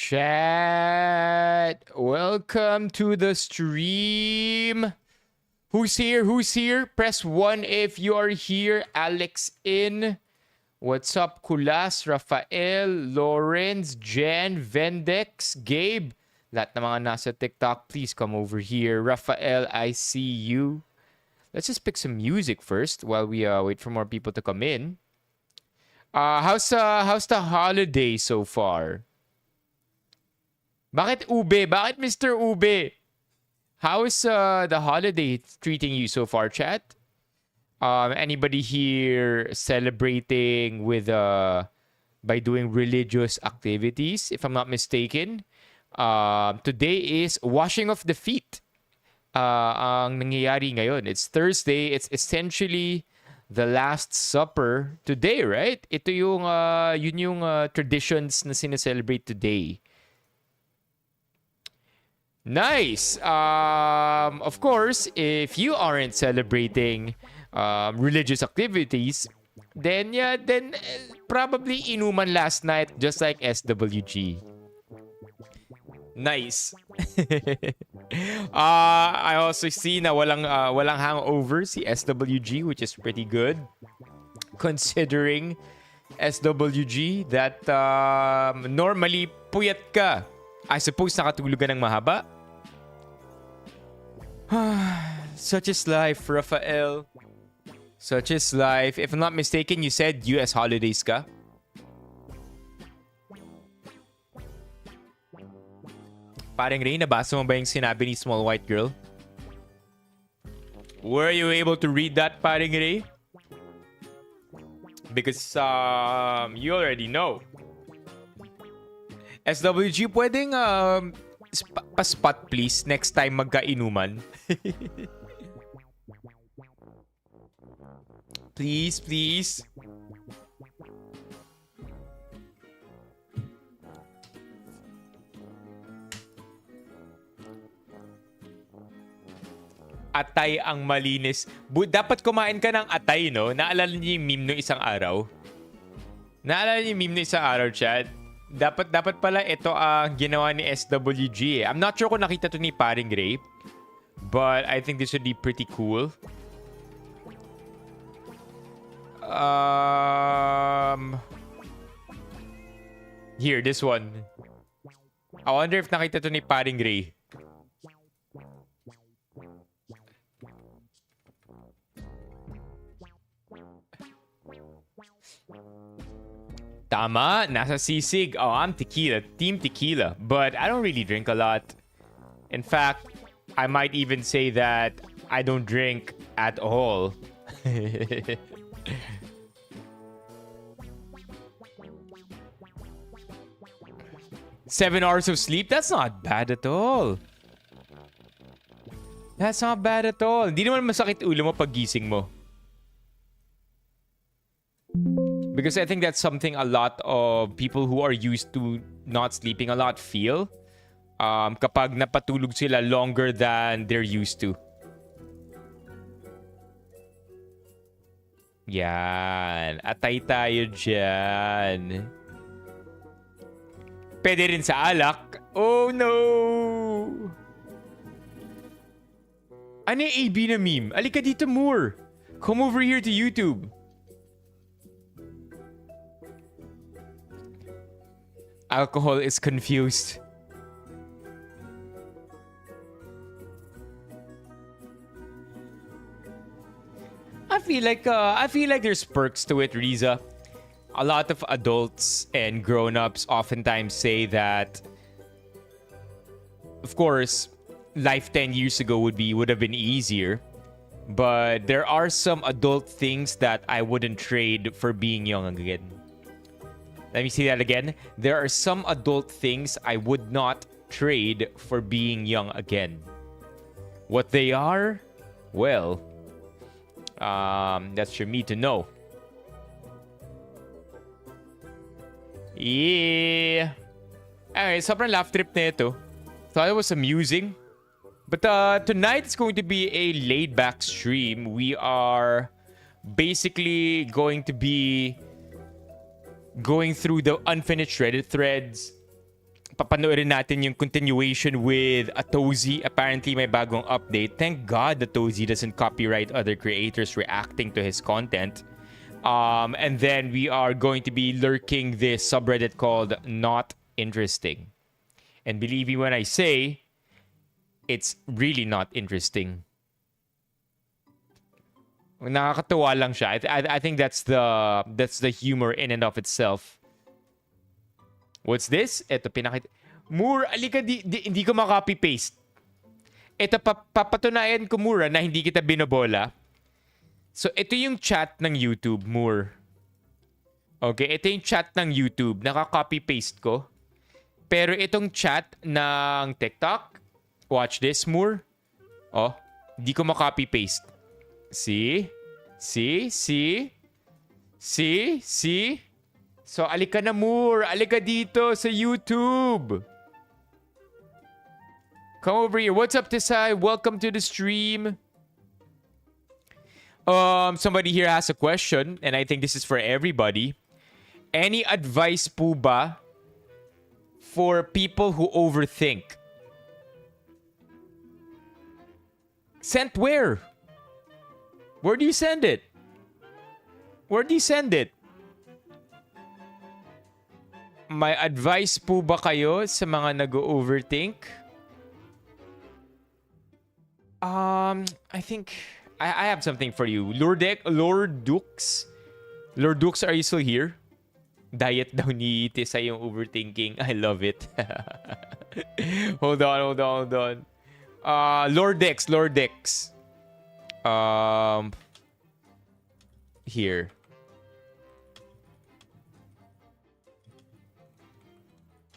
Chat, welcome to the stream. Who's here? Who's here? Press 1 if you are here. Alex in. What's up, Kulas, Rafael, Lawrence, Jen, Vendex, Gabe. Lahat ng mga nasa TikTok, please come over here. Rafael, I see you. Let's just pick some music first while we wait for more people to come in. How's the holiday so far? Bakit Ube? Bakit Mr. Ube? How is the holiday treating you so far, chat? Anybody here celebrating with by doing religious activities? If I'm not mistaken, today is washing of the feet. Ang nangyayari ngayon. It's Thursday. It's essentially the Last Supper today, right? Ito yung yun yung traditions na sineselebrate today. Nice. Of course, if you aren't celebrating religious activities, then probably inuman last night, just like SWG. Nice. I also see na walang hangover si SWG, which is pretty good, considering SWG that normally puyat ka. I suppose nakatulog ka ng mahaba. Such is life, Rafael. Such is life. If I'm not mistaken, you said US holidays ka? Parang Ray, nabasa mo ba yung sinabi ni Small White Girl? Were you able to read that, parang Ray? Because you already know. SWG, pwedeng pa-spot please next time magkainuman. Please, please. Atay ang malinis. Dapat kumain ka ng atay, no? Naalala niyo yung meme no isang araw? Naalala niyo yung meme no isang araw, Chad? Dapat pala ito ang ginawa ni SWG. I'm not sure kung nakita to ni Paring Ray, but I think this would be pretty cool. Here, this one. I wonder if nakita to ni Paring Ray. Tama, nasa sisig. Oh, I'm tequila. Team tequila. But I don't really drink a lot. In fact, I might even say that I don't drink at all. 7 hours of sleep? That's not bad at all. That's not bad at all. Hindi naman masakit ulo mo pag gising mo. Because I think that's something a lot of people who are used to not sleeping a lot feel. Kapag napatulog sila longer than they're used to. Yan. Atay tayo dyan. Pwede rin sa alak. Oh no! Ano yung AB na meme? Alika dito, Moore. Come over here to YouTube. Alcohol is confused. I feel like there's perks to it, Riza. A lot of adults and grown-ups oftentimes say that, of course, life 10 years ago would have been easier, but there are some adult things that I wouldn't trade for being young again. Let me say that again. There are some adult things I would not trade for being young again. What they are? Well, that's for me to know. Yeah. Anyway, sobrang laugh trip na ito. Thought it was amusing. But tonight is going to be a laid-back stream. We are basically going to be going through the unfinished Reddit threads, papanoorin natin yung continuation with Atozy. Apparently, may bagong update. Thank God Atozy doesn't copyright other creators reacting to his content. And then we are going to be lurking this subreddit called Not Interesting. And believe me when I say, it's really not interesting. Nakakatawa lang siya. I think that's the humor in and of itself. What's this? Ito, pinakita. Moore, alika, hindi ko ma-copy-paste. Ito, papatunayan ko, Moore, na hindi kita binobola. So, ito yung chat ng YouTube, Moore. Okay, ito yung chat ng YouTube. Naka-copy-paste ko. Pero itong chat ng TikTok, watch this, Moore. Oh, hindi ko ma-copy-paste. See? See? See? See? See? So, alika na, Moore. Alika dito sa YouTube. Come over here. What's up, Tisay? Welcome to the stream. Somebody here has a question, and I think this is for everybody. Any advice po ba for people who overthink? Sent where? Where do you send it? Where do you send it? May advice po ba kayo sa mga nag-overthink? I think I have something for you. Lord Dukes, are you still here? Diet daw ni Tisa yung overthinking. I love it. Hold on. Lord Dex. Here.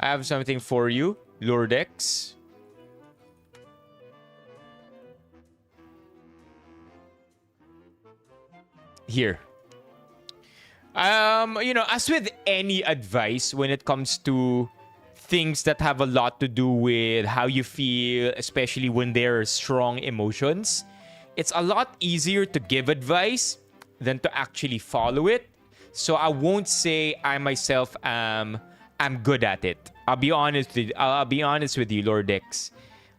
I have something for you, Lord X. Here. As with any advice when it comes to things that have a lot to do with how you feel, especially when there are strong emotions, it's a lot easier to give advice than to actually follow it. So I won't say I myself I'm good at it. I'll be honest with you, Lord X.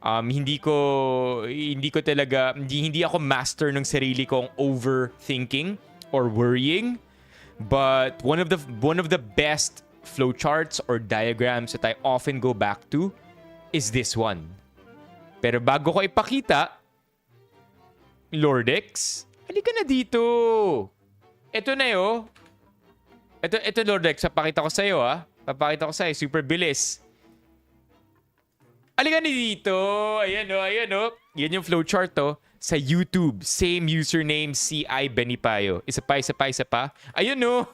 Hindi ako master ng sarili kong overthinking or worrying. But one of the best flowcharts or diagrams that I often go back to is this one. Pero bago ko ipakita, Lord X, halika na dito. Ito na yo. Ito Lord X, papakita ko sa'yo Papakita ko sa'yo, super bilis. Halika na dito. Ayan o. Yan yung flowchart sa YouTube. Same username, CI Benipayo. Isa pa. Ayun o.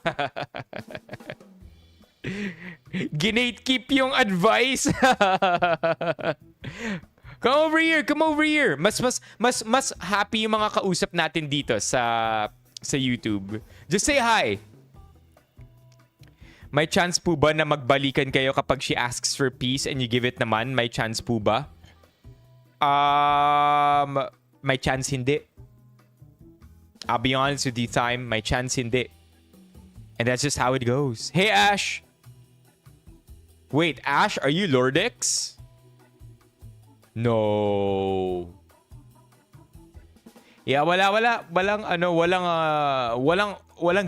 Ginatekeep yung advice. Come over here. Mas happy yung mga kausap natin dito sa YouTube. Just say hi. May chance po ba na magbalikan kayo kapag she asks for peace and you give it naman? May chance po ba? May chance hindi. I'll be honest with you, Time. May chance hindi. And that's just how it goes. Hey, Ash! Wait, Ash, are you Lord X? No. Yeah, walang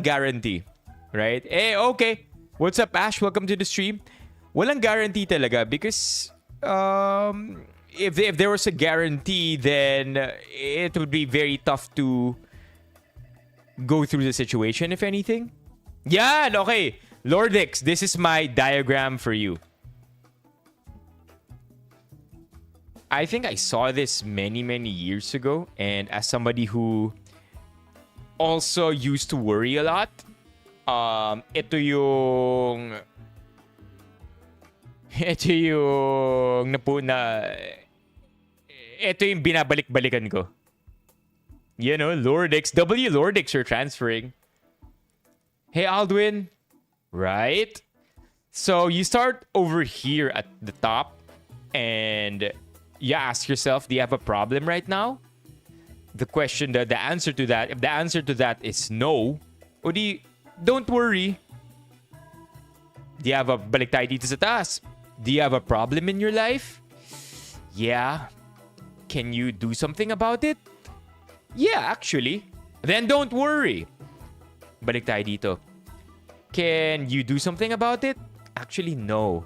guarantee. Right? Okay. What's up, Ash? Welcome to the stream. Walang guarantee talaga because if there was a guarantee, then it would be very tough to go through the situation, if anything. Yan, okay. Lord X, this is my diagram for you. I think I saw this many years ago, and as somebody who also used to worry a lot, ito yung binabalik-balikan ko. You know, Lord X, Lord X, you're transferring. Hey, Aldwin. Right? So you start over here at the top and you ask yourself, do you have a problem right now? The answer to that, if the answer to that is no, don't worry. Do you have a balik tayo dito sa taas? Do you have a problem in your life? Yeah. Can you do something about it? Yeah, actually. Then don't worry. Balik tayo dito. Can you do something about it? Actually, no.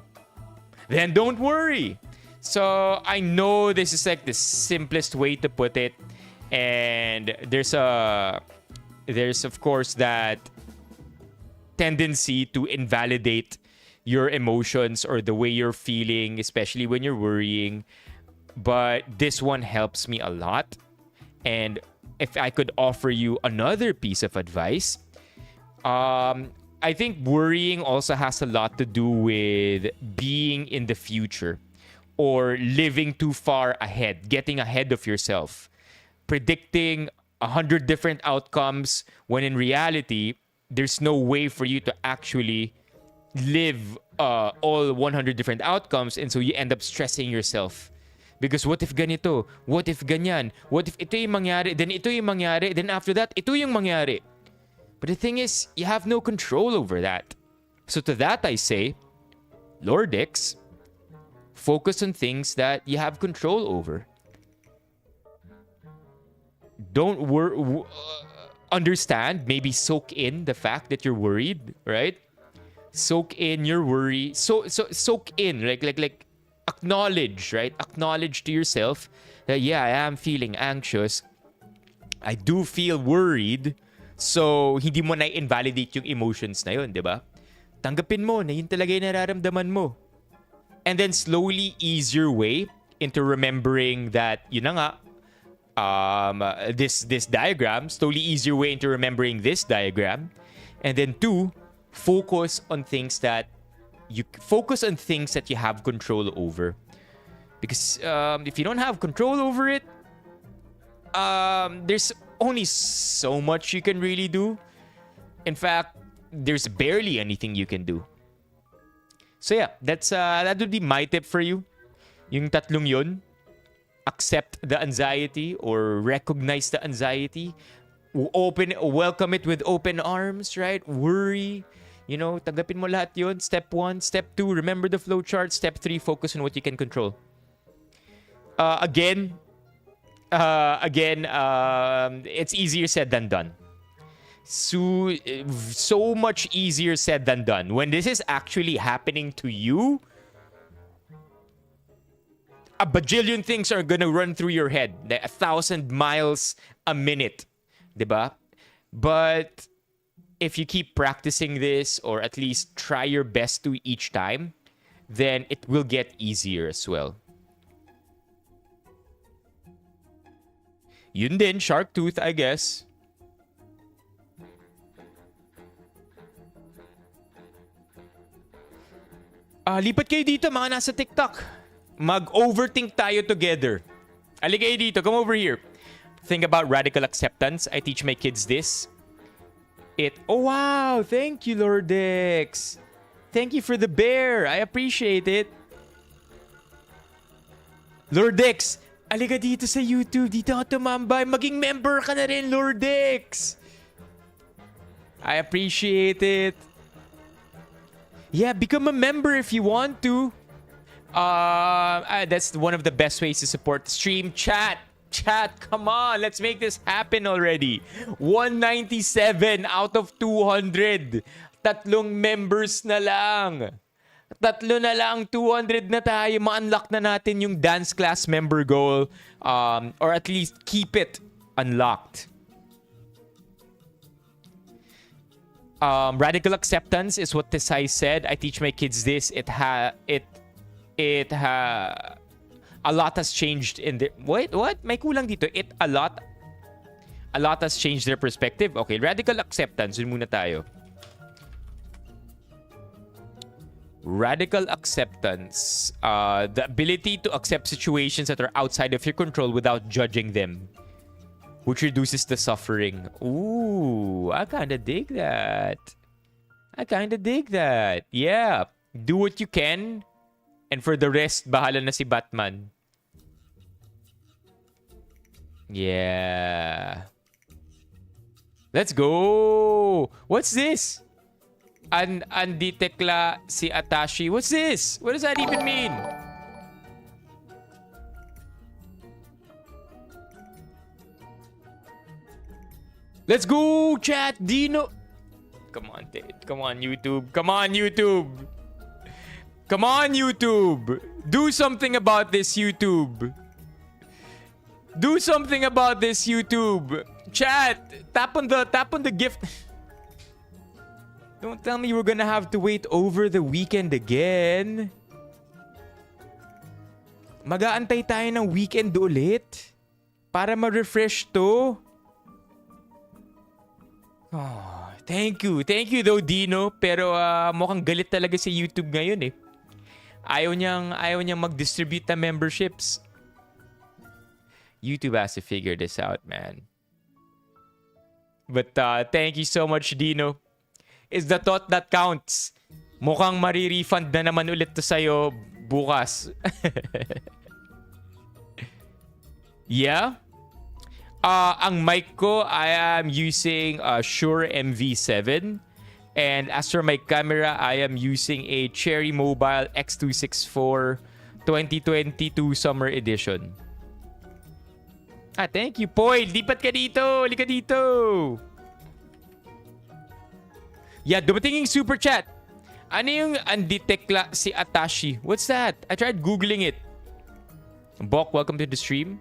Then don't worry. So I know this is like the simplest way to put it. And there's of course that tendency to invalidate your emotions or the way you're feeling, especially when you're worrying. But this one helps me a lot. And if I could offer you another piece of advice, I think worrying also has a lot to do with being in the future or living too far ahead, getting ahead of yourself, predicting 100 different outcomes when in reality, there's no way for you to actually live all 100 different outcomes, and so you end up stressing yourself. Because what if ganito? What if ganyan? What if ito yung mangyari? Then ito yung mangyari? Then after that, ito yung mangyari? But the thing is, you have no control over that. So to that I say, Lordix, focus on things that you have control over. Don't understand, maybe soak in the fact that you're worried, right? Soak in your worry. Soak in, like acknowledge, right? Acknowledge to yourself that, yeah, I am feeling anxious. I do feel worried. So, hindi mo na-invalidate yung emotions na yun, di ba? Tanggapin mo na yun talaga yung nararamdaman mo. And then slowly ease your way into remembering that, yun na nga, this diagram, slowly ease your way into remembering this diagram. And then 2, focus on things that you have control over. Because if you don't have control over it, there's only so much you can really do. In fact, there's barely anything you can do. So yeah, that would be my tip for you. Yung tatlong yun. Accept the anxiety or recognize the anxiety. Welcome it with open arms, right? Worry. You know, tanggapin mo lahat yun. Step 1. Step 2, remember the flow chart. Step 3, focus on what you can control. Again, it's easier said than done. So much easier said than done. When this is actually happening to you, a bajillion things are gonna run through your head. 1,000 miles a minute. Diba? But if you keep practicing this, or at least try your best to each time, then it will get easier as well. Yun din, shark tooth, I guess. Lipat kayo dito, mga nasa TikTok. Mag-overthink tayo together. Halika kayo dito, come over here. Think about radical acceptance. I teach my kids this. Oh wow, thank you, Lordex. Thank you for the bear. I appreciate it. Lordex, halika dito sa YouTube. Dito ako tumambay. Maging member ka na rin, Lordex. I appreciate it. Yeah, become a member if you want to. That's one of the best ways to support the stream. Chat, come on. Let's make this happen already. 197 out of 200. Tatlong members na lang. Tatlo na lang, 200 na tayo. Ma-unlock na natin yung dance class member goal. Or at least keep it unlocked. Radical acceptance is what Tesai said. I teach my kids this. A lot has changed in the... Wait, what? May kulang dito. A lot has changed their perspective. Okay, radical acceptance. Yun muna tayo. Radical acceptance. The ability to accept situations that are outside of your control without judging them, which reduces the suffering. Ooh, I kind of dig that. Yeah. Do what you can. And for the rest, bahala na si Batman. Yeah. Let's go. What's this? Anditekla si Atashi. What's this? What does that even mean? Let's go, chat. Dino. Come on, Ted. Come on, YouTube. Come on, YouTube. Come on, YouTube. Do something about this, YouTube. Do something about this, YouTube. Chat, tap on the gift. Don't tell me we're gonna have to wait over the weekend again. Mag-aantay tayo ng weekend ulit para ma-refresh to. Oh, thank you. Thank you though, Dino. Pero mukhang galit talaga si YouTube ngayon eh. Ayaw niyang mag-distribute na memberships. YouTube has to figure this out, man. But thank you so much, Dino. It's the thought that counts. Mukhang marirefund na naman ulit to sa'yo bukas. Yeah? Ang mic ko, I am using Shure MV7. And as for my camera, I am using a Cherry Mobile X264 2022 Summer Edition. Thank you, Poy. Lipat ka dito. Lika dito. Yeah, dumating yung super chat. Ano yung anditekla si Atashi? What's that? I tried Googling it. Bok, welcome to the stream.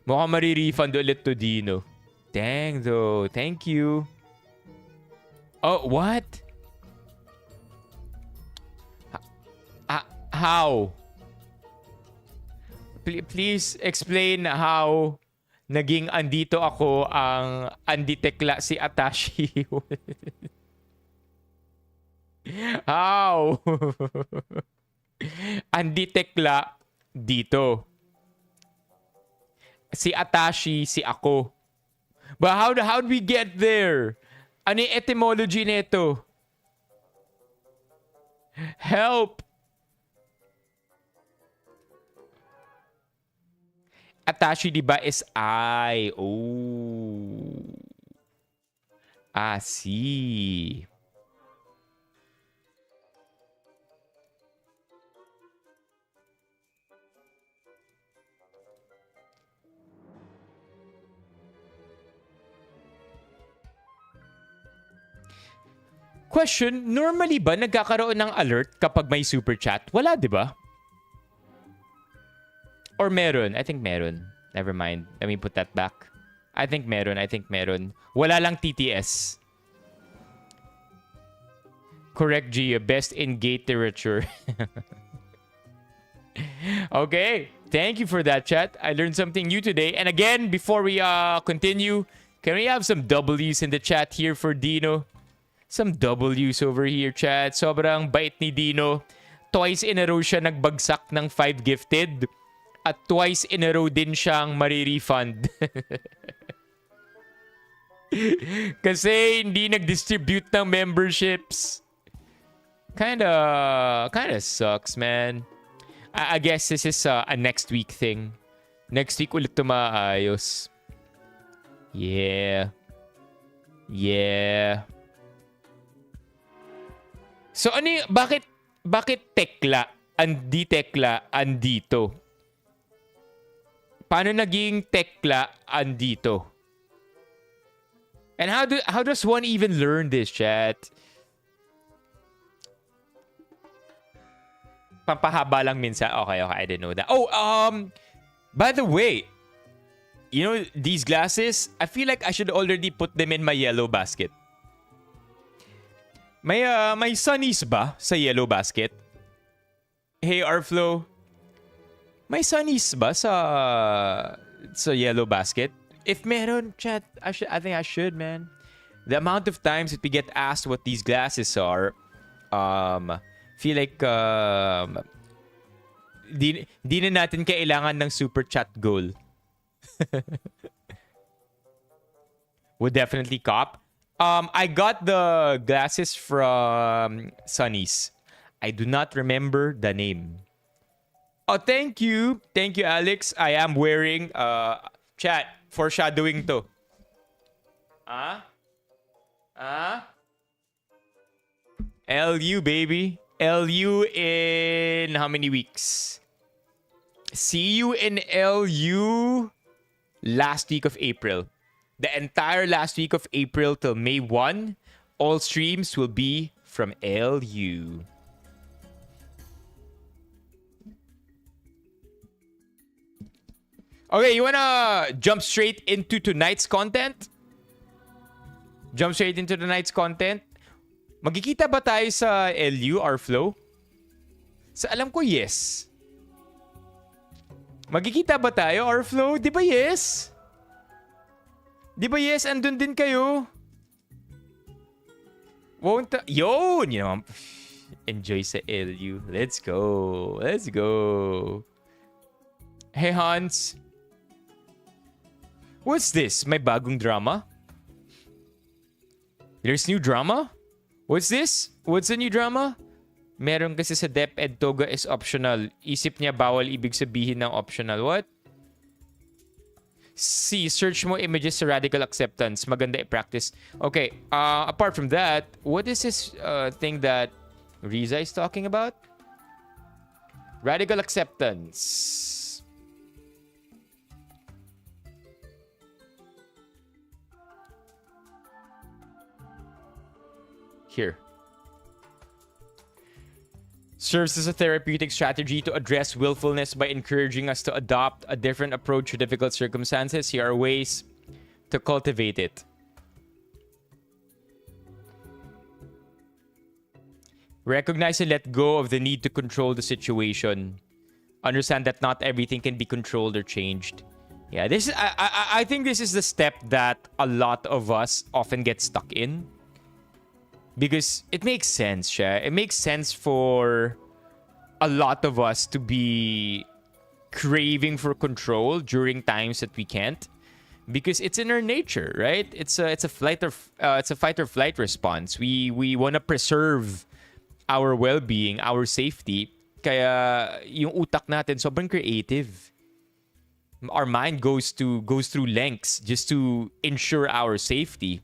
Mukhang marirefund ulit to Dino. Dang though. Thank you. Oh, what? How? Please explain how naging andito ako ang anditekla si Atashi. How? Anditekla dito. Si Atashi, si ako. But how do we get there? Ano yung etymology nito? Help! Atashi, di ba, is I. Oh. See. Question, normally ba nagkakaroon ng alert kapag may super chat? Wala, di ba? Or meron? I think meron. Never mind. Let me put that back. I think meron. Wala lang TTS. Correct, Gia. Best in gay literature. Okay. Thank you for that, chat. I learned something new today. And again, before we continue, can we have some W's in the chat here for Dino? Some W's over here, chat. Sobrang bait ni Dino. Twice in a row siya nagbagsak ng 5 gifted. At twice in a row din siyang marirefund. Kasi hindi nag-distribute ng memberships. Kinda sucks, man. I guess this is a next week thing. Next week ulit ito maayos. Yeah. So ano yung, bakit tekla, anditekla, andito? Paano naging tekla andito? And how does one even learn this, chat? Pampahaba lang minsan. Okay, I didn't know that. Oh, by the way, you know these glasses? I feel like I should already put them in my yellow basket. May sunnies ba sa yellow basket? Hey, Arflow. May sunnies ba sa yellow basket? If meron, chat, I think I should, man. The amount of times that we get asked what these glasses are, feel like di na natin kailangan ng super chat goal. Would definitely cop. I got the glasses from Sunnies. I do not remember the name. Oh, thank you. Thank you, Alex. I am wearing, chat, foreshadowing to. Ah? Ah? LU, baby. LU in how many weeks? See you in LU last week of April. The entire last week of April till May 1, all streams will be from LU. Okay, you wanna jump straight into tonight's content? Jump straight into tonight's content? Magkikita ba tayo sa LU, our flow? Sa alam ko, yes. Magkikita ba tayo, our flow? Di ba yes? Di ba yes? Andun din kayo. Won't... Yun! You know, enjoy sa LU. Let's go. Let's go. Hey, Hans. What's this? May bagong drama? There's new drama? What's this? What's the new drama? Meron kasi sa DepEd toga is optional. Isip niya bawal ibig sabihin ng optional. What? See, search mo images sa radical acceptance. Maganda i-practice. Okay, apart from that, what is this thing that Riza is talking about? Radical acceptance. Here. Serves as a therapeutic strategy to address willfulness by encouraging us to adopt a different approach to difficult circumstances. Here are ways to cultivate it. Recognize and let go of the need to control the situation. Understand that not everything can be controlled or changed. Yeah, this is I think this is the step that a lot of us often get stuck in. Because it makes sense, siya. It makes sense for a lot of us to be craving for control during times that we can't, because it's in our nature, right? It's a fight or flight response. We want to preserve our well-being, our safety. Kaya yung utak natin sobrang creative. Our mind goes through lengths just to ensure our safety,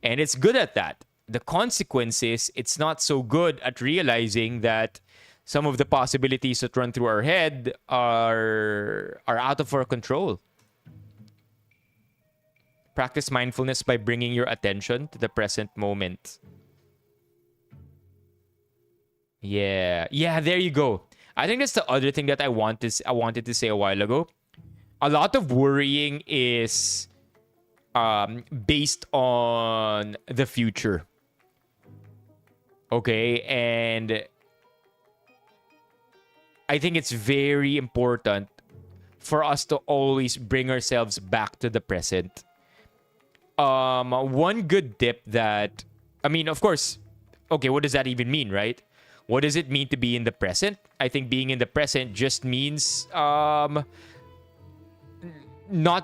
and it's good at that. The consequence is it's not so good at realizing that some of the possibilities that run through our head are out of our control. Practice mindfulness by bringing your attention to the present moment. Yeah, there you go. I think that's the other thing that I wanted to say a while ago. A lot of worrying is based on the future. Okay, and I think it's very important for us to always bring ourselves back to the present. One good tip that, I mean, of course, okay, what does that even mean, right? What does it mean to be in the present? I think being in the present just means not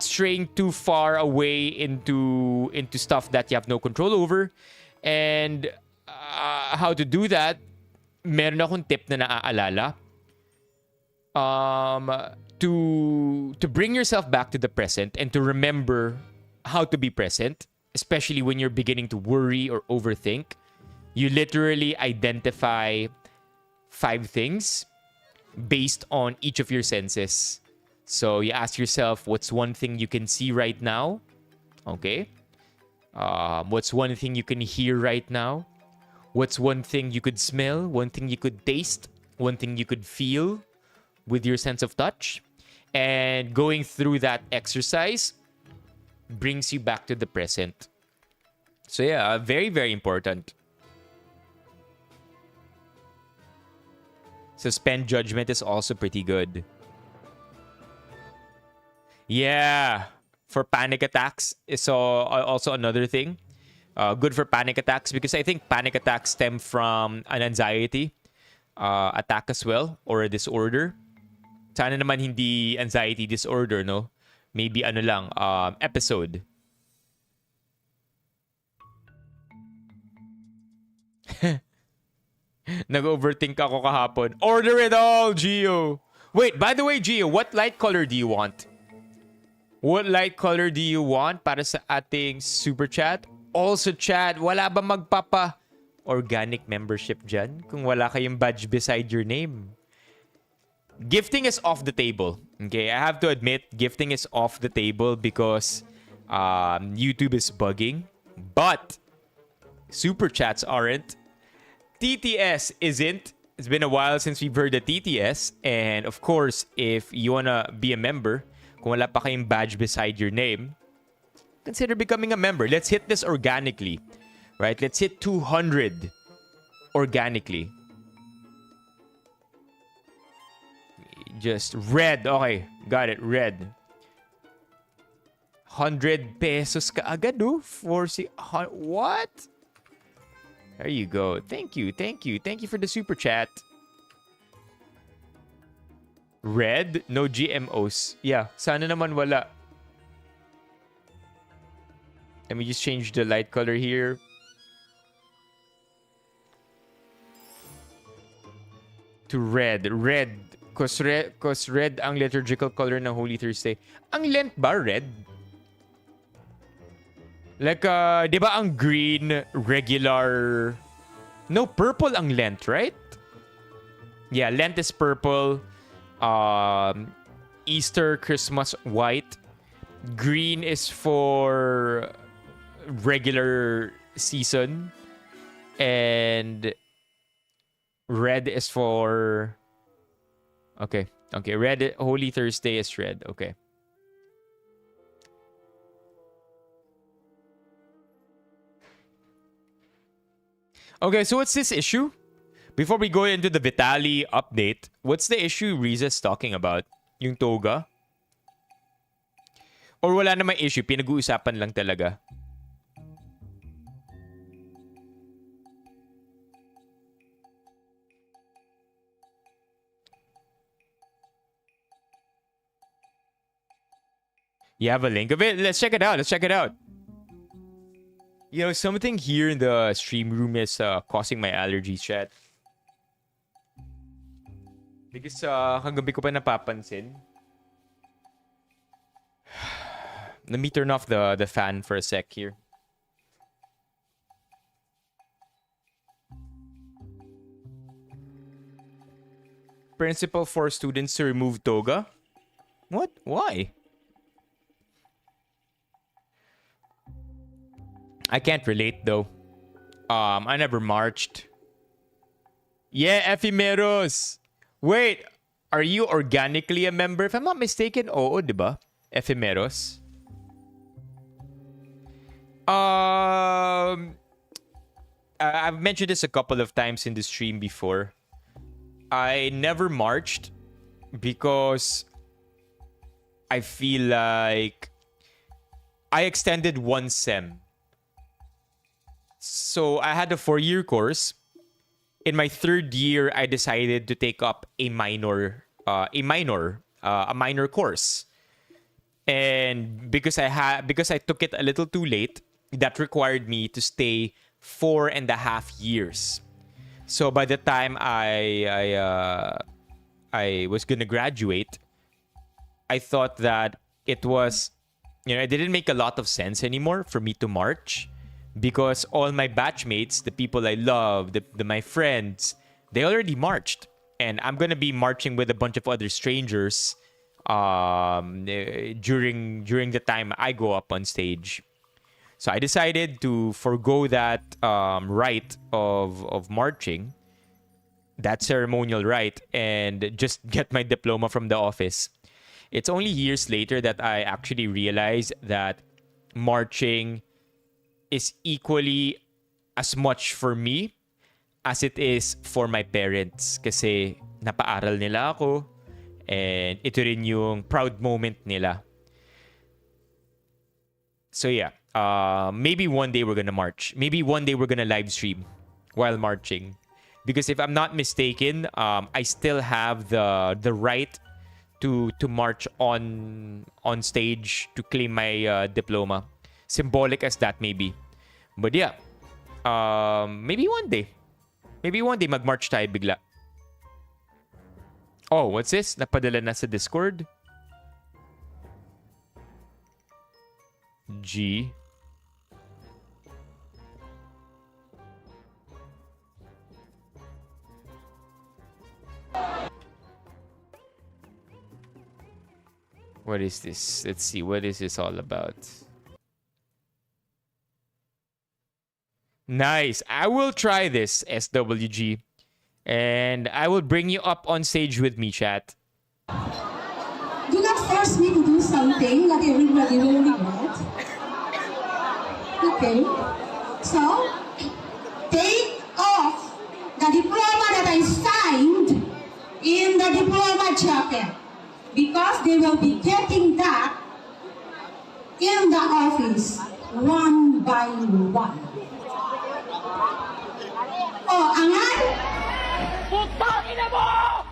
straying too far away into stuff that you have no control over. And how to do that, meron akong tip na naaalala. To bring yourself back to the present and to remember how to be present, especially when you're beginning to worry or overthink, you literally identify 5 things based on each of your senses. So you ask yourself, what's one thing you can see right now? Okay. What's one thing you can hear right now? What's one thing you could smell? One thing you could taste? One thing you could feel with your sense of touch? And going through that exercise brings you back to the present. So yeah, very, very important. Suspend judgment is also pretty good. Yeah, for panic attacks is also another thing. Good for panic attacks because I think panic attacks stem from an anxiety attack as well, or a disorder. Sana naman hindi anxiety disorder, no? Maybe ano lang, episode. Nag-overthink ako kahapon. Order it all, Gio! Wait, by the way, Gio, what light color do you want? What light color do you want para sa ating super chat? Also chat, wala ba magpapa organic membership dyan kung wala kayong badge beside your name? Gifting is off the table. Okay, I have to admit, gifting is off the table because YouTube is bugging. But super chats aren't. TTS isn't. It's been a while since we've heard the TTS. And of course, if you wanna be a member, kung wala pa kayong badge beside your name, consider becoming a member. Let's hit this organically. Right? Let's hit 200 organically. Just red. Okay. Got it. Red. 100 pesos ka agad, no? What? There you go. Thank you. Thank you. Thank you for the super chat. Red? No GMOs. Yeah. Sana naman wala. Let me just change the light color here. To red. Red. Cause red ang liturgical color ng Holy Thursday. Ang Lent ba red? Like, di ba ang green, regular... No, purple ang Lent, right? Yeah, Lent is purple. Easter, Christmas, white. Green is for regular season. And red is for... Okay. Okay. Red. Holy Thursday is red. Okay. Okay, so what's this issue? Before we go into the Vitaly update, what's the issue Riza's talking about? Yung toga? Or wala namang issue? Pinag-uusapan lang talaga? You have a link of it? Let's check it out. Let's check it out. You know, something here in the stream room is causing my allergies, chat. Because kagabi ko pa napapansin. Let me turn off the fan for a sec here. Principal for students to remove toga? What? Why? I can't relate though. I never marched. Yeah, Ephemeros. Wait, are you organically a member? If I'm not mistaken, oo, diba? Ephemeros. I've mentioned this a couple of times in the stream before. I never marched because I feel like I extended one sem. So I had a 4-year course. In my 3rd year, I decided to take up a minor course. And because I took it a little too late, that required me to stay 4.5 years. So by the time I was gonna graduate, I thought that it was, it didn't make a lot of sense anymore for me to march. Because all my batchmates, the people I love, my friends, they already marched. And I'm going to be marching with a bunch of other strangers during the time I go up on stage. So I decided to forgo that rite of marching, that ceremonial rite, and just get my diploma from the office. It's only years later that I actually realized that marching is equally as much for me as it is for my parents. Kasi napaaral nila ako and ito rin yung proud moment nila. So yeah, maybe one day we're gonna march. Maybe one day we're gonna live stream while marching. Because if I'm not mistaken, I still have the right to march on stage to claim my diploma. Symbolic as that may be. But yeah, maybe one day. Maybe one day mag-march tayo bigla. Oh, what's this? Napadala na sa Discord? SWG. What is this? Let's see. What is this all about? Nice. I will try this, SWG. And I will bring you up on stage with me, chat. Do not force me to do something that everybody will regret. Okay. So, take off the diploma that I signed in the diploma jacket. Because they will be getting that in the office, one by one. Oh, angan? Putang ina mo!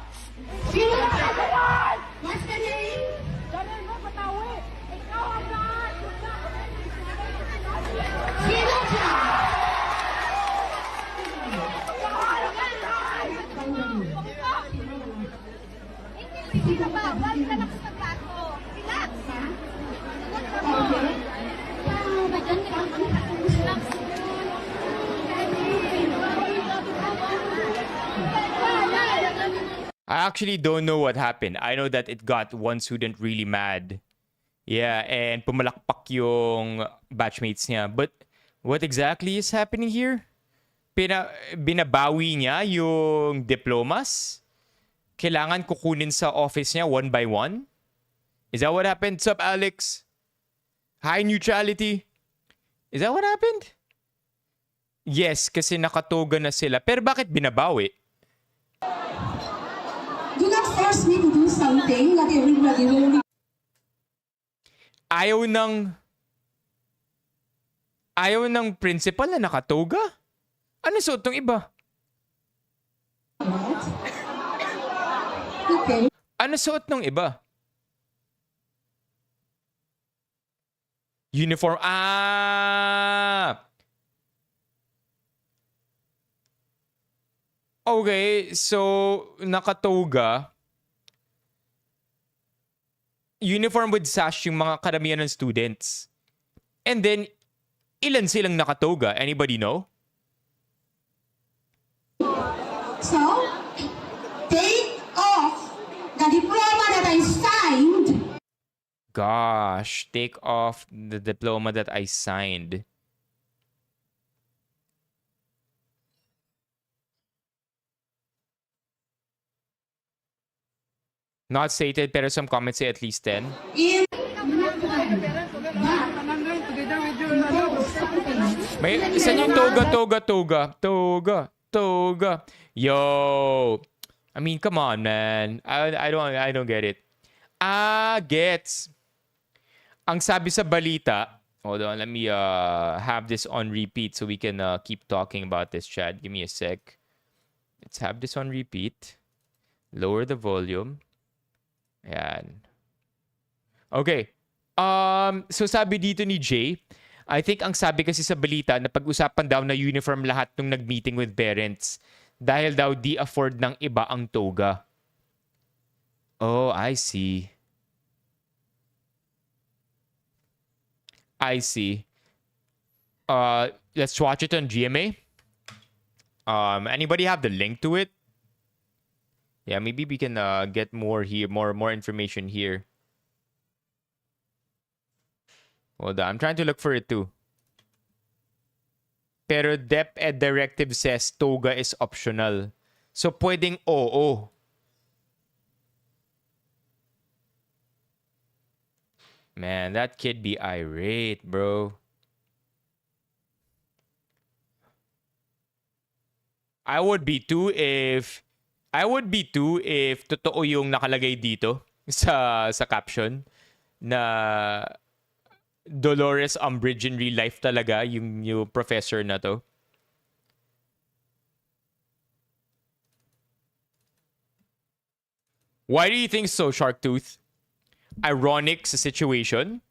Sino Ina ka? yan! What's the name? Dali mo, patawi! Ikaw ang lahat! Sino ka? Hindi ka ba? Wag ka lang sa plato. Relax! Okay. Relax! I actually don't know what happened. I know that it got one student really mad. Yeah, and pumalakpak yung batchmates niya. But what exactly is happening here? Binabawi niya yung diplomas? Kailangan kukunin sa office niya one by one? Is that what happened? Sup, Alex? High neutrality? Is that what happened? Yes, kasi nakatoga na sila. Pero bakit binabawi? Do not force me to do something that everybody will regret. Ayaw ng principal na nakatoga? Ano suot ng iba? Okay. Ano suot ng iba? Uniform. Okay, so nakatoga. Uniform with sash yung mga karamihan ng students. And then, ilan silang nakatoga? Anybody know? So, take off the diploma that I signed. Gosh, take off the diploma that I signed. Not stated, pero some comments say at least 10. In May isa yung toga. Yo. I mean, come on, man. I don't get it. Gets. Ang sabi sa balita, hold on, let me have this on repeat so we can keep talking about this, chat. Give me a sec. Let's have this on repeat. Lower the volume. Ayan. Okay. So sabi dito ni Jay, I think ang sabi kasi sa balita na pag-usapan daw na uniform lahat nung nag-meeting with parents dahil daw di afford ng iba ang toga. Oh, I see. Let's watch it on GMA. Anybody have the link to it? Yeah, maybe we can get more here, more information here. Hold on, I'm trying to look for it too. Pero DepEd directive says toga is optional. So pwedeng oo. Man, that kid be irate, bro. I would be too if totoo yung nakalagay dito sa caption na Dolores Umbridge in real life talaga yung professor na to. Why do you think so, Sharktooth? Ironic sa situation?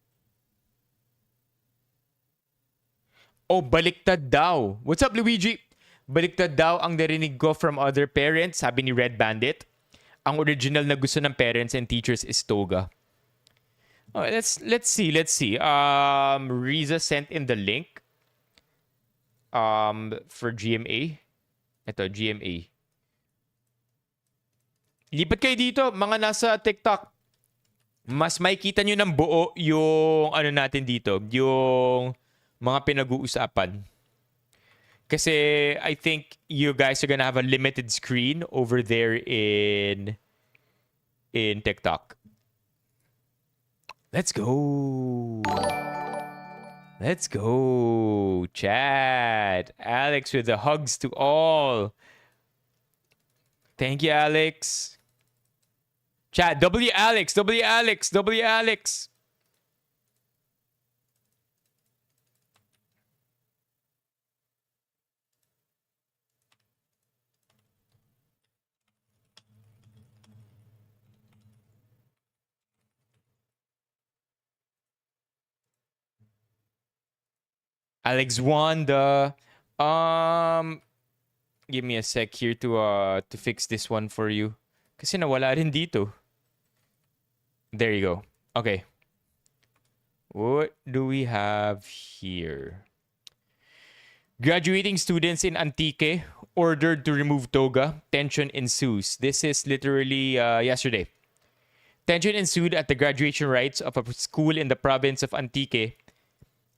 Oh, baliktad daw. What's up, Luigi? Baliktad daw ang narinig ko from other parents, sabi ni Red Bandit. Ang original na gusto ng parents and teachers is toga. Oh, let's see. Riza sent in the link for GMA. Ito, GMA. Lipat kayo dito, mga nasa TikTok. Mas makikita nyo ng buo yung ano natin dito, yung mga pinag-uusapan. Kasi I think you guys are gonna have a limited screen over there in TikTok. Let's go. Let's go. Chat. Alex with the hugs to all. Thank you, Alex. Chat, W Alex, W Alex, W Alex. Alex Wanda. Give me a sec here to fix this one for you. Kasi nawala rin dito. There you go. Okay. What do we have here? Graduating students in Antique ordered to remove toga. Tension ensues. This is literally yesterday. Tension ensued at the graduation rites of a school in the province of Antique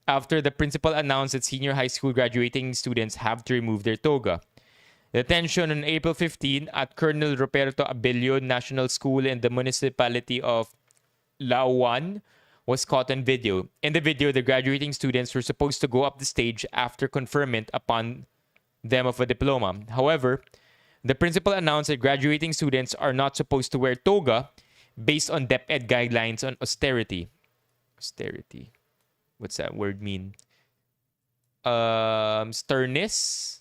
after the principal announced that senior high school graduating students have to remove their toga. The tension on April 15 at Colonel Roberto Abello National School in the municipality of Lauan was caught on video. In the video, the graduating students were supposed to go up the stage after conferment upon them of a diploma. However, the principal announced that graduating students are not supposed to wear toga based on DepEd guidelines on austerity. Austerity. What's that word mean? Sternness,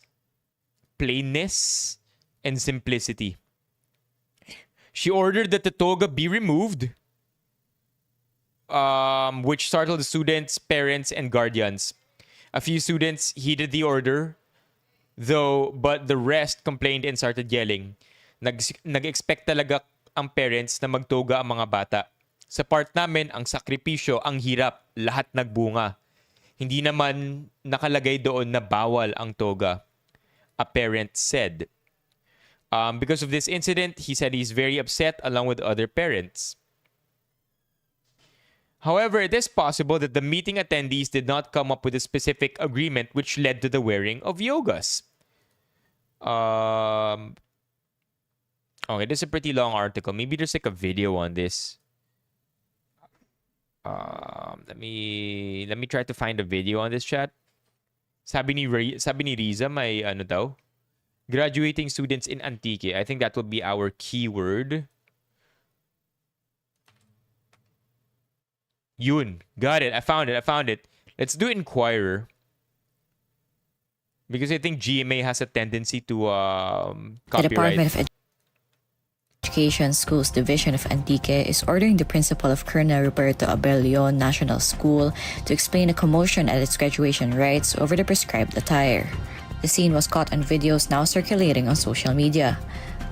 plainness, and simplicity. She ordered that the toga be removed, which startled the students, parents, and guardians. A few students heeded the order, but the rest complained and started yelling. Nag-expect talaga ang parents na magtoga ang mga bata. Sa part namin, ang sakripisyo, ang hirap, lahat nagbunga. Hindi naman nakalagay doon na bawal ang toga, a parent said. Because of this incident, he said he's very upset along with other parents. However, it is possible that the meeting attendees did not come up with a specific agreement which led to the wearing of yogas. Okay, this is a pretty long article. Maybe there's like a video on this. Let me try to find a video on this, chat. Sabi ni Riza may ano daw? Graduating students in Antique. I think that will be our keyword. Yun. Got it. I found it. Let's do Inquirer. Because I think GMA has a tendency to The Department copyright. of Education Schools Division of Antique is ordering the principal of Colonel Roberto Abello National School to explain a commotion at its graduation rites over the prescribed attire. The scene was caught on videos now circulating on social media.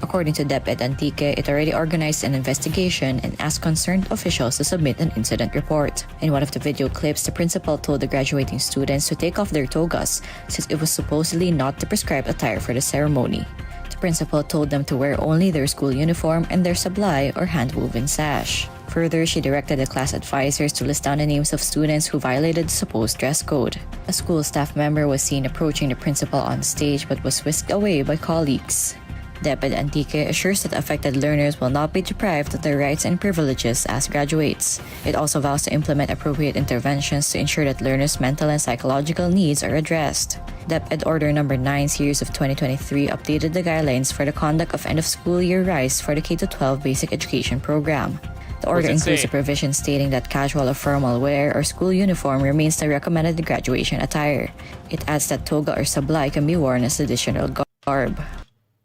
According to DepEd Antique, it already organized an investigation and asked concerned officials to submit an incident report. In one of the video clips, the principal told the graduating students to take off their togas since it was supposedly not the prescribed attire for the ceremony. The principal told them to wear only their school uniform and their sablay or hand-woven sash. Further, she directed the class advisors to list down the names of students who violated the supposed dress code. A school staff member was seen approaching the principal on stage but was whisked away by colleagues. DepEd Antique assures that affected learners will not be deprived of their rights and privileges as graduates. It also vows to implement appropriate interventions to ensure that learners' mental and psychological needs are addressed. DepEd Order No. 9 Series of 2023 updated the guidelines for the conduct of end-of-school year rites for the K-12 basic education program. The order What's it includes say? a provision stating that casual or formal wear or school uniform remains the recommended graduation attire. It adds that toga or sablay can be worn as additional garb.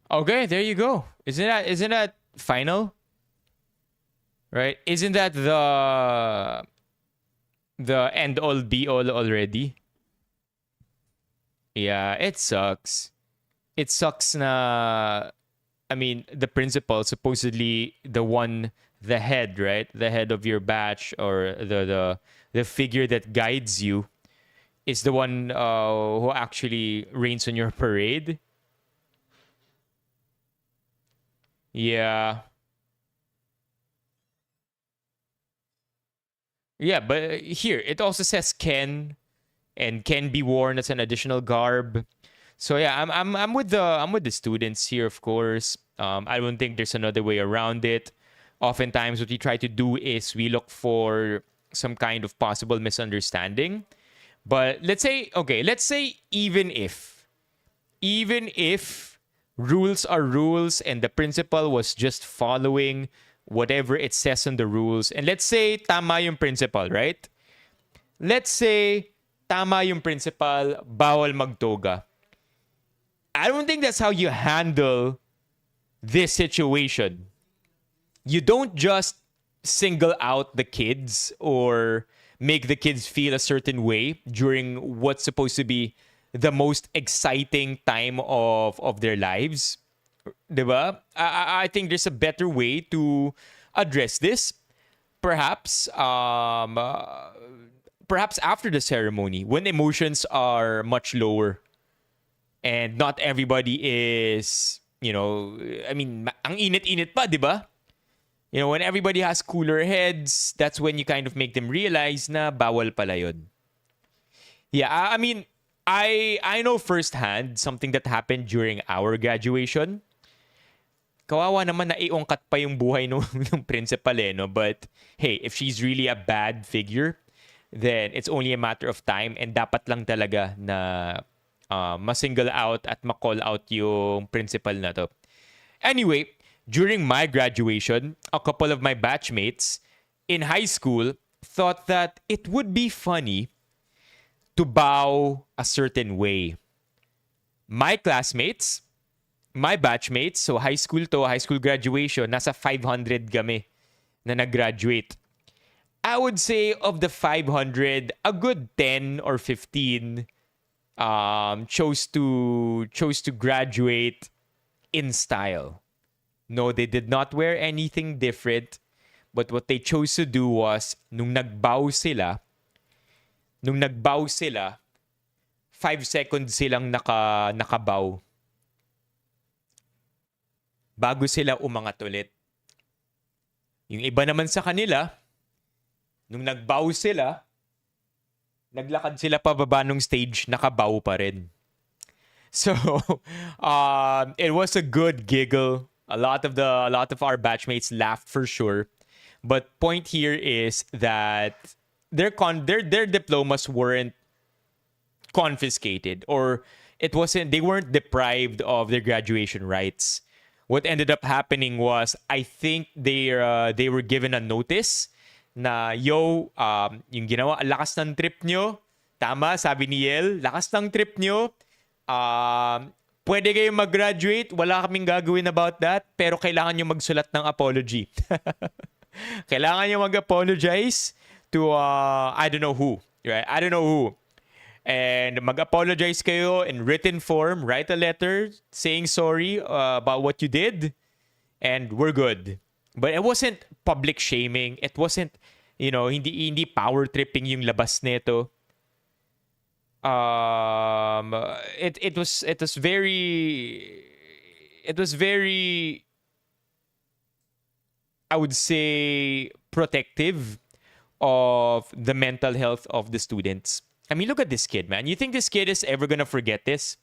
Okay, there you go. Isn't that final? Right? Isn't that the end all be all already? Yeah, it sucks. It sucks na I mean, the principal, supposedly the one the head, right? The head of your batch, or the figure that guides you, is the one who actually rains on your parade. Yeah. Yeah, but here it also says can be worn as an additional garb. So yeah, I'm with the students here, of course. I don't think there's another way around it. Oftentimes, what we try to do is we look for some kind of possible misunderstanding. But let's say even if rules are rules and the principal was just following whatever it says in the rules, and let's say tama yung principal, right? Let's say tama yung principal, bawal magtoga. I don't think that's how you handle this situation. You don't just single out the kids or make the kids feel a certain way during what's supposed to be the most exciting time of their lives. Diba? I think there's a better way to address this. Perhaps perhaps after the ceremony, when emotions are much lower and not everybody is, I mean, ang init-init pa, di ba? When everybody has cooler heads, that's when you kind of make them realize na bawal pala yun. Yeah, I mean, I know firsthand something that happened during our graduation. Kawawa naman na iungkat pa yung buhay ng principal no? But hey, if she's really a bad figure, then it's only a matter of time, and dapat lang talaga na ma-single out at ma-call out yung principal na to. Anyway, during my graduation, a couple of my batchmates in high school thought that it would be funny to bow a certain way. My classmates, my batchmates, so high school graduation, nasa 500 kami na nag-graduate. I would say of the 500, a good 10 or 15 chose to graduate in style. No, they did not wear anything different, but what they chose to do was nung nagbow sila, 5 seconds silang nakabow bago sila umangat ulit. Yung iba naman sa kanila, nung nagbow sila, naglakad sila pababa ng stage, nakabow pa rin. So, it was a good giggle. A lot of our batchmates laughed for sure. But point here is that their diplomas weren't confiscated, or they weren't deprived of their graduation rights. What ended up happening was, I think they were given a notice na, yung ginawa, lakas ng trip nyo. Tama, sabi ni Yel, lakas ng trip nyo. Pwede kayong mag-graduate, wala kaming gagawin about that, pero kailangan nyo magsulat ng apology. Kailangan nyo mag-apologize to, I don't know who. Right? I don't know who. And mag-apologize kayo in written form, write a letter saying sorry about what you did, and we're good. But it wasn't public shaming. It wasn't, hindi power tripping yung labas nito. It was very, I would say, protective of the mental health of the students. I mean, look at this kid, man. You think this kid is ever gonna forget this?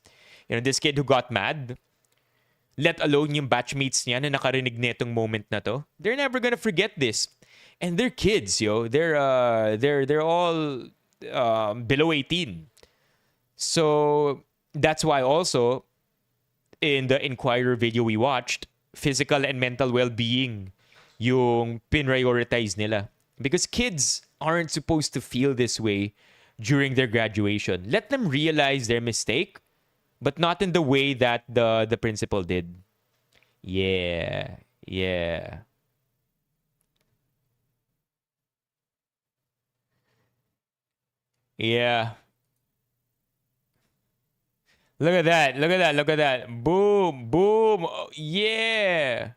This kid who got mad? Let alone yung batchmates niya na nakarinig netong moment na to. They're never gonna forget this. And they're kids, yo. They're all below 18. So that's why also in the Inquirer video we watched, physical and mental well-being yung pinrioritize nila. Because kids aren't supposed to feel this way during their graduation. Let them realize their mistake, but not in the way that the principal did. Yeah. Yeah. Yeah. Look at that. Look at that. Look at that. Boom. Boom. Oh, yeah.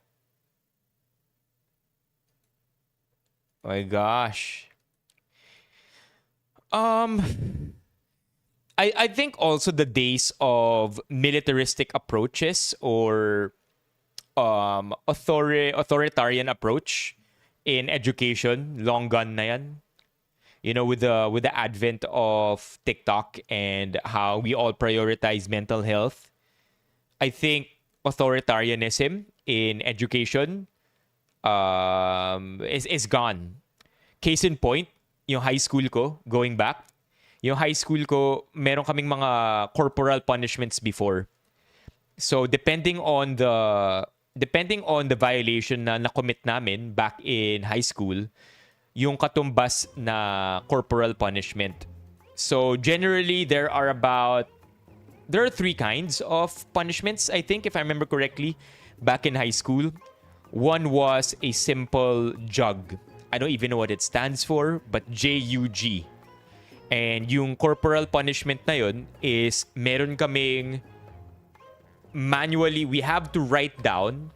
My gosh. Um, I think also the days of militaristic approaches or authoritarian approach in education, long gone na yan. You know, with the advent of TikTok and how we all prioritize mental health, I think authoritarianism in education is gone. Case in point, yung high school ko, going back, yung high school ko, meron kaming mga corporal punishments before. So depending on the violation na na-commit namin back in high school, yung katumbas na corporal punishment. So generally there are three kinds of punishments, I think, if I remember correctly, back in high school. One was a simple jug. I don't even know what it stands for, but JUG. And yung corporal punishment na yun is meron kaming manually, we have to write down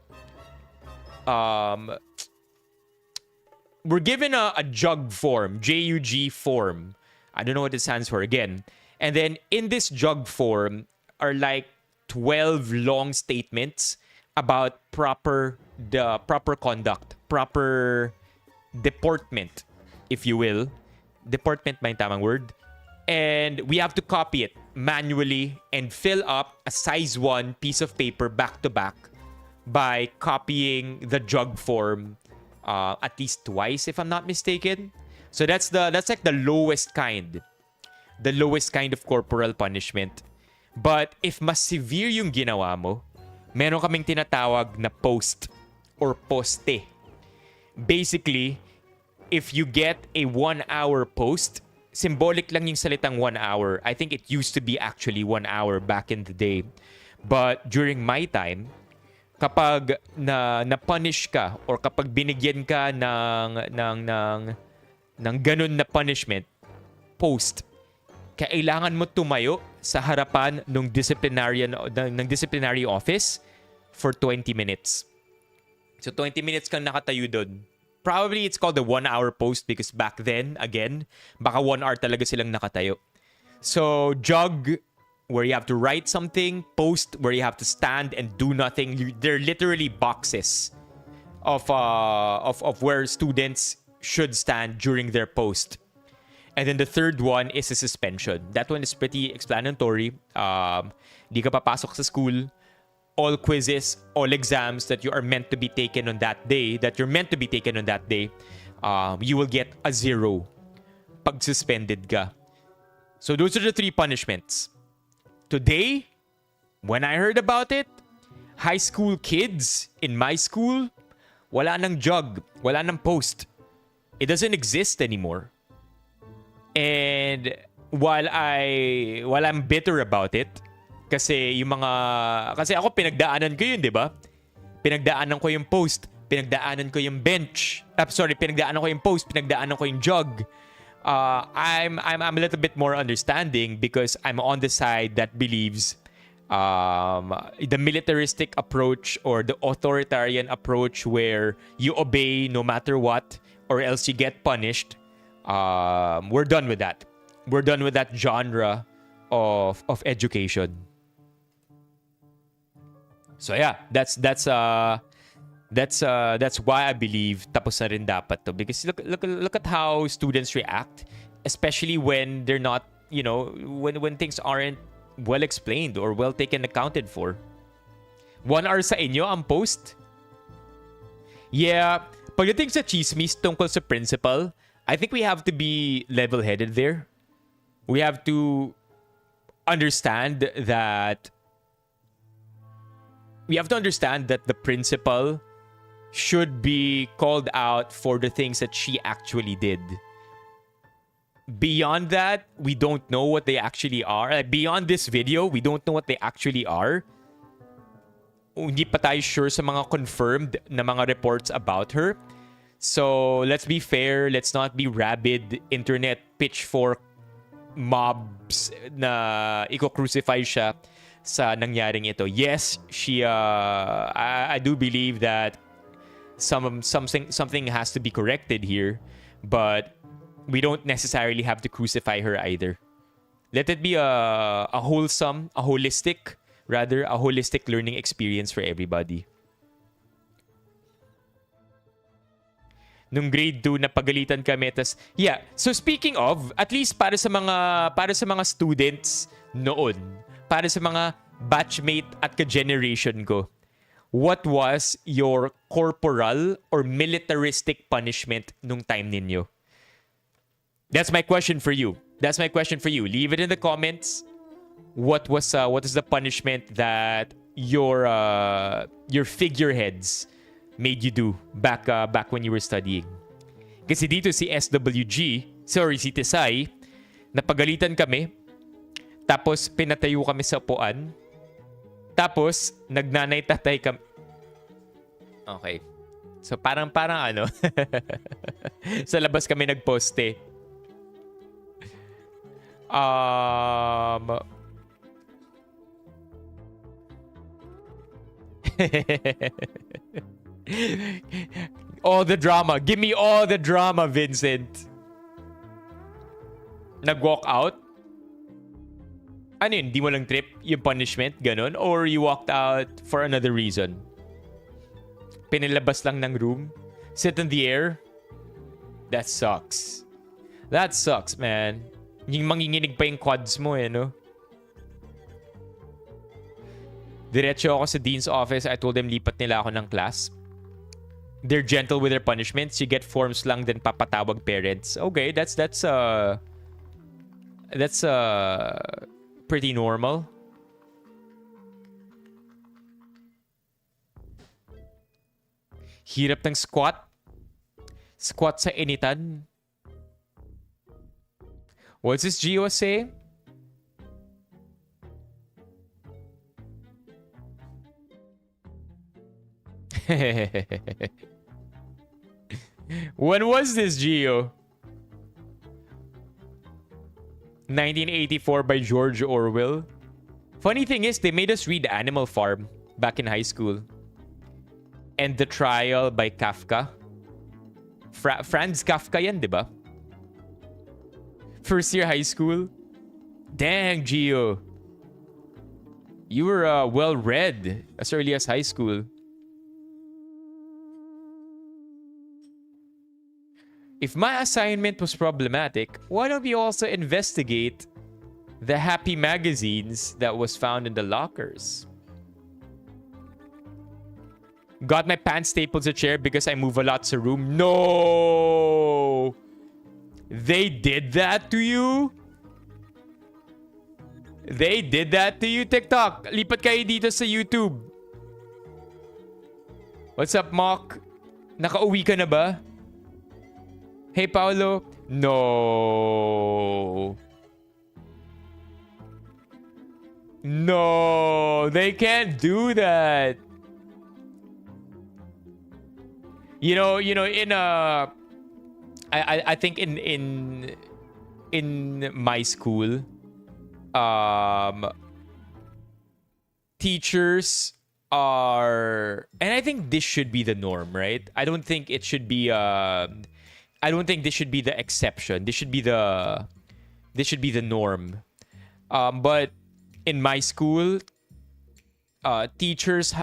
we're given a jug form, JUG form. I don't know what it stands for again. And then in this jug form are like 12 long statements about proper conduct, proper deportment, if you will. Deportment ba yung tamang word? And we have to copy it manually and fill up a size 1 piece of paper back to back by copying the jug form at least twice, if I'm not mistaken. So that's like the lowest kind of corporal punishment. But if mas severe yung ginawa mo, meron kaming tinatawag na post or poste. Basically, if you get a 1-hour post, symbolic lang yung salitang 1 hour. I think it used to be actually 1 hour back in the day. But during my time, kapag na-punish ka or kapag binigyan ka ng ganun na punishment, post, kailangan mo tumayo sa harapan ng disciplinary office for 20 minutes. So 20 minutes kang nakatayo doon. Probably it's called the 1-hour post because back then, again, baka 1 hour talaga silang nakatayo. So jog, where you have to write something, post, where you have to stand and do nothing. They're literally boxes of where students should stand during their post. And then the third one is a suspension. That one is pretty explanatory. Di ka papasok sa school. All quizzes, all exams that you are meant to be taken on that day, you will get a 0 pag suspended ka. So those are the 3 punishments. Today, when I heard about it, high school kids in my school, wala nang jug, wala nang post. It doesn't exist anymore. And while I'm bitter about it, kasi ako pinagdaanan ko yun, 'di ba? Pinagdaanan ko yung post, pinagdaanan ko yung bench. Pinagdaanan ko yung post, pinagdaanan ko yung jug. I'm a little bit more understanding because I'm on the side that believes the militaristic approach or the authoritarian approach where you obey no matter what or else you get punished. We're done with that. We're done with that genre of education. So yeah, that's why I believe tapos na rin dapat to, because look at how students react, especially when they're not, when things aren't well explained or well taken accounted for. 1 hour sa inyo ang post? Yeah, pagdating sa chismis tungkol sa principal, I think we have to be level-headed there. We have to understand that the principal should be called out for the things that she actually did. Beyond that, we don't know what they actually are. Beyond this video, we don't know what they actually are. Hindi pa tayo sure sa mga confirmed na mga reports about her. So, let's be fair. Let's not be rabid internet pitchfork mobs na iko-crucify siya sa nangyaring ito. Yes, she I do believe that something has to be corrected here, But we don't necessarily have to crucify her either. Let it be a holistic learning experience for everybody. Nung grade 2 napagalitan kami yeah, so speaking of, at least para sa mga students noon, para sa mga batchmate at ka-generation ko, what was your corporal or militaristic punishment nung time ninyo? That's my question for you. Leave it in the comments. What is the punishment that your figureheads made you do back when you were studying? Kasi dito si si Tisay, napagalitan kami, tapos pinatayo kami sa upuan, tapos nagnanay-tatay kami. Okay. So parang ano, sa labas kami nagposte. All the drama. Give me all the drama, Vincent. Nag-walk out? Ano yun? Di mo lang trip yung punishment? Ganon? Or you walked out for another reason? Pinilabas lang ng room? Sit in the air? That sucks. That sucks, man. Yung manginginig pa yung quads mo no? Diretso ako sa dean's office. I told them lipat nila ako ng class. They're gentle with their punishments. You get forms lang, then papatawag parents. Okay, that's pretty normal. Hirap ng squat. Squat sa initan. What's this Gio saying? When was this, Gio? 1984 by George Orwell. Funny thing is, they made us read Animal Farm back in high school. And The Trial by Kafka. Franz Kafka yan, di ba? First year high school. Dang, Gio. You were well-read as early as high school. If my assignment was problematic, why don't we also investigate the happy magazines that was found in the lockers? Got my pants stapled to chair because I move a lot sa room. No! They did that to you? They did that to you, TikTok. Lipat kayo dito sa YouTube. What's up, Mock? Nakauwi ka na ba? Hey, Paolo. No. No, they can't do that. You know, I think in my school, teachers are, and I think this should be the norm, right? I don't think it should be I don't think this should be the exception. This should be the norm. But in my school, teachers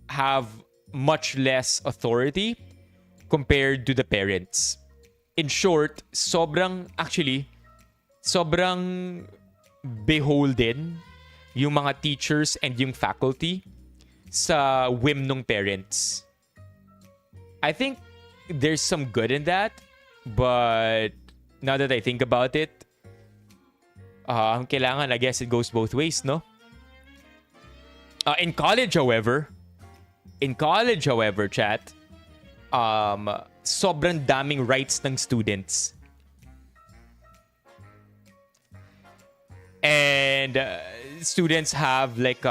have much less authority compared to the parents. In short, sobrang beholden yung mga teachers and yung faculty sa whim ng parents. I think there's some good in that, but now that I think about it, ang kailangan, I guess it goes both ways, no? In college, however, chat, sobrang daming rights ng students. And students have like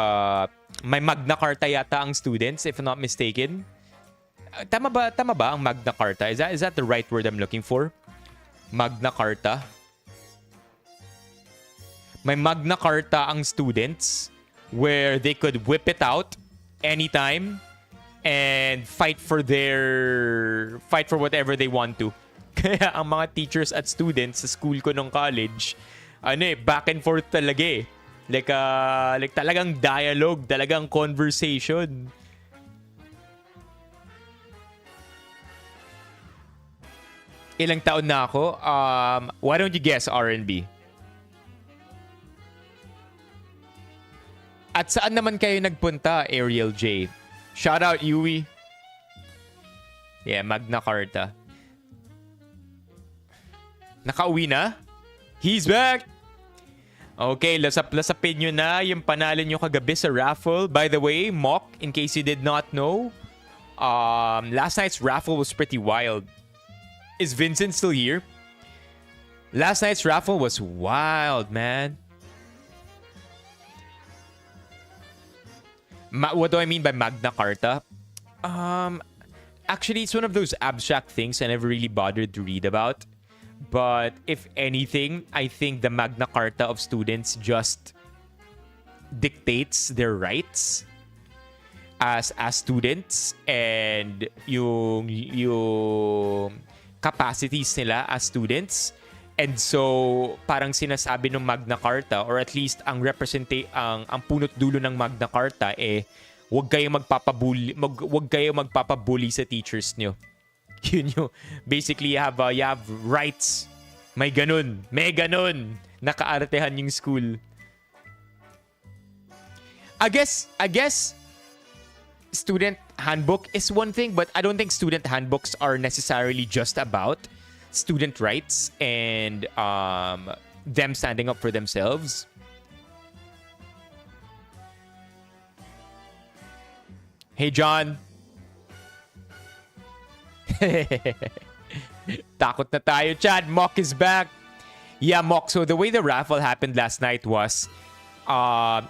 may Magna Carta yata ang students, if I'm not mistaken. Tama ba ang Magna Carta? Is that the right word I'm looking for? Magna Carta. May Magna Carta ang students where they could whip it out anytime and fight for whatever they want to. Kaya ang mga teachers at students sa school ko nung college, back and forth talaga eh. Like talagang dialogue, talagang conversation. Ilang taon na ako? Why don't you guess, R&B? At saan naman kayo nagpunta, Ariel J? Shout out, Yui. Yeah, Magna Carta. Nakauwi na? He's back! Okay, lasapin nyo na yung panalo nyo kagabi sa raffle. By the way, Mock, in case you did not know, last night's raffle was pretty wild. Is Vincent still here? Last night's raffle was wild, man. What do I mean by Magna Carta? Actually, it's one of those abstract things I never really bothered to read about. But if anything, I think the Magna Carta of students just dictates their rights as students and yung capacities nila as students. And so, parang sinasabi ng Magna Carta, or at least ang ang punot dulo ng Magna Carta huwag kayo magpapabully sa teachers nyo. Yun yung, basically, you have rights. May ganun. Nakaartehan yung school. I guess student handbook is one thing, but I don't think student handbooks are necessarily just about student rights and them standing up for themselves. Hey, John. Takot na tayo, Chad. Mock is back. Yeah, Mock. So the way the raffle happened last night was,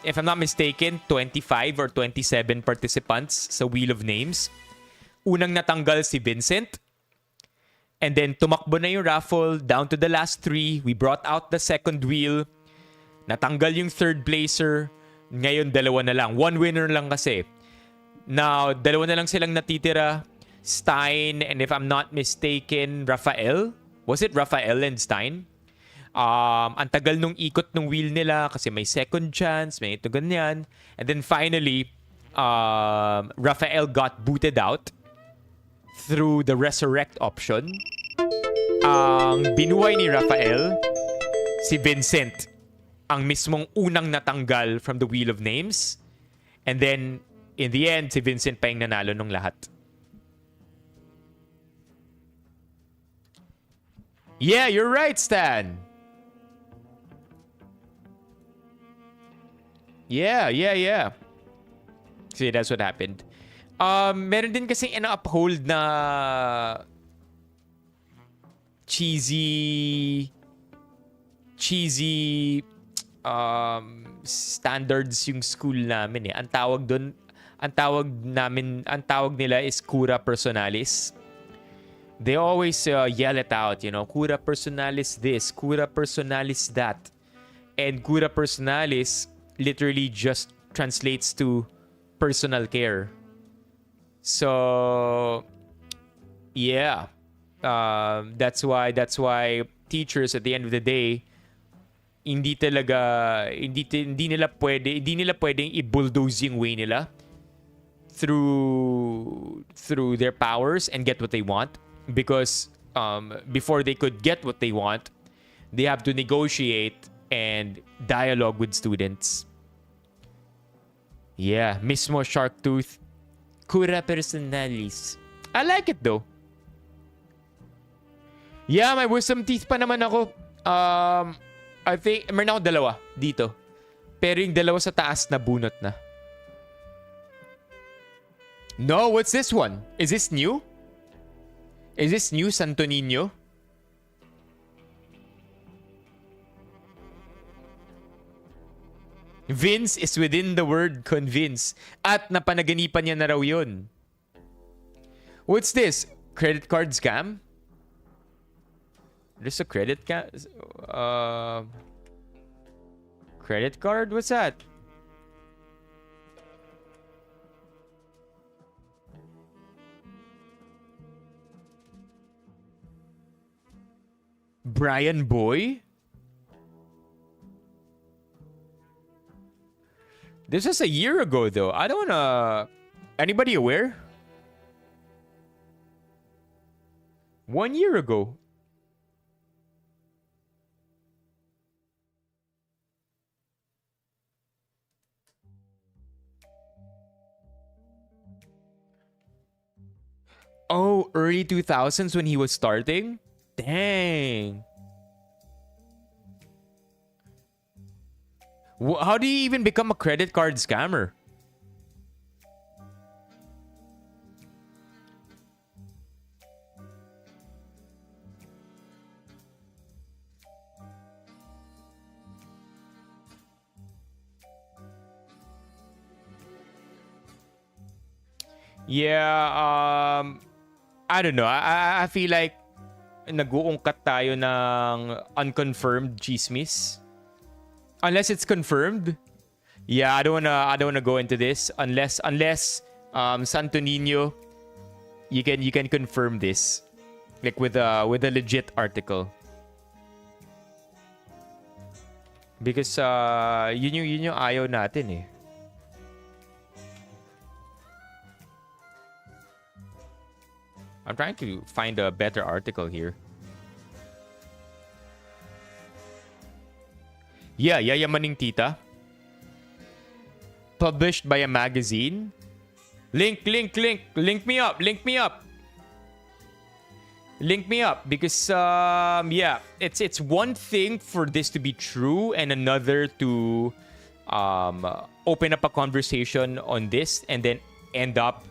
if I'm not mistaken, 25 or 27 participants sa Wheel of Names. Unang natanggal si Vincent. And then tumakbo na yung raffle down to the last 3. We brought out the second wheel. Natanggal yung third placer. Ngayon, 2 na lang. 1 winner lang kasi. Now, 2 na lang silang natitira. Stein, and if I'm not mistaken, Rafael. Was it Rafael and Stein? Ang tagal nung ikot nung wheel nila kasi may second chance, may ito ganyan. And then finally, Rafael got booted out through the resurrect option. Ang binuhay ni Rafael, si Vincent, ang mismong unang natanggal from the Wheel of Names. And then, in the end, si Vincent pa yung nanalo nung lahat. Yeah, you're right, Stan. Yeah. See, that's what happened. Meron din kasi ina-uphold na cheesy standards yung school namin eh. Ang tawag nila is cura personalis. They always yell it out, cura personalis this, cura personalis that. And cura personalis literally just translates to personal care. So, yeah. That's why teachers at the end of the day, hindi nila pwedeng i-bulldoze yung way nila through their powers and get what they want. Because before they could get what they want, they have to negotiate and dialogue with students. Yeah, mismo shark tooth. Cura personalis. I like it though. Yeah, may wisdom teeth pa naman ako. I think, meron ako 2 dito. Pero yung 2 sa taas na bunot na. No, what's this one? Is this new? Is this new, Santo Niño? Vince is within the word convince. At napanaginipan niya na raw yun. What's this? Credit card scam? There's a credit credit card? What's that? Brian Boy? This was a year ago, though. I don't wanna... Anybody aware? 1 year ago. Oh, early 2000s when he was starting? Dang. How do you even become a credit card scammer? Yeah, I don't know. I feel like nag-uungkat tayo ng unconfirmed chismis. Unless it's confirmed. Yeah, I don't wanna go into this unless Santo Niño, you can confirm this, like with a legit article. Because yun yung ayaw natin eh. I'm trying to find a better article here. Yeah, Yayamaning Tita. Published by a magazine. Link me up. Link me up because yeah, it's one thing for this to be true and another to open up a conversation on this and then end up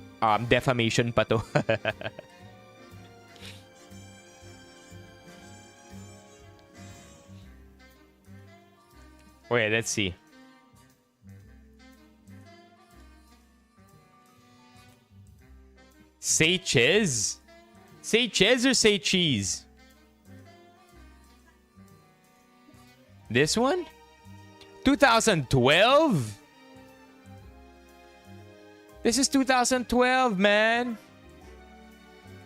defamation pa to. Wait, let's see. Say cheese? Say cheese or say cheese? This one? 2012? This is 2012, man.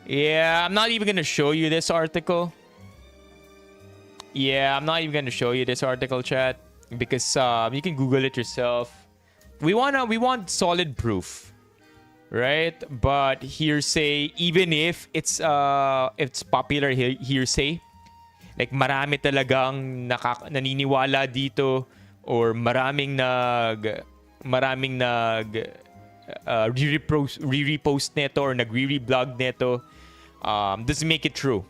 Yeah, I'm not even gonna show you this article. Yeah, I'm not even gonna show you this article, chat. Because you can Google it yourself. We want solid proof, right? But hearsay, even if it's popular hearsay, like marami talagang naniniwala dito, or maraming nag re-repost neto or nagre-reblog neto, doesn't make it true.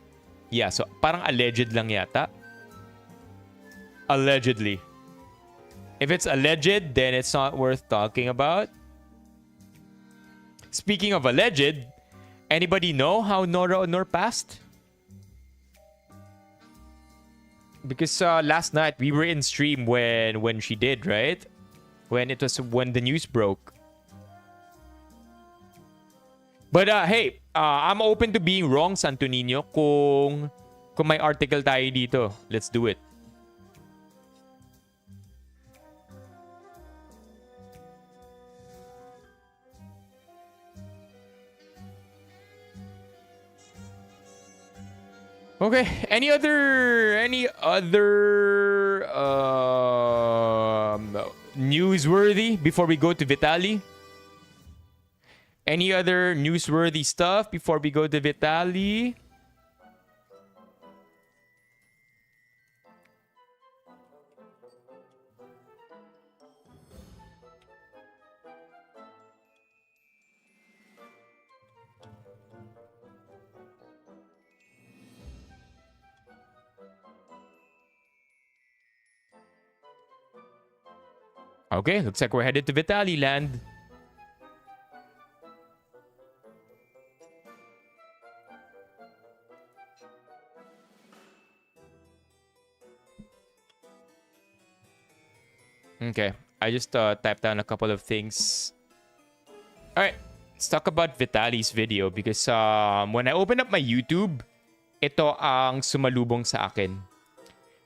Yeah, so parang alleged lang yata. Allegedly. If it's alleged, then it's not worth talking about. Speaking of alleged, anybody know how Nora Honor passed? Because last night we were in stream when she did, right? When the news broke. But hey, I'm open to being wrong, Santo Niño. Kung may article tayo dito, let's do it. Okay, any other newsworthy before we go to Vitaly? Any other newsworthy stuff before we go to Vitaly? Okay, looks like we're headed to Vitaly land. Okay, I just typed down a couple of things. Alright, let's talk about Vitaly's video because when I open up my YouTube, ito ang sumalubong sa akin.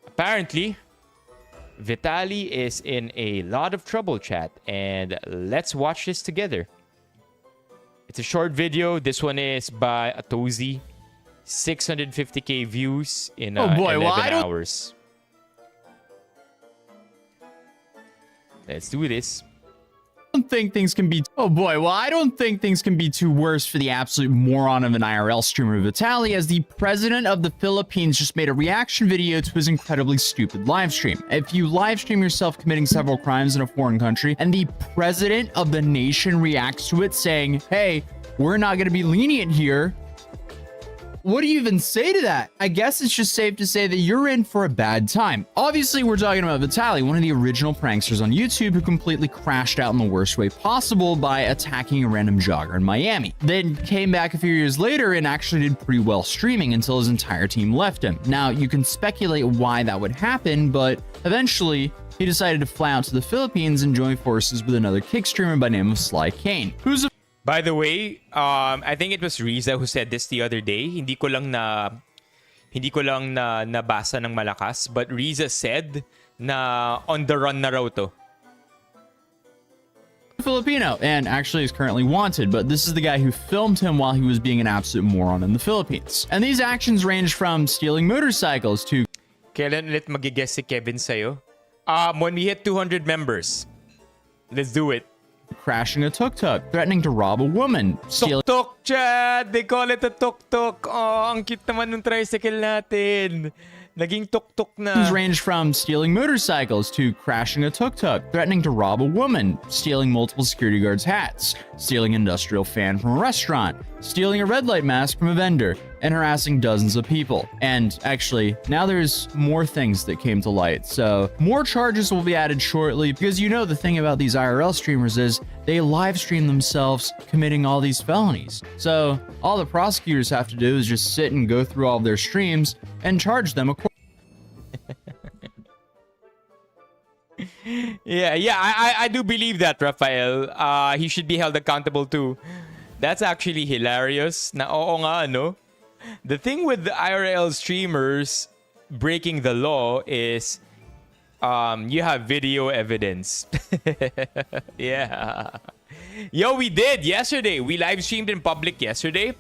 Apparently, Vitaly is in a lot of trouble, chat, and let's watch this together. It's a short video. This one is by Atozi. 650K views in Oh boy, 11 well, I don't- hours. Let's do this. don't think things can be oh boy well I don't think things can be too worse for the absolute moron of an IRL streamer Vitaly, as the president of the Philippines just made a reaction video to his incredibly stupid live stream. If you live stream yourself committing several crimes in a foreign country and the president of the nation reacts to it saying, hey, we're not going to be lenient here, what do you even say to that? I guess it's just safe to say that you're in for a bad time. Obviously, we're talking about Vitaly, one of the original pranksters on YouTube who completely crashed out in the worst way possible by attacking a random jogger in Miami. Then came back a few years later and actually did pretty well streaming until his entire team left him. Now, you can speculate why that would happen, but eventually, he decided to fly out to the Philippines and join forces with another kick streamer by the name of Sly Kane, who's a By the way, I think it was Riza who said this the other day. Hindi ko lang nabasa ng malakas, but Riza said na on the run na raw to. Filipino and actually is currently wanted, but this is the guy who filmed him while he was being an absolute moron in the Philippines. And these actions range from stealing motorcycles to Kailan ulit magigess si Kevin sa'yo? When we hit 200 members. Let's do it. crashing a tuk-tuk, threatening to rob a woman, stealing Tuk-tuk, Chad! They call it a tuk-tuk. Oh, ang cute naman ng tricycle natin. Naging tuk-tuk na. range from stealing motorcycles to crashing a tuk-tuk, threatening to rob a woman, stealing multiple security guards' hats, stealing an industrial fan from a restaurant, stealing a red light mask from a vendor, and harassing dozens of people. And actually, now there's more things that came to light. So more charges will be added shortly, because you know the thing about these IRL streamers is they live stream themselves committing all these felonies. So all the prosecutors have to do is just sit and go through all of their streams and charge them accordingly. I do believe that, Rafael. He should be held accountable too. That's actually hilarious. Na oo nga, no? The thing with the IRL streamers breaking the law is you have video evidence. Yeah. Yo, we did yesterday. We live streamed in public yesterday.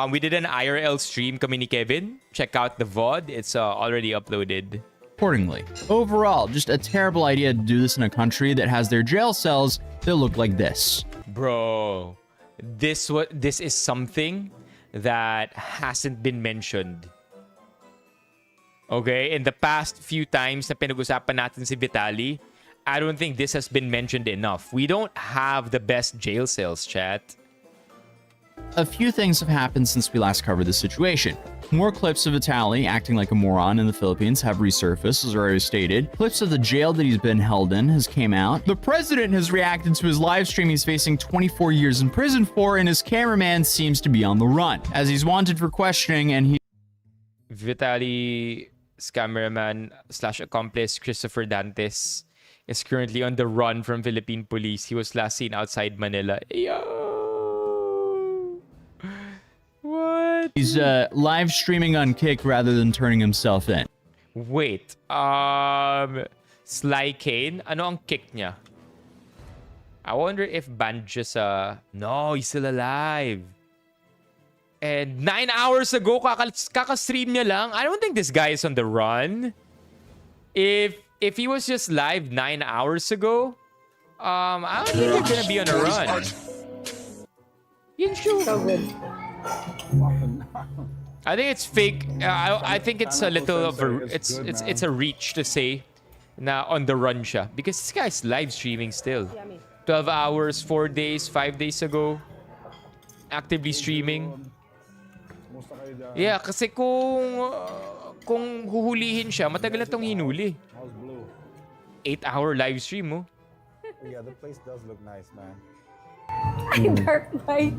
We did an IRL stream kami ni Kevin. Check out the VOD. It's already uploaded. Accordingly. Overall, just a terrible idea to do this in a country that has their jail cells that look like this. Bro, this is something that hasn't been mentioned. Okay, in the past few times na pinag-usapan natin si Vitaly, I don't think this has been mentioned enough. We don't have the best jail cells, chat. A few things have happened since we last covered this situation. More clips of Vitaly acting like a moron in the Philippines have resurfaced, as already stated. Clips of the jail that he's been held in has came out. The president has reacted to his live stream he's facing 24 years in prison for, and his cameraman seems to be on the run, as he's wanted for questioning, and he... Vitaly's cameraman / accomplice Christopher Dantes is currently on the run from Philippine police. He was last seen outside Manila. Yo! What? He's live streaming on Kick rather than turning himself in. Wait. Sly Kane? Ano ang kick niya? I wonder if banned just No, he's still alive. And 9 hours ago, kaka-stream niya lang. I don't think this guy is on the run. If he was just live 9 hours ago, I don't think he's gonna be on a run. Yun siya. I think it's fake. I think it's a little of a it's a reach to say na on the run siya, because this guy's live streaming still. 12 hours, 4 days, 5 days ago, actively streaming. Yeah, kasi kung huhulihin siya, matagal na tong hinuli. 8-hour live stream, oh. Yeah, the place does look nice, man. Dark Knight.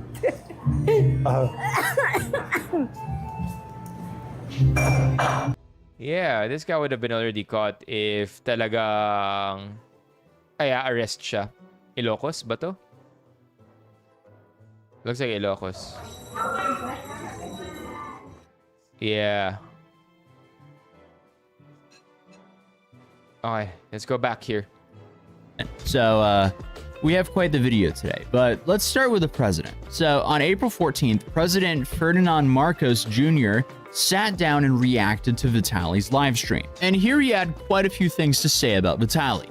Yeah, this guy would have been already caught if talagang arrest siya. Ilocos ba to? Looks like Ilocos. Yeah. Okay, let's go back here. So, We have quite the video today, but let's start with the president. So on April 14th, President Ferdinand Marcos Jr. sat down and reacted to Vitaly's live stream. And here he had quite a few things to say about Vitaly.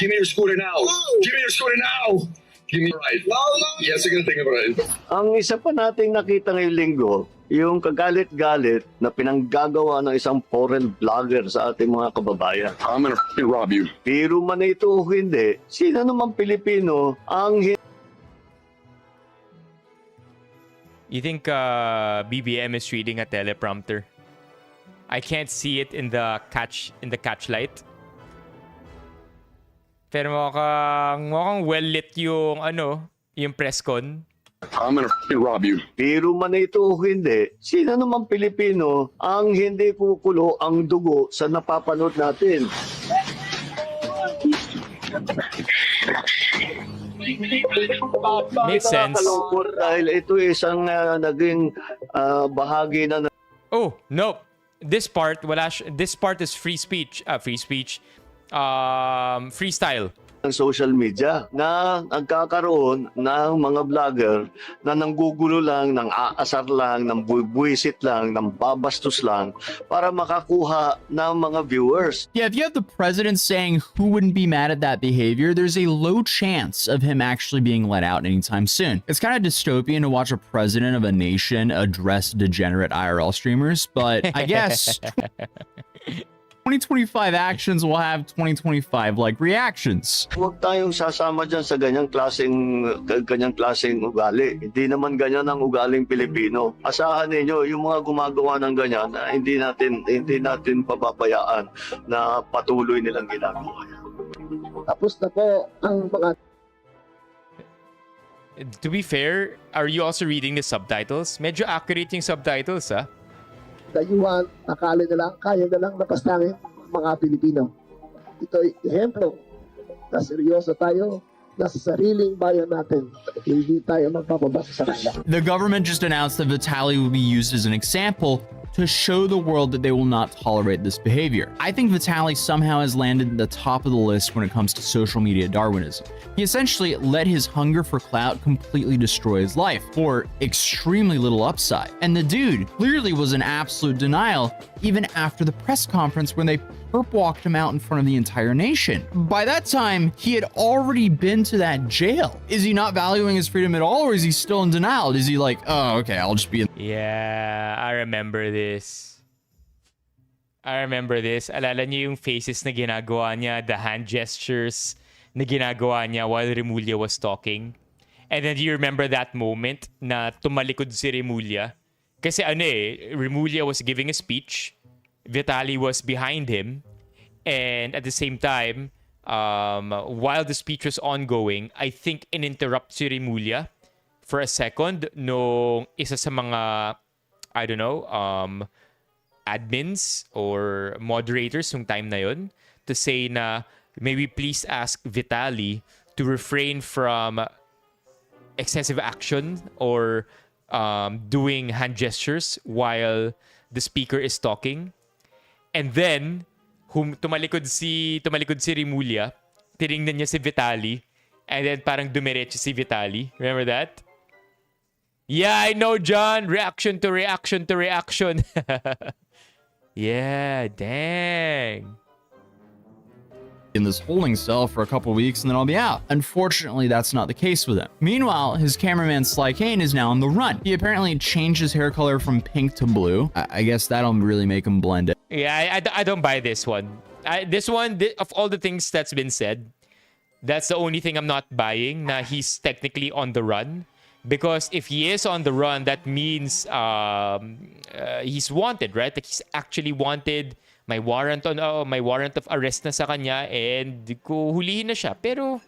Give me your scooter now. Give me your scooter now. Give me a ride. No. Yes, you're gonna take a ride. Ang isa pa nating nakita ngayong linggo, yung kagalit-galit na pinanggagawa ng isang foreign vlogger sa ating mga kababayan. I'm gonna f***ing rob you. Pero man ito o hindi, sino naman Pilipino ang You think BBM is reading a teleprompter? I can't see it in the catch light. Pero mukhang well lit yung yung press con. I'm gonna f***ing rob you. Pero man ito o hindi, sino naman Pilipino ang hindi kukulo ang dugo sa napapanood natin? Makes sense. Nakakalungkot dahil ito isang naging bahagi na Oh, no. This part is free speech. Freestyle. ng social media na nagkakaroon ng mga vlogger na nanggugulo lang, nang aasar lang, nang buwisit lang, nang babastos lang para makakuha ng mga viewers. Yeah, if you have the president saying who wouldn't be mad at that behavior, there's a low chance of him actually being let out anytime soon. It's kind of dystopian to watch a president of a nation address degenerate IRL streamers, but I guess 2025 actions will have 2025 like reactions. Huwag tayong sasama dyan sa ganyang klaseng ugali. Hindi naman ganyan ang ugaling Pilipino. Asahan ninyo, yung mga gumagawa ng ganyan, hindi natin pababayaan na patuloy nilang ginagawa. Tapos na po ang mga... To be fair, are you also reading the subtitles? Medyo accurate yung subtitles, ah. dayuhan, akala na lang, kaya na lang napastangin mga Pilipino. Ito'y ehemplo na seryoso tayo na sa sariling bayan natin. Hindi tayo magpapabasa sa kanila. The government just announced that Vitaly will be used as an example to show the world that they will not tolerate this behavior. I think Vitaly somehow has landed at the top of the list when it comes to social media Darwinism. He essentially let his hunger for clout completely destroy his life, for extremely little upside. And the dude clearly was in absolute denial even after the press conference when they perp walked him out in front of the entire nation. By that time, he had already been to that jail. Is he not valuing his freedom at all, or is he still in denial? Is he like, oh, okay, I'll just be in... Yeah, I remember this. Alala niyo yung faces na ginagawa niya, the hand gestures na ginagawa niya while Remulla was talking. And then do you remember that moment na tumalikod si Remulla? Kasi Remulla was giving a speech, Vitaly was behind him, and at the same time, while the speech was ongoing, I think ininterrupt si Remulla for a second nung isa sa mga, I don't know, admins or moderators nung time na yun to say na maybe please ask Vitaly to refrain from excessive action or doing hand gestures while the speaker is talking. And then, tumalikod si Remulla, tinignan niya si Vitaly, and then parang dumiretso si Vitaly. Remember that? Yeah, I know, John. Reaction to reaction to reaction. Yeah, dang. in this holding cell for a couple weeks and then I'll be out. Unfortunately, that's not the case with him. Meanwhile, his cameraman Sly Kane is now on the run. He apparently changed his hair color from pink to blue. I guess that'll really make him blend it. Yeah, I don't buy this one. Of all the things that's been said, that's the only thing I'm not buying. Na he's technically on the run. Because if he is on the run, that means he's wanted, right? Like he's actually wanted. May warrant of arrest na sa kanya and hulihin na siya. Pero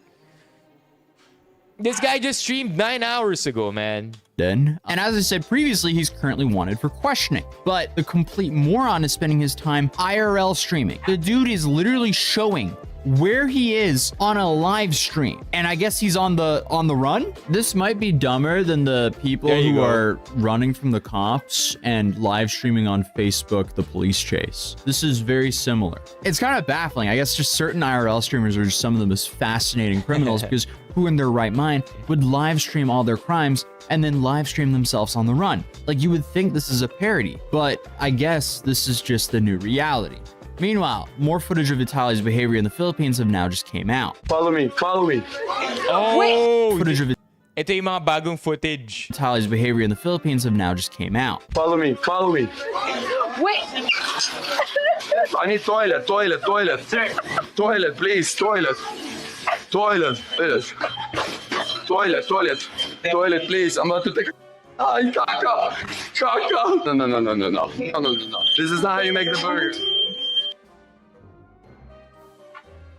this guy just streamed 9 hours ago, man. And as I said previously, he's currently wanted for questioning. But the complete moron is spending his time IRL streaming. The dude is literally showing where he is on a live stream, and I guess he's on the run. This might be dumber than the people who are running from the cops and live streaming on Facebook the police chase. This is very similar. It's kind of baffling. I guess just certain IRL streamers are just some of the most fascinating criminals because who in their right mind would live stream all their crimes and then live stream themselves on the run? Like, you would think this is a parody, but I guess this is just the new reality. Meanwhile, more footage of Vitaly's behavior in the Philippines have now just came out. Follow me, follow me. Oh! Footage of Ito yung mga bagong footage. Vitaly's behavior in the Philippines have now just came out. Follow me, follow me. Wait! I need toilet, toilet, toilet. Toilet, please, toilet. Toilet, toilet. Toilet, toilet. Toilet, please. I'm about to take Ay, caca. Caca. No, no, no, no, no, no. No, no, no, no. This is not how you make the burger.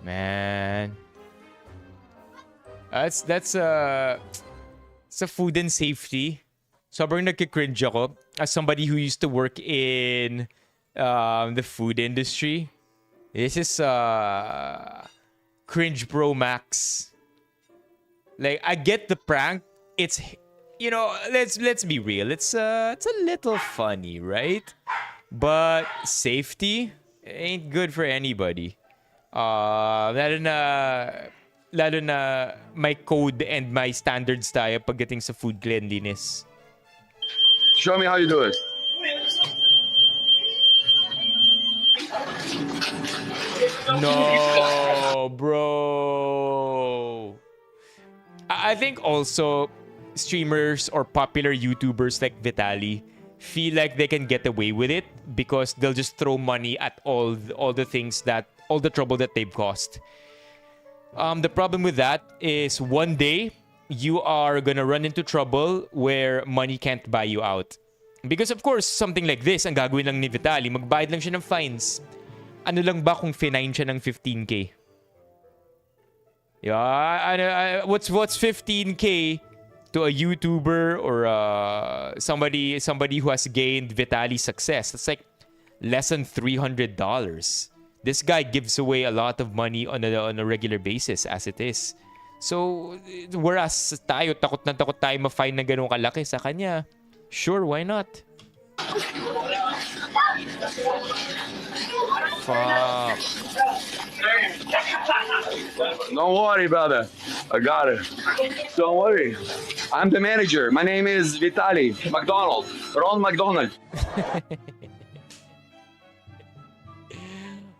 Man. That's a food and safety. Sobrang nagki-cringe ako as somebody who used to work in the food industry. This is cringe pro max. Like, I get the prank. It's, you know, let's be real. It's a little funny, right? But safety ain't good for anybody. Lalo na my code and my standards tayo pagdating sa food cleanliness. Show me how you do it. No, bro. I think also streamers or popular YouTubers like Vitaly feel like they can get away with it because they'll just throw money at all the things that all the trouble that they've caused. The problem with that is one day you are gonna run into trouble where money can't buy you out. Because of course, something like this, ang gagawin lang ni Vitaly, magbayad lang siya ng fines. Ano lang ba kung fine siya ng 15K? Yeah, what's 15K to a YouTuber or somebody who has gained Vitaly success? That's like less than $300. This guy gives away a lot of money on a regular basis as it is. So, whereas takot tayo ma-fine na ganun kalaki sa kanya. Sure, why not? Fuck. Don't worry, brother. I got it. Don't worry. I'm the manager. My name is Vitaly. McDonald. Ron McDonald.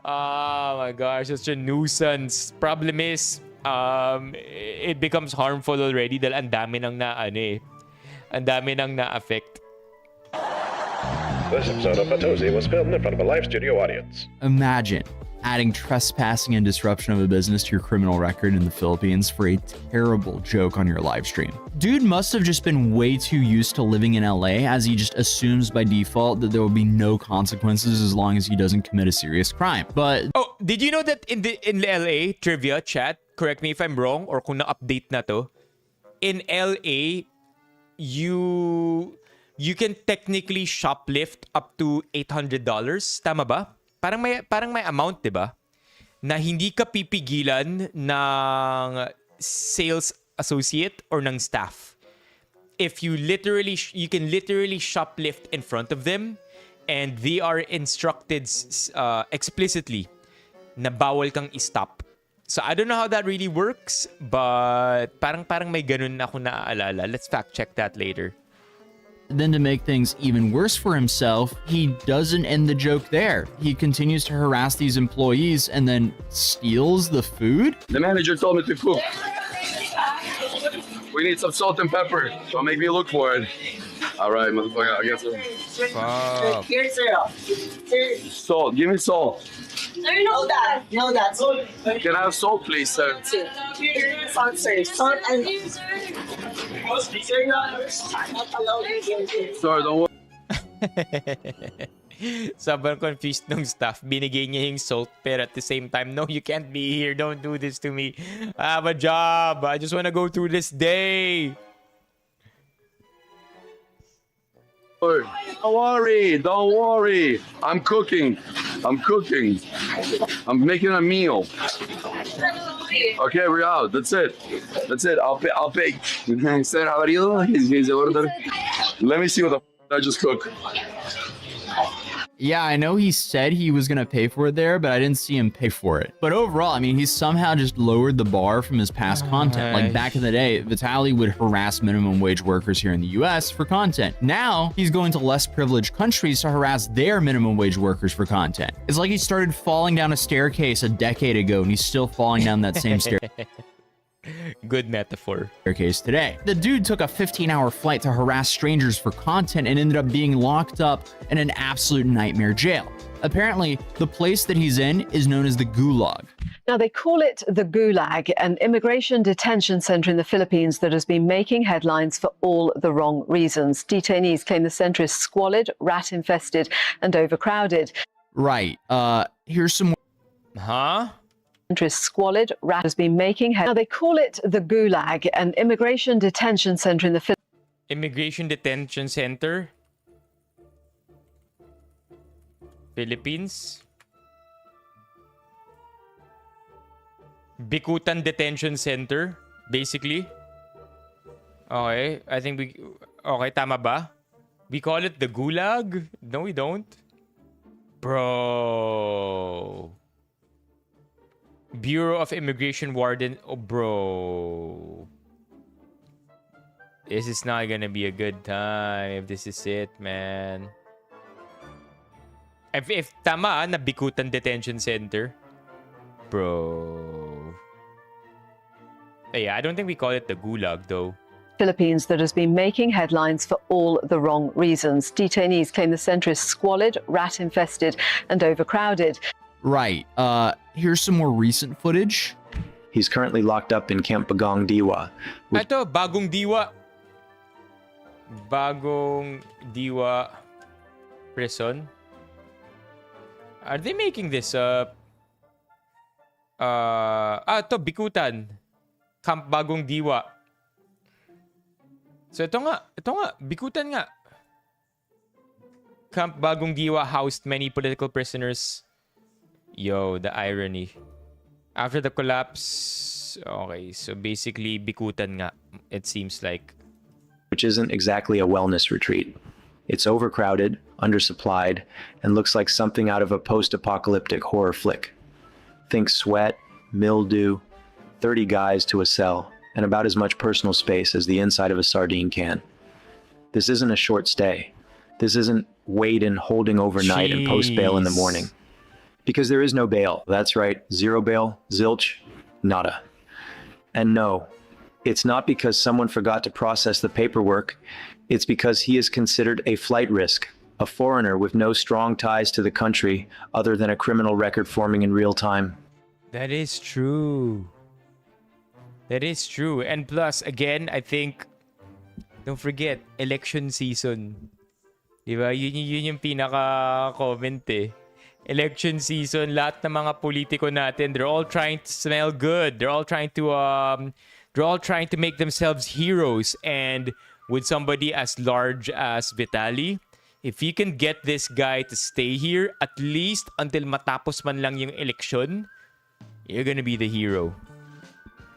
Oh my gosh, such a nuisance. Problem is, it becomes harmful already dahil ang dami nang na-affect. This episode of Patosi was filmed in front of a live studio audience. Imagine adding trespassing and disruption of a business to your criminal record in the Philippines for a terrible joke on your live stream. Dude must have just been way too used to living in LA, as he just assumes by default that there will be no consequences as long as he doesn't commit a serious crime. But oh, did you know that in LA trivia chat, correct me if I'm wrong or kung na-update na to, in LA you can technically shoplift up to $800. Tama ba? Parang may amount, 'di ba? Na hindi ka pipigilan ng sales associate or ng staff. If you can literally shoplift in front of them and they are instructed explicitly na bawal kang i-stop. So I don't know how that really works, but parang may ganun ako naaalala. Let's fact check that later. then to make things even worse for himself, he doesn't end the joke there. He continues to harass these employees and then steals the food? The manager told me to cook. We need some salt and pepper. So make me look for it. All right, motherfucker, I guess so. Fuck. Here's sir. Salt, give me salt. Sir, no that. No that. Can I have salt, please, sir? Salt, sir. Salt and... Sir, not allowed. Sorry, don't worry. Sobrang confused nung staff. Binigay niya yung salt, pero at the same time, no, you can't be here. Don't do this to me. I have a job. I just want to go through this day. Don't worry, don't worry. I'm cooking. I'm making a meal. Okay, we're out. That's it. That's it. I'll pay. Sir, how are you? He's order. Let me see what the I just cooked. Yeah, I know he said he was going to pay for it there, but I didn't see him pay for it. But overall, I mean, he's somehow just lowered the bar from his past content. Like back in the day, Vitaly would harass minimum wage workers here in the US for content. Now, he's going to less privileged countries to harass their minimum wage workers for content. It's like he started falling down a staircase a decade ago and he's still falling down that same staircase. Good metaphor. Today. The dude took a 15-hour flight to harass strangers for content and ended up being locked up in an absolute nightmare jail. Apparently, the place that he's in is known as the Gulag. Now, they call it the Gulag, an immigration detention center in the Philippines that has been making headlines for all the wrong reasons. Detainees claim the center is squalid, rat-infested, and overcrowded. Right. Here's some more. Huh? Is squalid, rat has been making headlines. Now, they call it the Gulag, an immigration detention center in the Philippines. Immigration detention center? Philippines? Bikutan Detention Center, basically. Okay, I think we... Okay, tama ba? We call it the Gulag? No, we don't. Bro. Bureau of Immigration Warden. Oh, bro. This is not gonna be a good time if this is it, man. If tama na Bikutan Detention Center. Bro. Yeah, I don't think we call it the Gulag, though. Philippines that has been making headlines for all the wrong reasons. Detainees claim the center is squalid, rat-infested, and overcrowded. Right. Here's some more recent footage. He's currently locked up in Camp Bagong Diwa. Ito, Bagong Diwa. Bagong Diwa prison. Are they making this up? Ito, Bikutan. Camp Bagong Diwa. So ito nga, Bikutan nga. Camp Bagong Diwa housed many political prisoners. Yo, the irony. After the collapse, okay, so basically Bikutan nga, it seems like. Which isn't exactly a wellness retreat. It's overcrowded, undersupplied, and looks like something out of a post-apocalyptic horror flick. Think sweat, mildew, 30 guys to a cell, and about as much personal space as the inside of a sardine can. This isn't a short stay. This isn't wait and holding overnight and post bail in the morning. Because there is no bail. That's right, zero bail, zilch, nada. And no, it's not because someone forgot to process the paperwork. It's because he is considered a flight risk, a foreigner with no strong ties to the country other than a criminal record forming in real time. That is true. That is true. And plus, again, I think, don't forget, election season. Diba? Yun yung pinaka-comment eh. Election season, lahat ng mga politiko natin, they're all trying to smell good. They're all trying to make themselves heroes. And with somebody as large as Vitaly, if you can get this guy to stay here at least until matapos man lang yung election, you're gonna be the hero.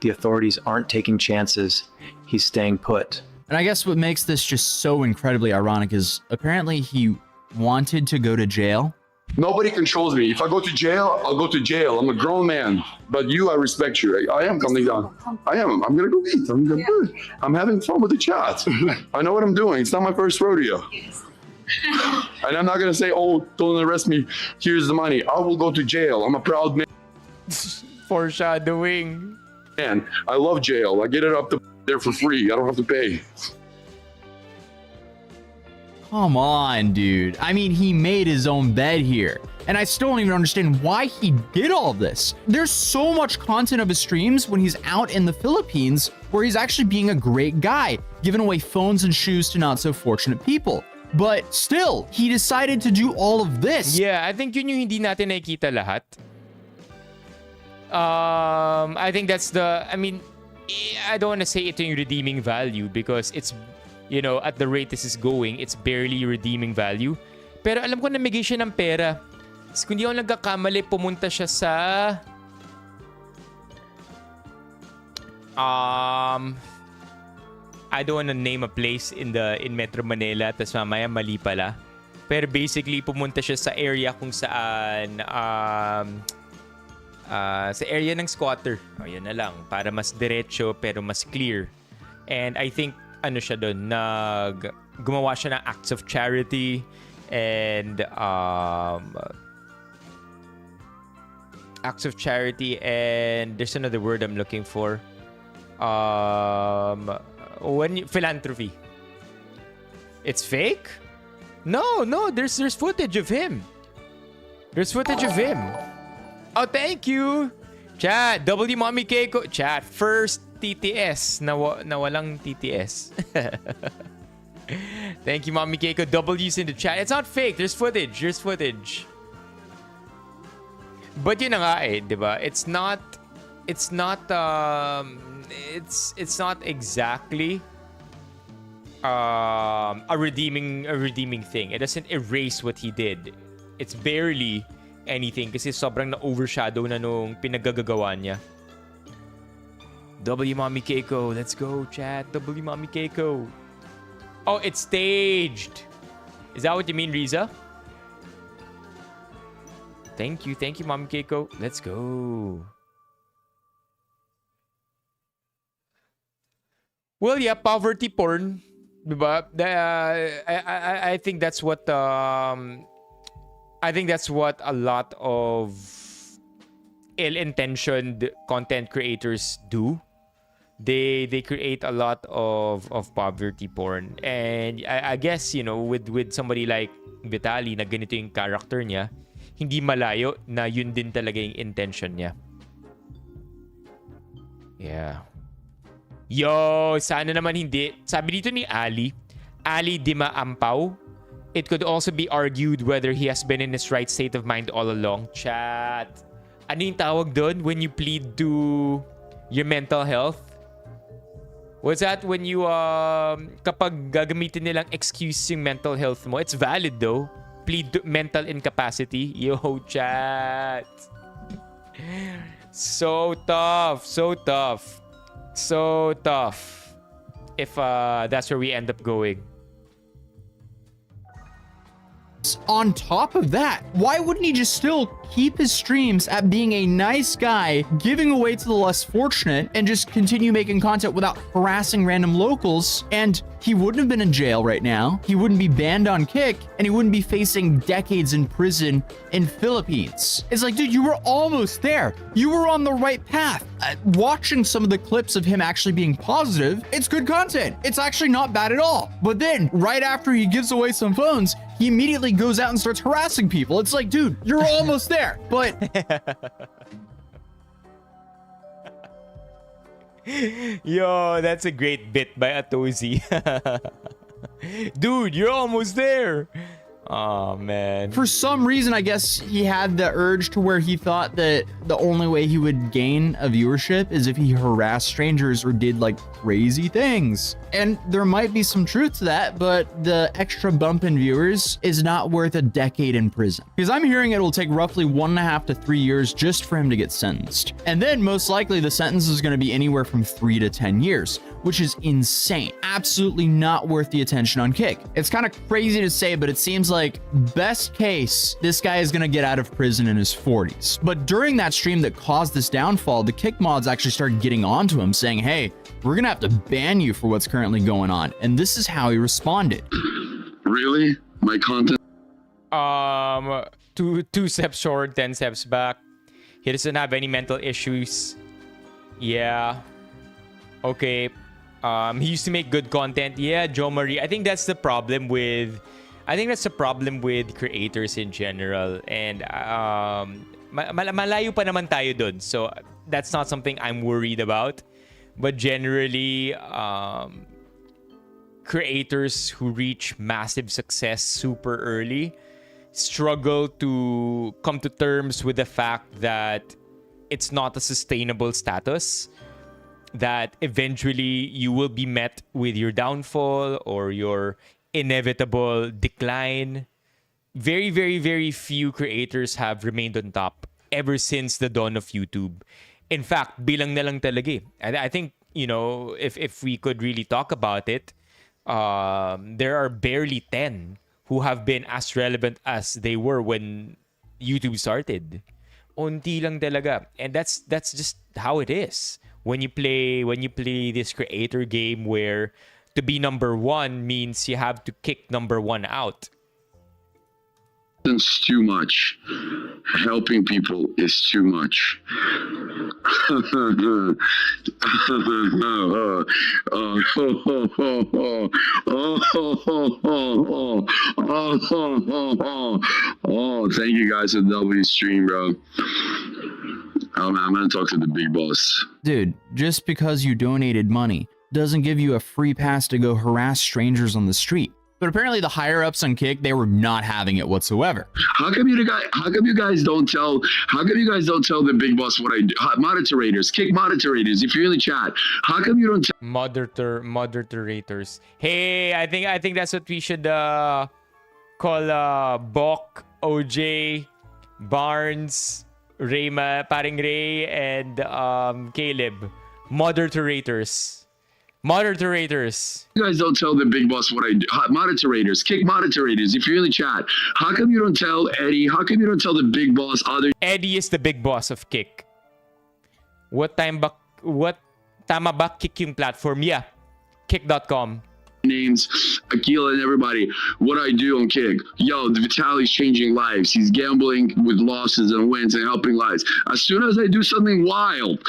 The authorities aren't taking chances. He's staying put. And I guess what makes this just so incredibly ironic is apparently he wanted to go to jail. Nobody controls me. If I go to jail, I'll go to jail. I'm a grown man. But you, I respect you. I am coming down. I am. I'm going to go eat. I'm having fun with the chat. I know what I'm doing. It's not my first rodeo. And I'm not going to say, oh, don't arrest me. Here's the money. I will go to jail. I'm a proud man. Foreshadowing. Man, I love jail. I get it up there for free. I don't have to pay. Come on, dude. I mean, he made his own bed here. And I still don't even understand why he did all this. There's so much content of his streams when he's out in the Philippines where he's actually being a great guy, giving away phones and shoes to not so fortunate people. But still, he decided to do all of this. Yeah, I think yun yung hindi natin nakikita lahat. I think that's the, I mean, I don't want to say ito yung redeeming value because it's, you know, at the rate this is going, it's barely redeeming value. Pero alam ko namigay siya ng pera. Kung di ako nagkakamali, pumunta siya sa I don't want to name a place in Metro Manila, tas mamaya mali pala. Pero basically, pumunta siya sa area kung saan sa area ng squatter. O, yun na lang. Para mas diretso pero mas clear. And I think, ano siya doon, gumawa siya ng acts of charity and acts of charity and there's another word I'm looking for. Philanthropy. It's fake? No, there's footage of him. There's footage of him. Oh, thank you. Chat, W Mommy Keiko. Chat, first TTS na walang TTS. Thank you, Mommy Keiko. W's in the chat. It's not fake. There's footage. But yun na nga eh, di ba? It's not exactly a redeeming thing. It doesn't erase what he did. It's barely anything kasi sobrang na-overshadow na nung pinagagagawa niya. W Mommy Keiko. Let's go, chat. W Mommy Keiko. Oh, it's staged. Is that what you mean, Riza? Thank you, Mommy Keiko. Let's go. Well, yeah, poverty porn, diba? I think that's what a lot of ill-intentioned content creators do. They create a lot of poverty porn, and I guess, you know, with somebody like Vitaly na ganito yung character niya, hindi malayo na yun din talaga yung intention niya. Yeah. Yo, sana naman hindi. Sabi dito ni Ali Di Maampaw, it could also be argued whether he has been in his right state of mind all along. Chat. Ano yung tawag doon when you plead to your mental health? What's that when you, kapag gagamitin nilang excuse yung mental health mo? It's valid though. Plead to mental incapacity. Yo, chat. So tough. If that's where we end up going. On top of that, why wouldn't he just still keep his streams at being a nice guy, giving away to the less fortunate, and just continue making content without harassing random locals? And he wouldn't have been in jail right now. He wouldn't be banned on Kick, and he wouldn't be facing decades in prison in Philippines. It's like, dude, you were almost there. You were on the right path. Watching some of the clips of him actually being positive, it's good content. It's actually not bad at all. But then, right after he gives away some phones, he immediately goes out and starts harassing people. It's like, dude, you're almost there. But yo, that's a great bit by Atozi. Dude, you're almost there. Oh, man. For some reason, I guess he had the urge to where he thought that the only way he would gain a viewership is if he harassed strangers or did like crazy things. And there might be some truth to that, but the extra bump in viewers is not worth a decade in prison. Because I'm hearing it will take roughly 1.5 to 3 years just for him to get sentenced. And then most likely the sentence is going to be anywhere from 3 to 10 years, which is insane. Absolutely not worth the attention on Kick. It's kind of crazy to say, but it seems like best case, this guy is going to get out of prison in his 40s. But during that stream that caused this downfall, the Kick mods actually started getting onto him saying, hey, we're going to have to ban you for what's currently going on. And this is how he responded. Really? My content? Two steps forward, 10 steps back. He doesn't have any mental issues. Yeah. Okay. He used to make good content. Yeah, Joe Marie. I think that's the problem with creators in general. And malayo pa naman tayo dun. So that's not something I'm worried about. But generally, creators who reach massive success super early struggle to come to terms with the fact that it's not a sustainable status, that eventually you will be met with your downfall or your inevitable decline. Very, very, very few creators have remained on top ever since the dawn of YouTube. In fact, bilang na lang talaga eh. I think, if we could really talk about it, there are barely 10 who have been as relevant as they were when YouTube started. Unti lang talaga. And that's just how it is. When you play this creator game where to be number one means you have to kick number one out. It's too much. Helping people is too much. Oh, thank you guys for the W stream, bro. Oh man, I'm gonna talk to the big boss. Dude, just because you donated money doesn't give you a free pass to go harass strangers on the street. But apparently the higher ups on Kick, they were not having it whatsoever. How come you guys don't tell the big boss what I do? Moderators, Kick moderators, if you're in the chat, how come you don't tell Moderators. Hey, I think that's what we should call Bok, OJ, Barnes, Paring Ray, and Caleb. Moderators. You guys don't tell the big boss what I do. Moderators, Kick moderators, if you're in the chat, how come you don't tell Eddie? How come you don't tell the big boss other? Eddie is the big boss of Kick. What tama ba Kick yung platform? Yeah. Kick.com. Names, Akila and everybody, what I do on Kick. Yo, the Vitaly's changing lives. He's gambling with losses and wins and helping lives. As soon as I do something wild,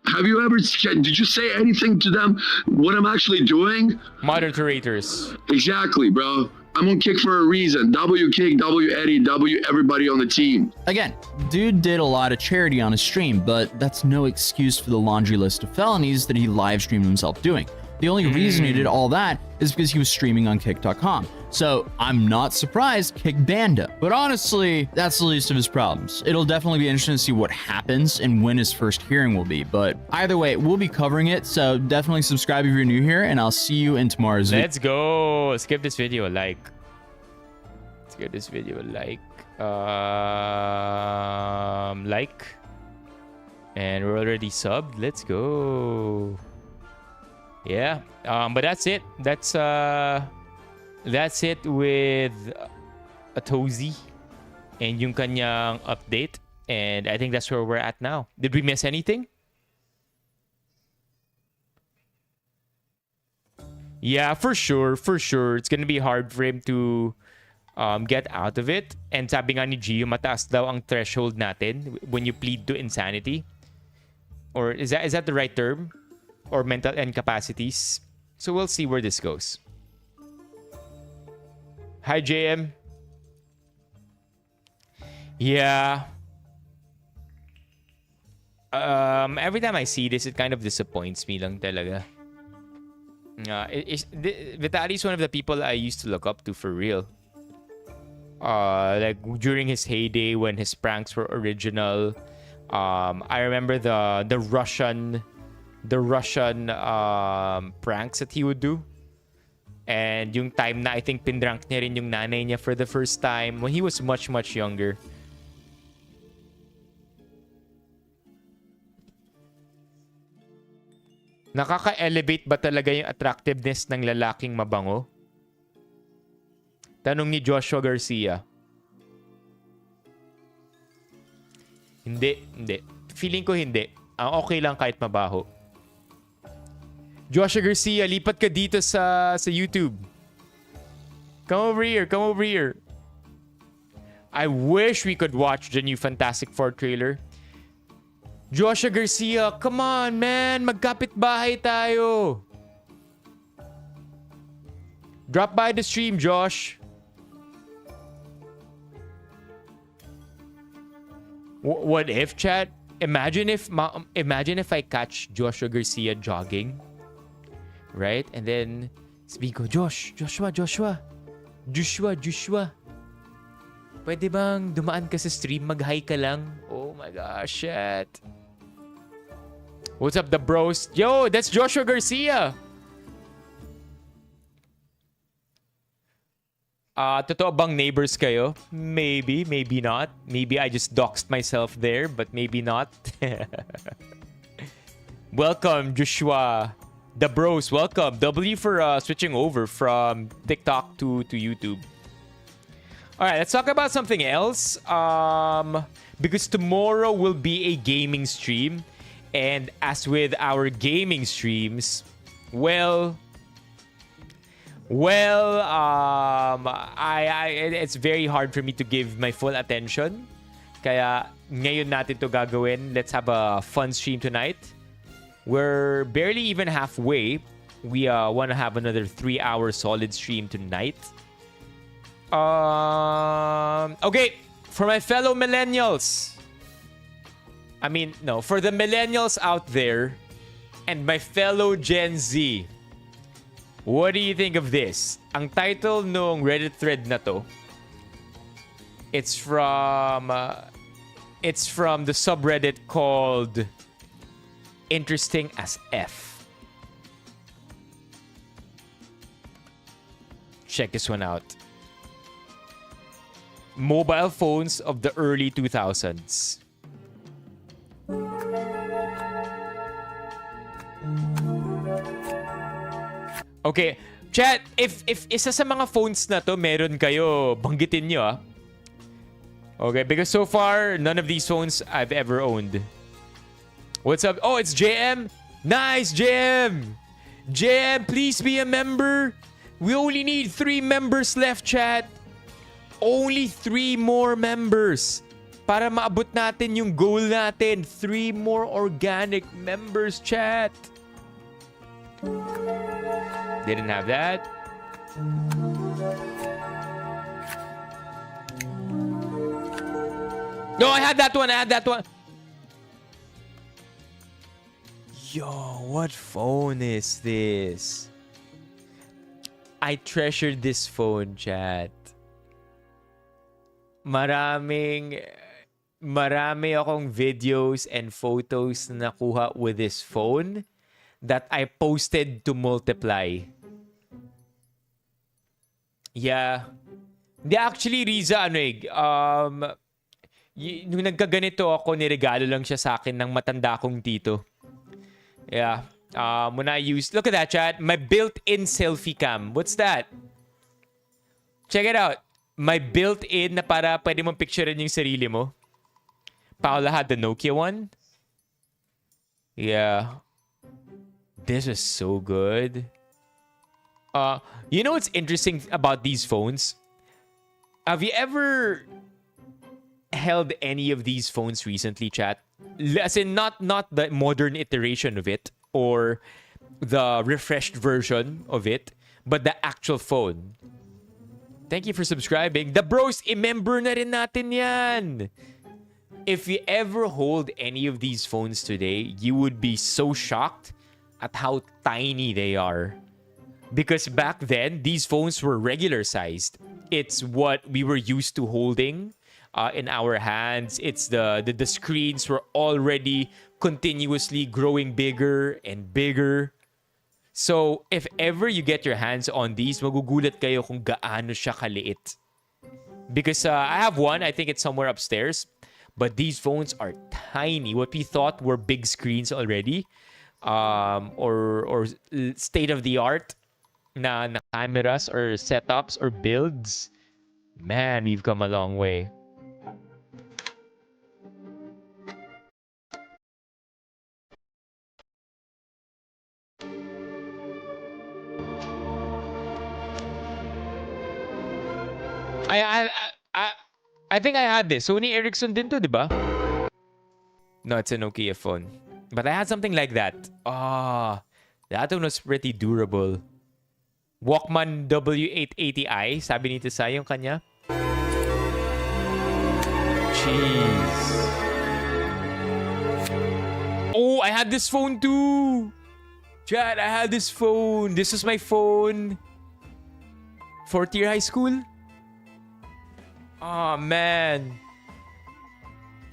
have you ever, did you say anything to them what I'm actually doing? Moderators. Exactly, bro. I'm on Kick for a reason. W Kick, W Eddie, W everybody on the team. Again, dude did a lot of charity on his stream, but that's no excuse for the laundry list of felonies that he live streamed himself doing. The only reason he did all that is because he was streaming on Kick.com. So I'm not surprised Kick banned him. But honestly, that's the least of his problems. It'll definitely be interesting to see what happens and when his first hearing will be. But either way, we'll be covering it. So definitely subscribe if you're new here, and I'll see you in tomorrow's video. Let's go. Let's give this video a like. Let's give this video a like. Like. And we're already subbed. Let's go. Yeah, but that's it. That's it with Atozy and yung kanyang update. And I think that's where we're at now. Did we miss anything? Yeah, for sure. It's gonna be hard for him to get out of it. And sabi nga ni Gio, mataas daw ang threshold natin when you plead to insanity. Or is that the right term? Or mental incapacities. So we'll see where this goes. Hi, JM. Yeah. Every time I see this, it kind of disappoints me lang talaga. Vitaly is one of the people I used to look up to for real. Like during his heyday when his pranks were original. I remember the Russian pranks that he would do. And yung time na I think pinrank niya rin yung nanay niya for the first time when he was much younger. Nakaka-elevate ba talaga yung attractiveness ng lalaking mabango? Tanong ni Joshua Garcia. Hindi. Feeling ko hindi. Okay lang kahit mabaho. Joshua Garcia, lipat ka dito sa YouTube. Come over here. I wish we could watch the new Fantastic Four trailer. Joshua Garcia, come on, man. Magkapit bahay tayo. Drop by the stream, Josh. What if, chat? Imagine if I catch Joshua Garcia jogging. Right? And then sabi ko, Joshua. Pwede bang dumaan ka sa stream, mag-hi ka lang? Oh my gosh, shit. What's up, the bros? Yo, that's Joshua Garcia. Totoo bang neighbors kayo? Maybe not. Maybe I just doxed myself there, but maybe not. Welcome, Joshua. The bros, welcome. W for switching over from TikTok to YouTube. All right, let's talk about something else. Because tomorrow will be a gaming stream. And as with our gaming streams, it's very hard for me to give my full attention. Kaya ngayon natin to gagawin. Let's have a fun stream tonight. We're barely even halfway. We want to have another 3-hour solid stream tonight. Okay, for my fellow millennials. For the millennials out there and my fellow Gen Z. What do you think of this? Ang title nung Reddit thread na to, it's from the subreddit called Interesting as F. Check this one out. Mobile phones of the early 2000s. Okay, chat, if isa sa mga phones na to meron kayo, banggitin nyo ah. Okay, because so far, none of these phones I've ever owned. What's up? Oh, it's JM. Nice, JM. JM, please be a member. We only need 3 members left, chat. Only 3 more members. Para maabot natin yung goal natin. 3 more organic members, chat. Didn't have that. No, I had that one. Yo, what phone is this? I treasured this phone, chat. Marami akong videos and photos na nakuha with this phone that I posted to multiply. Yeah. Hindi, actually, Riza, nung nagkaganito ako, niregalo lang siya sa akin ng matanda kong tito. Yeah. When I used... Look at that, chat. My built-in selfie cam. What's that? Check it out. My built-in na para pwede mong picturean yung sarili mo. Paula had the Nokia one. Yeah. This is so good. You know what's interesting about these phones? Have you ever held any of these phones recently, chat? As in, not the modern iteration of it or the refreshed version of it, but the actual phone. Thank you for subscribing. The bros, i-member na rin natin yan. If you ever hold any of these phones today, you would be so shocked at how tiny they are. Because back then, these phones were regular sized. It's what we were used to holding in our hands. It's the screens were already continuously growing bigger and bigger. So, if ever you get your hands on these, magugulat kayo kung gaano siya kaliit. Because I have one, I think it's somewhere upstairs. But these phones are tiny. What we thought were big screens already, or state-of-the-art na cameras or setups or builds. Man, we've come a long way. I think I had this. Sony Ericsson din to, di ba? No, it's a Nokia phone. But I had something like that. That one was pretty durable. Walkman W880i, sabi ni Tisay yung kanya. Jeez. Oh, I had this phone too. Chat, I had this phone. This was my phone. 4th year high school. Oh, man.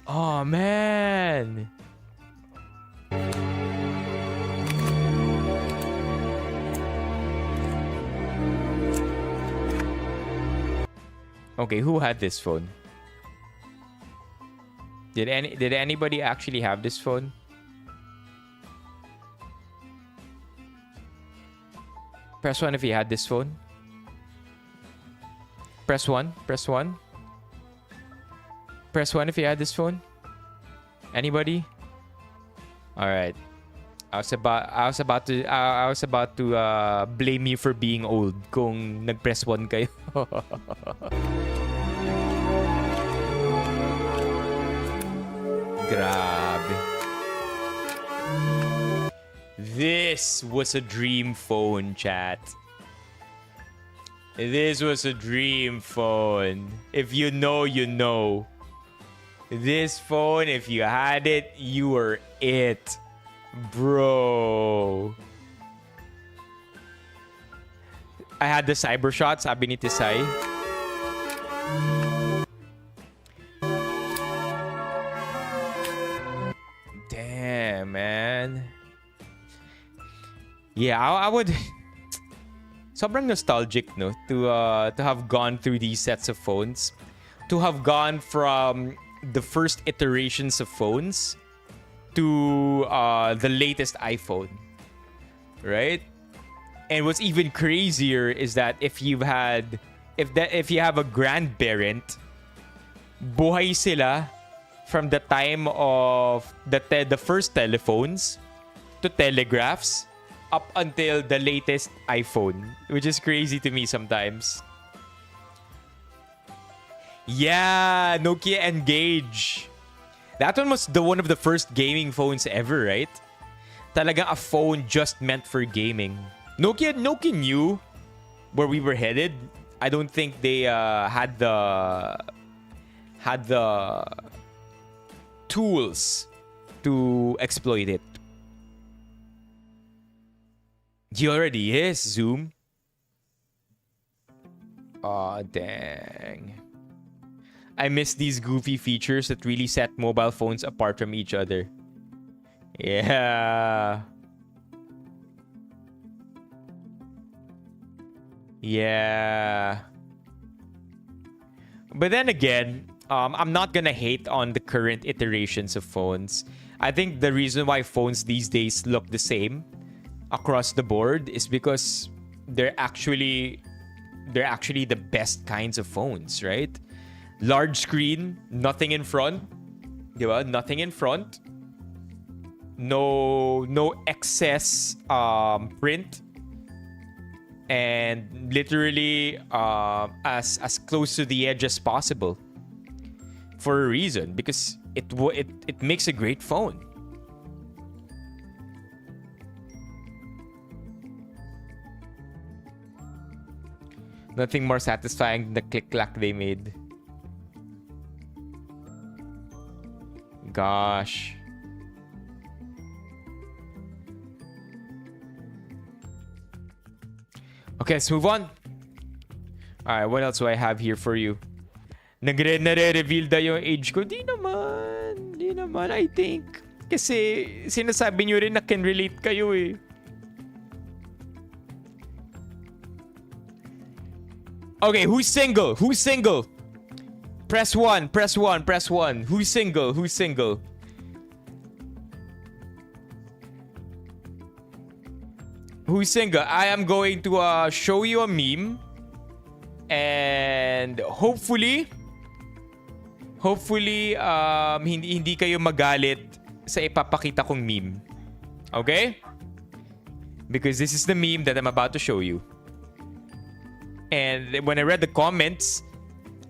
Oh, man. Okay, who had this phone? Did anybody actually have this phone? Press 1 if you had this phone. Press 1. Press 1. Press 1 if you had this phone. Anybody? All right. I was about to blame you for being old kung nag-press 1 kayo. Grabe. This was a dream phone, chat. This was a dream phone. If you know, you know. This phone, if you had it, you were it. Bro. I had the cyber shot, sabi ni Tisay. Damn, man. Yeah, I would... Sobrang nostalgic, no? To have gone through these sets of phones. To have gone from the first iterations of phones to the latest iPhone. Right? And what's even crazier is that if you have a grandparent, buhay sila from the time of the first telephones to telegraphs up until the latest iPhone, which is crazy to me sometimes. Yeah, Nokia Engage. That one was one of the first gaming phones ever, right? Talagang a phone just meant for gaming. Nokia knew where we were headed. I don't think they had the tools to exploit it. He already is, Zoom. Aw, dang. I miss these goofy features that really set mobile phones apart from each other. Yeah. Yeah. But then again, I'm not gonna hate on the current iterations of phones. I think the reason why phones these days look the same across the board is because they're actually the best kinds of phones, right? Large screen, nothing in front. Diba? Nothing in front. No excess print. And literally as close to the edge as possible. For a reason, because it makes a great phone. Nothing more satisfying than the click-clack they made. Gosh. Okay, let's move on. Alright, what else do I have here for you? Nare-reveal da yung age ko? Di naman, I think. Kasi sinasabi nyo rin na can relate kayo eh. Okay, who's single? Who's single? Press 1, press 1, press 1. Who's single? Who's single? Who's single? I am going to show you a meme. And hopefully, hindi kayo magalit sa ipapakita kong meme. Okay? Because this is the meme that I'm about to show you. And when I read the comments,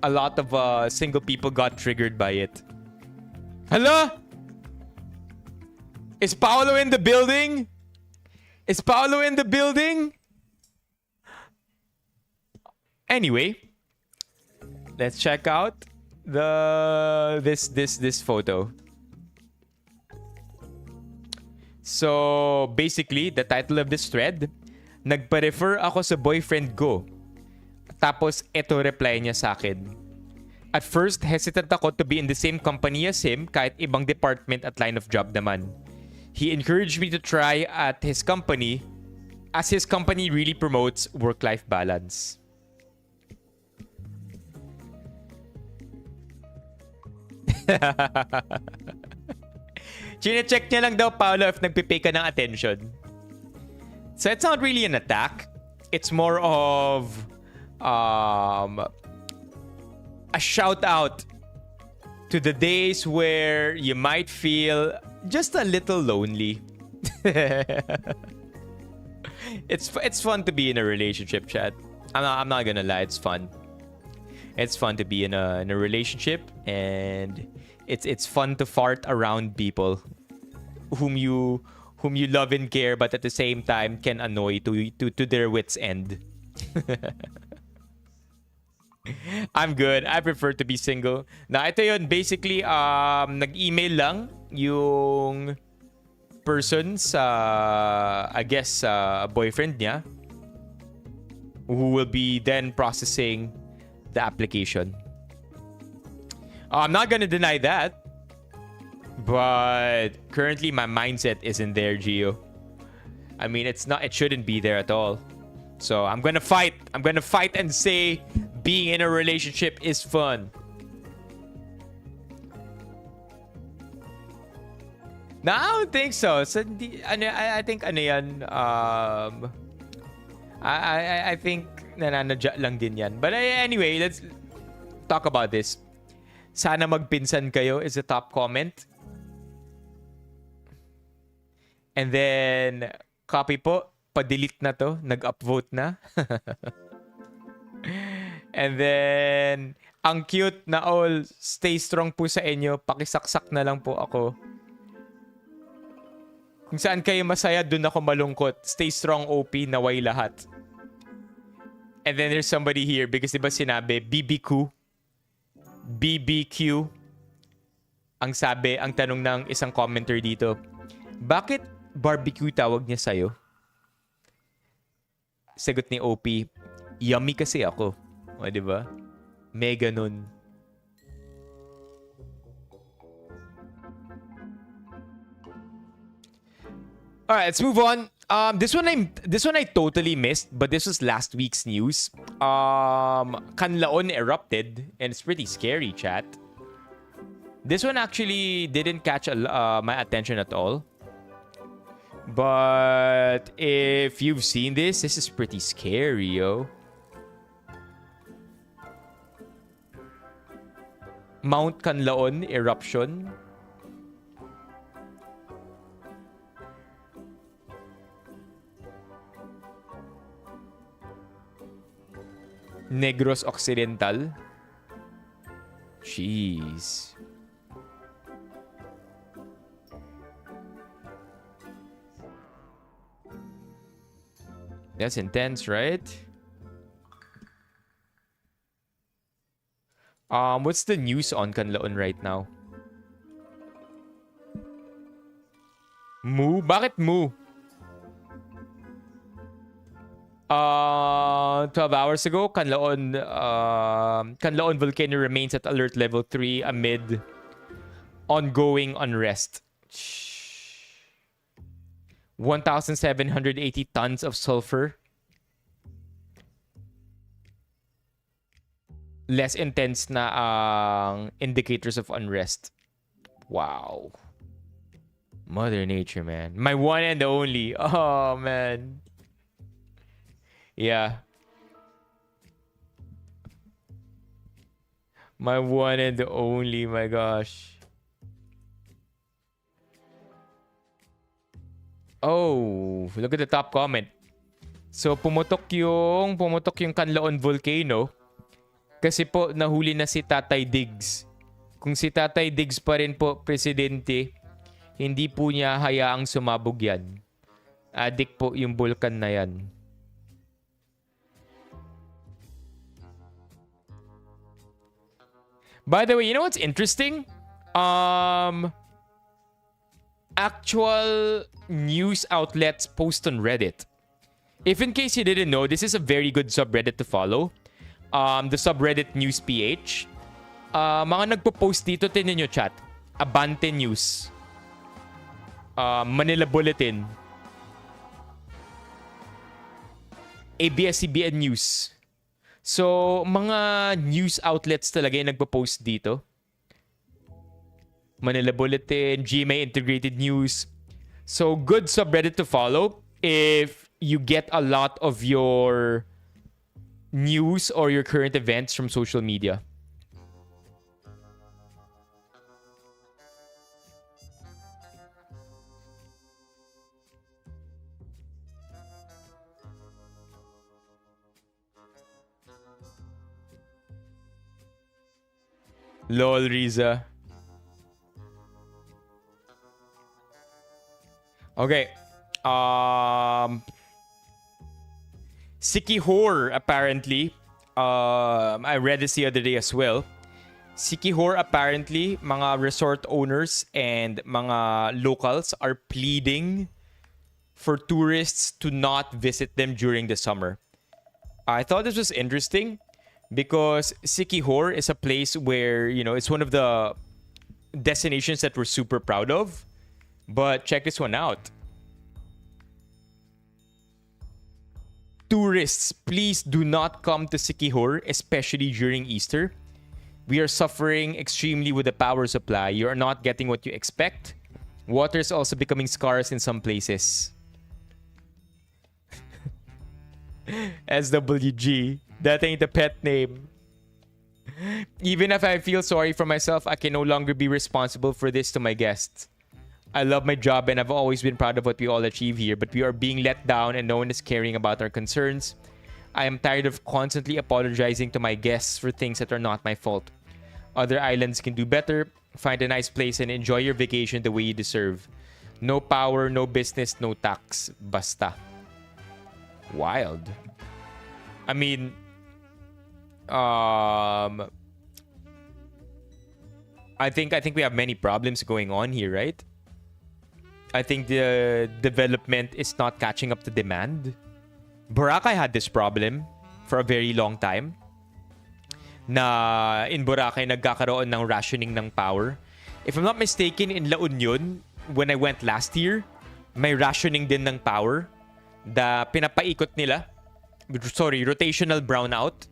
a lot of single people got triggered by it. Hello? Is Paolo in the building? Is Paolo in the building? Anyway, let's check out this photo. So basically, the title of this thread, nagpa-refer ako sa boyfriend ko. Tapos eto reply niya sa akin. At first, hesitant ako to be in the same company as him kahit ibang department at line of job naman. He encouraged me to try at his company as his company really promotes work-life balance. Chine-check niya lang daw, Paolo, if nagpipay ka ng attention. So it's not really an attack. It's more of a shout out to the days where you might feel just a little lonely. It's fun to be in a relationship, chat. I'm not gonna lie, it's fun. It's fun to be in a relationship, and it's fun to fart around people whom you love and care, but at the same time can annoy to their wits end. I'm good. I prefer to be single. Na ito yun, basically nag-email lang yung person sa, I guess, boyfriend niya, who will be then processing the application. I'm not gonna deny that, but currently my mindset isn't there, Gio. I mean, it shouldn't be there at all. So I'm gonna fight and say being in a relationship is fun. No, I don't think so. So I think ano yan, I think nananadya lang din yan. But anyway, let's talk about this. Sana magpinsan kayo is the top comment. And then, copy po, pa-delete na to. Nag-upvote na. And then, ang cute na all, stay strong po sa inyo. Pakisaksak na lang po ako. Kung saan kayo masaya, dun ako malungkot. Stay strong, OP, naway lahat. And then there's somebody here because diba sinabi, BBQ. BBQ. Ang tanong ng isang commenter dito, bakit barbecue tawag niya sa'yo? Sagot ni OP, yummy kasi ako. O, diba? May ganun. Alright, let's move on. This one I totally missed, but this was last week's news. Canlaon erupted, and it's pretty scary, chat. This one actually didn't catch my attention at all. But if you've seen this is pretty scary, yo. Mount Canlaon eruption. Negros Occidental. Jeez. That's intense, right? What's the news on Canlaon right now? Moo? Bakit moo? 12 hours ago, Canlaon volcano remains at alert level 3 amid ongoing unrest. 1,780 tons of sulfur. Less intense na ang indicators of unrest. Wow. Mother Nature, man. My one and only. Oh, man. Yeah. My one and only, my gosh. Oh, look at the top comment. So pumutok yung Canlaon volcano kasi po nahuli na si Tatay Diggs. Kung si Tatay Diggs pa rin po presidente, hindi po niya hayaang sumabog yan. Adik po yung bulkan na yan. By the way, you know what's interesting? Actual news outlets post on Reddit. If in case you didn't know, this is a very good subreddit to follow. The subreddit News PH. Mga nagpo-post dito, tinan nyo chat. Abante News. Manila Bulletin. ABS-CBN News. So, mga news outlets talaga yung nagpo-post dito. Manila Bulletin, GMA Integrated News. So, good subreddit to follow if you get a lot of your news or your current events from social media. Lol, Riza. Okay. Sikihor, apparently. I read this the other day as well. Sikihor, apparently, mga resort owners and mga locals are pleading for tourists to not visit them during the summer. I thought this was interesting because Sikihor is a place where, you know, it's one of the destinations that we're super proud of. But check this one out. Tourists, please do not come to Sikihor, especially during Easter. We are suffering extremely with the power supply. You are not getting what you expect. Water is also becoming scarce in some places. SWG. That ain't a pet name. Even if I feel sorry for myself, I can no longer be responsible for this to my guests. I love my job and I've always been proud of what we all achieve here, but we are being let down and no one is caring about our concerns. I am tired of constantly apologizing to my guests for things that are not my fault. Other islands can do better. Find a nice place and enjoy your vacation the way you deserve. No power, no business, no tax. Basta. Wild. I mean, I think we have many problems going on here, right? I think the development is not catching up to demand. Boracay had this problem for a very long time. Na in Boracay nagkakaroon ng rationing ng power. If I'm not mistaken, in La Union, when I went last year, may rationing din ng power. Pinapaikot nila. Sorry, rotational brownout.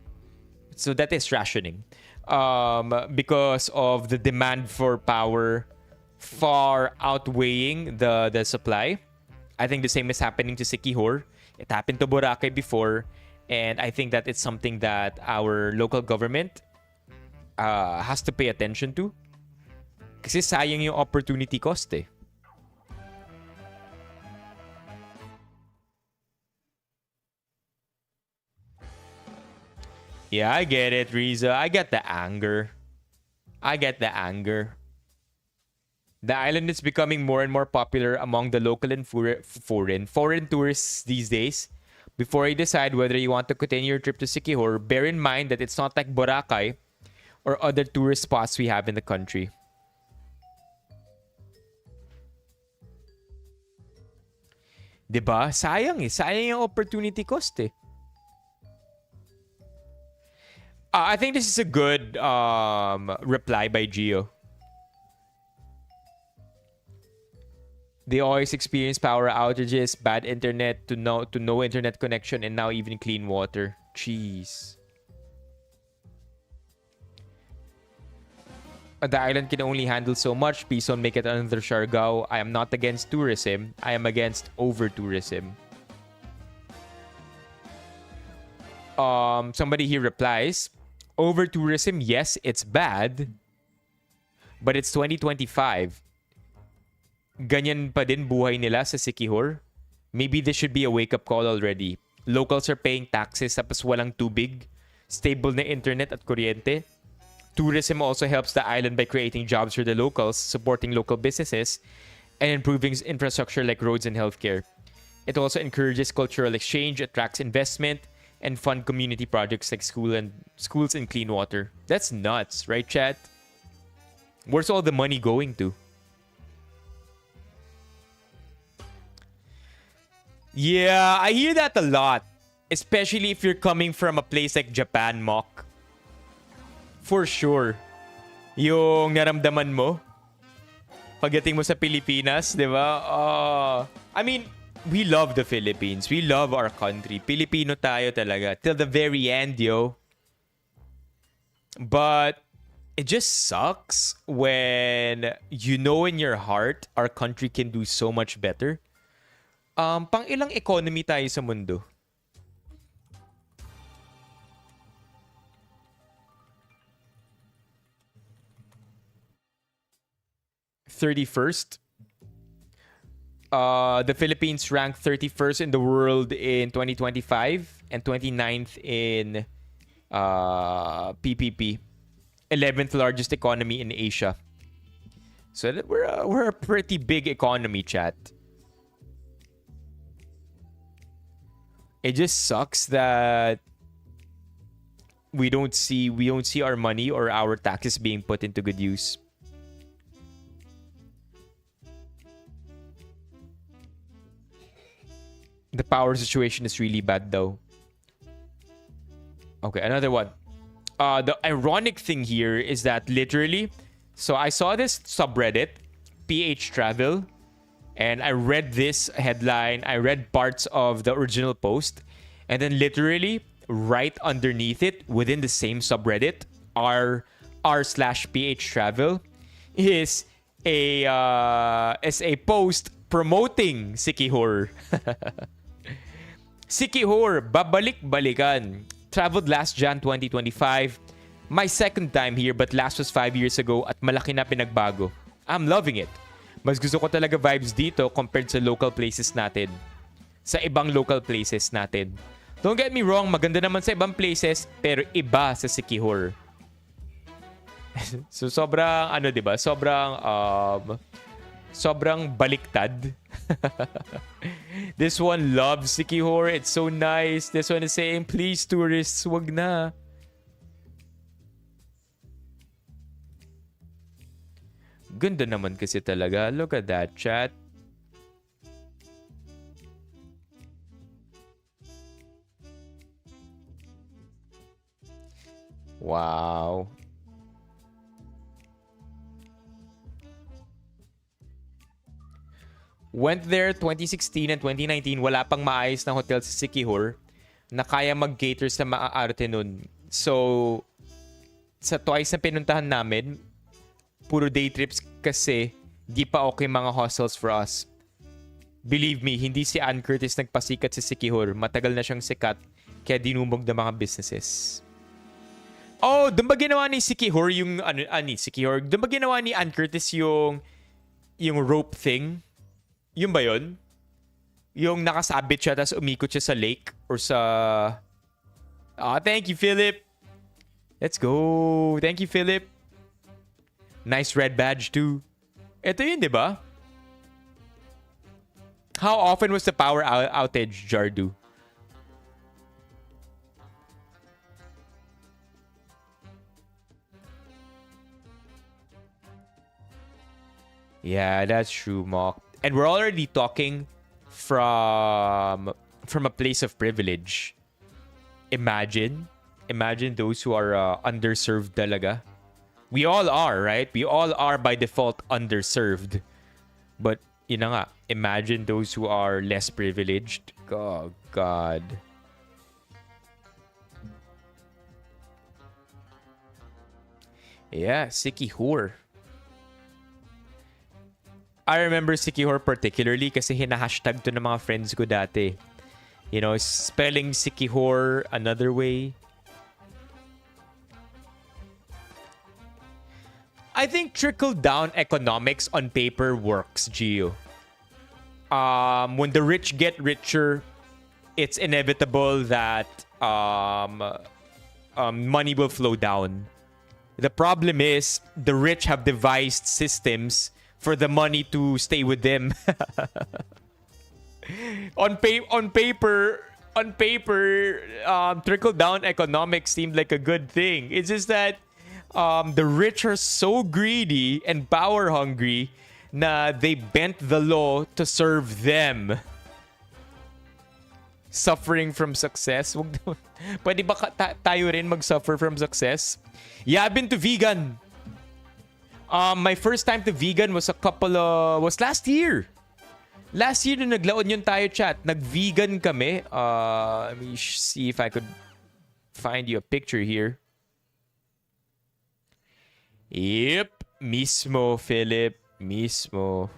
So that is rationing. Because of the demand for power far outweighing the supply. I think the same is happening to Sikihor. It happened to Boracay before. And I think that it's something that our local government has to pay attention to. Kasi sayang yung opportunity cost eh. Yeah, I get it, Riza. I get the anger. The island is becoming more and more popular among the local and foreign tourists these days. Before you decide whether you want to continue your trip to Sikihor, bear in mind that it's not like Boracay or other tourist spots we have in the country. Diba? Sayang eh. Sayang yung opportunity cost eh. I think this is a good reply by Gio. They always experience power outages, bad internet, to no internet connection, and now even clean water. Jeez. The island can only handle so much. Please don't make it another Siargao. I am not against tourism. I am against over-tourism. Somebody here replies, over-tourism, yes, it's bad. But it's 2025. Ganyan pa din buhay nila sa Sikihor. Maybe this should be a wake-up call already. Locals are paying taxes tapos walang tubig. Stable na internet at kuryente. Tourism also helps the island by creating jobs for the locals, supporting local businesses, and improving infrastructure like roads and healthcare. It also encourages cultural exchange, attracts investment, and fund community projects like schools and clean water. That's nuts, right, chat? Where's all the money going to? Yeah, I hear that a lot. Especially if you're coming from a place like Japan, Mock. For sure. Yung naramdaman mo pagdating mo sa Pilipinas, di ba? I mean, we love the Philippines. We love our country. Pilipino tayo talaga. Till the very end, yo. But it just sucks when you know in your heart our country can do so much better. Pang ilang economy tayo sa mundo? (31st). The Philippines ranked 31st in the world in 2025 and 29th in PPP. 11th largest economy in Asia. So we're a pretty big economy, chat. It just sucks that we don't see our money or our taxes being put into good use. The power situation is really bad though. Okay, another one. The ironic thing here is that literally, so I saw this subreddit, PH Travel, and I read this headline. I read parts of the original post, and then literally right underneath it, within the same subreddit, r/PH Travel, is a post promoting Sikihor. Sikihor, babalik-balikan. Traveled last Jan 2025. My second time here, but last was 5 years ago at malaki na pinagbago. I'm loving it. Mas gusto ko talaga vibes dito compared sa local places natin. Sa ibang local places natin. Don't get me wrong, maganda naman sa ibang places, pero iba sa Sikihor. So sobrang, ano diba? Sobrang baliktad. This one loves Sikihor. It's so nice. This one is saying, please tourists, wag na. Ganda naman kasi talaga. Look at that, chat. Wow. Went there 2016 and 2019. Wala pang maayos na hotel sa Sikihor na kaya mag-cater sa maaarte nun. So, sa twice na pinuntahan namin, puro day trips kasi di pa okay mga hostels for us. Believe me, hindi si Ann Curtis nagpasikat sa Sikihor. Matagal na siyang sikat kaya dinumog ng mga businesses. Oh, doon ba ginawa ni Sikihor yung Sikihor? Doon ba ginawa ni Ann Curtis yung rope thing? Yun ba yun? Yung nakasabit siya tapos umikot siya sa lake or sa... thank you, Philip. Let's go. Thank you, Philip. Nice red badge too. Ito yun, di ba? How often was the power outage, Jardu? Yeah, that's true, Mock. And we're already talking from a place of privilege. Imagine those who are underserved talaga. We all are, right? We all are by default underserved. But, yun na nga, imagine those who are less privileged. Oh, God. Yeah, Sikihor. I remember Sikihor particularly kasi hina-hashtag to ng mga friends ko dati. You know, spelling Sikihor another way. I think trickle-down economics on paper works, Gio. When the rich get richer, it's inevitable that money will flow down. The problem is the rich have devised systems for the money to stay with them. on paper, trickle-down economics seemed like a good thing. It's just that the rich are so greedy and power-hungry na they bent the law to serve them. Suffering from success. Pwede ba tayo rin mag-suffer from success? Yeah, I've been to vegan. My first time to vegan was was last year. Last year nung naglaon yun tayo, chat. Nag-vegan kami. Let me see if I could find you a picture here. Yep. Mismo, Philip. Mismo.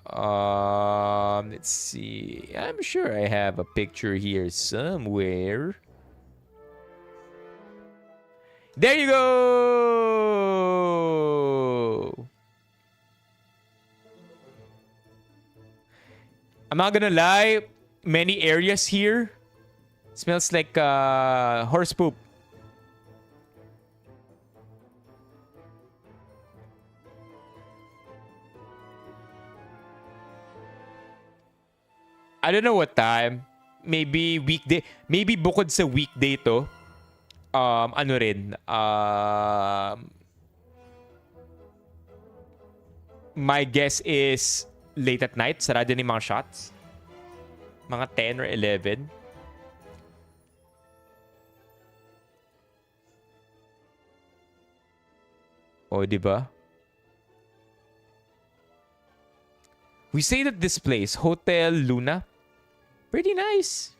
Let's see. I'm sure I have a picture here somewhere. There you go. I'm not gonna lie, many areas here smells like horse poop. I don't know what time. Maybe weekday. Maybe bukod sa weekday to. Ano rin. My guess is late at night. Sarado na yung mga shots. Mga 10 or 11. Oh, diba? We stayed at this place, Hotel Luna. Pretty nice.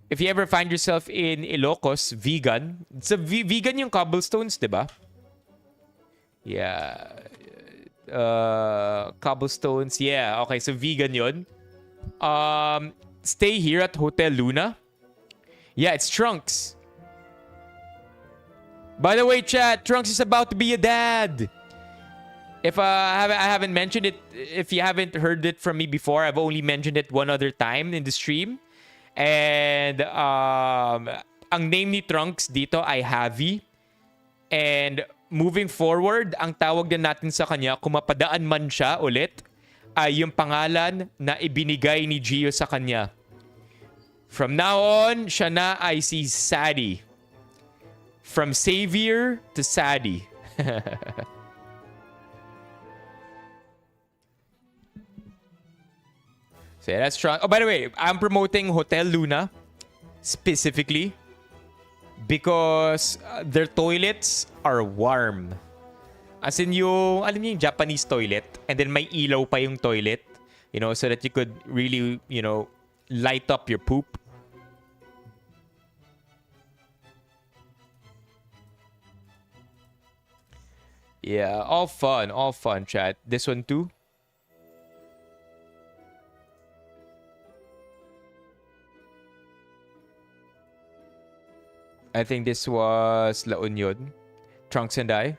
If you ever find yourself in Ilocos, vegan. It's a vegan yung cobblestones, diba? Yeah. Cobblestones. Yeah, okay. So vegan yun. Stay here at Hotel Luna. Yeah, it's Trunks. By the way, chat, Trunks is about to be a dad. If I haven't mentioned it, if you haven't heard it from me before, I've only mentioned it one other time in the stream. And ang name ni Trunks dito ay Javi. And moving forward, ang tawag na natin sa kanya, kung mapadaan man siya ulit, ay yung pangalan na ibinigay ni Gio sa kanya. From now on, siya na ay si Sadie. From Savior to Sadie. So yeah, that's strong. Oh, by the way, I'm promoting Hotel Luna specifically because their toilets are warm. As in yung, alam niyo yung Japanese toilet, and then may ilaw pa yung toilet, you know, so that you could really, you know, light up your poop. Yeah, all fun, chat. This one too. I think this was La Union. Trunks and I.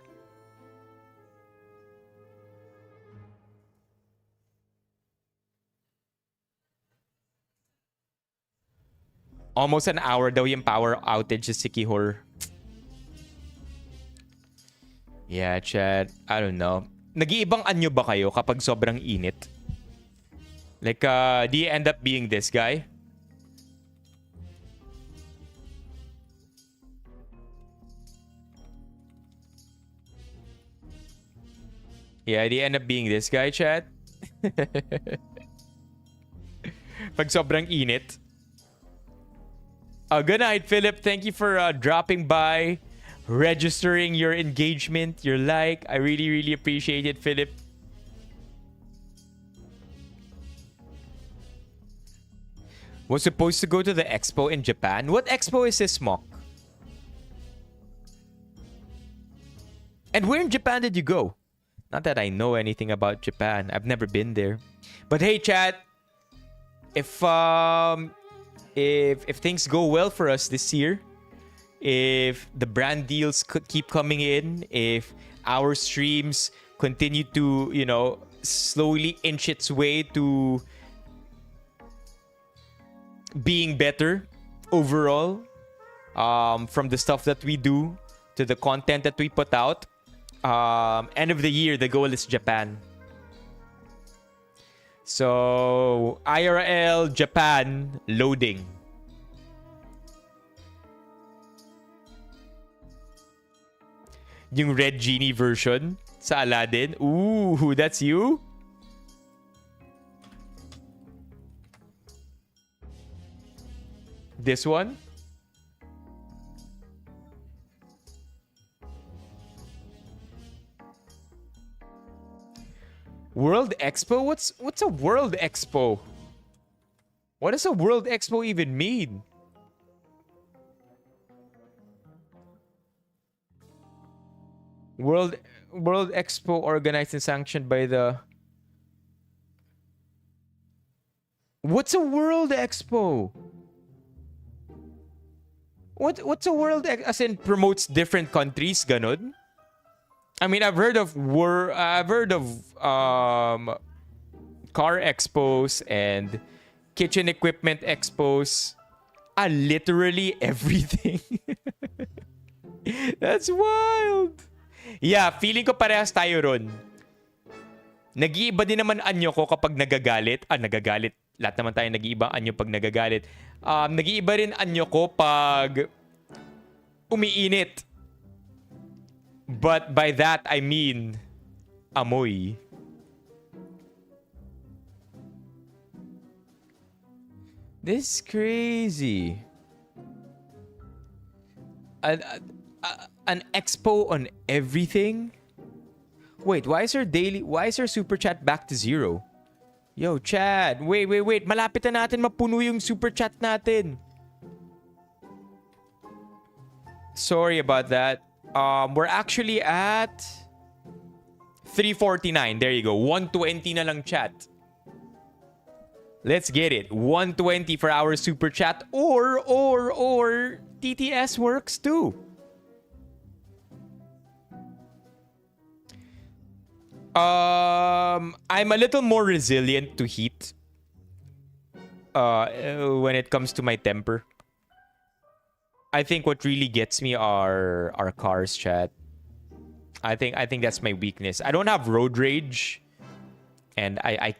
Almost an hour daw yung power outage sa Sikihor. Yeah, chat. I don't know. Nag-iibang anyo ba kayo kapag sobrang init? Like, do you end up being this guy? Yeah, do you end up being this guy, chat? Pag sobrang init. Good night, Philip. Thank you for dropping by, registering your engagement, your like. I really, really appreciate it, Philip. Was supposed to go to the expo in Japan. What expo is this, Mock? And where in Japan did you go? Not that I know anything about Japan. I've never been there. But hey, chat, if things go well for us this year, if the brand deals could keep coming in, if our streams continue to, you know, slowly inch its way to being better overall, from the stuff that we do to the content that we put out, end of the year, the goal is Japan. So, IRL Japan loading. Yung Red Genie version sa Aladdin. Ooh, that's you? This one? World Expo? What's a World Expo? What does a World Expo even mean? World Expo organized and sanctioned by the... What's a World Expo? What's a World Expo? As in promotes different countries, ganun? I mean, I've heard of car expos and kitchen equipment expos. Literally everything. That's wild. Yeah, feeling ko parehas tayo ron. Nag-iiba din naman anyo ko kapag nagagalit. Nagagalit. Lahat naman tayo nag-iiba anyo pag nagagalit. Nag-iiba rin anyo ko pag umiinit. But by that, I mean amoy. This is crazy. An expo on everything? Wait, why is our super chat back to 0? Yo, Chad, wait. Malapit na natin mapuno yung super chat natin. Sorry about that. We're actually at 349. There you go. 120 na lang chat. Let's get it. 120 for our super chat or TTS works too. I'm a little more resilient to heat when it comes to my temper. I think what really gets me are cars, chat. I think that's my weakness. I don't have road rage, and I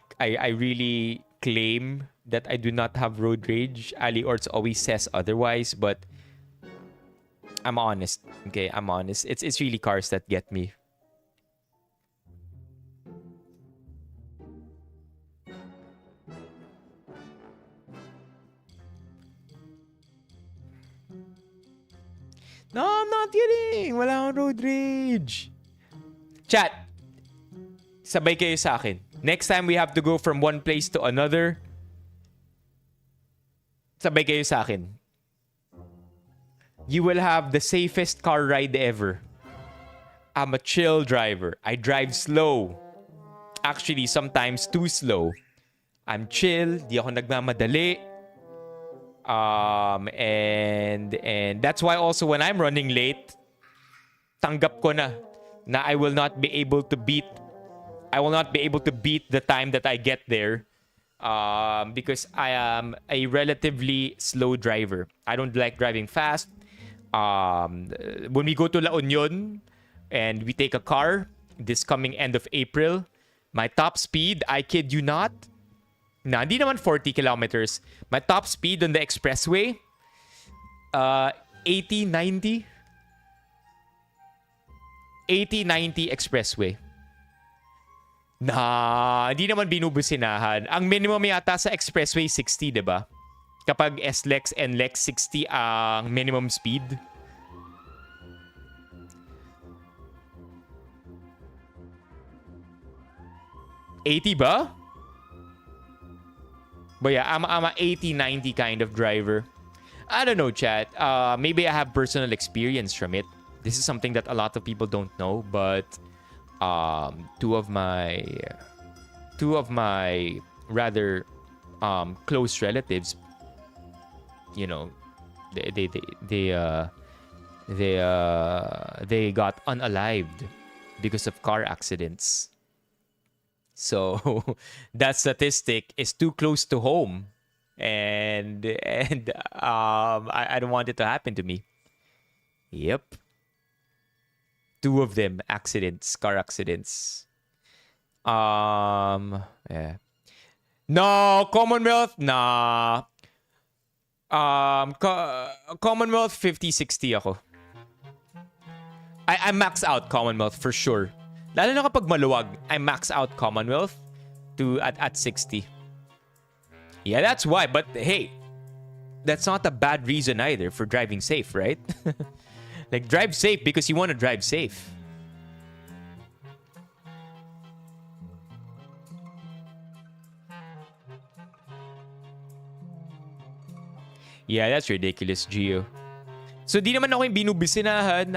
really claim that I do not have road rage. Ali Orts always says otherwise, but I'm honest. Okay, I'm honest. It's really cars that get me. No, I'm not kidding. Wala akong road rage. Chat, sabay kayo sa akin. Next time we have to go from one place to another, sabay kayo sa akin. You will have the safest car ride ever. I'm a chill driver. I drive slow. Actually, sometimes too slow. I'm chill. Di ako nagmamadali. And that's why also when I'm running late, tanggap ko na I will not be able to beat the time that I get there, because I am a relatively slow driver. I don't like driving fast. When we go to La Union and we take a car this coming end of April, my top speed, I kid you not, hindi naman 40 kilometers. My top speed on the expressway, 80, 90. 80, 90 expressway. Hindi naman binubusinahan. Ang minimum yata sa expressway, 60, diba? Kapag S-Lex and Lex, 60 ang minimum speed. $80 ba? But yeah, I'm a 80-90 kind of driver. I don't know, chat. Maybe I have personal experience from it. This is something that a lot of people don't know, but two of my rather close relatives, you know, they got unalived because of car accidents. So that statistic is too close to home, and I don't want it to happen to me. Yep. 2 of them car accidents. Yeah. No, Commonwealth, nah. Commonwealth 50-60 ako. I max out Commonwealth for sure. Lalo na kapag maluwag, I max out Commonwealth at 60. Yeah, that's why. But hey, that's not a bad reason either for driving safe, right? Like, drive safe because you want to drive safe. Yeah, that's ridiculous, Gio. So, di naman ako yung binubisinahan.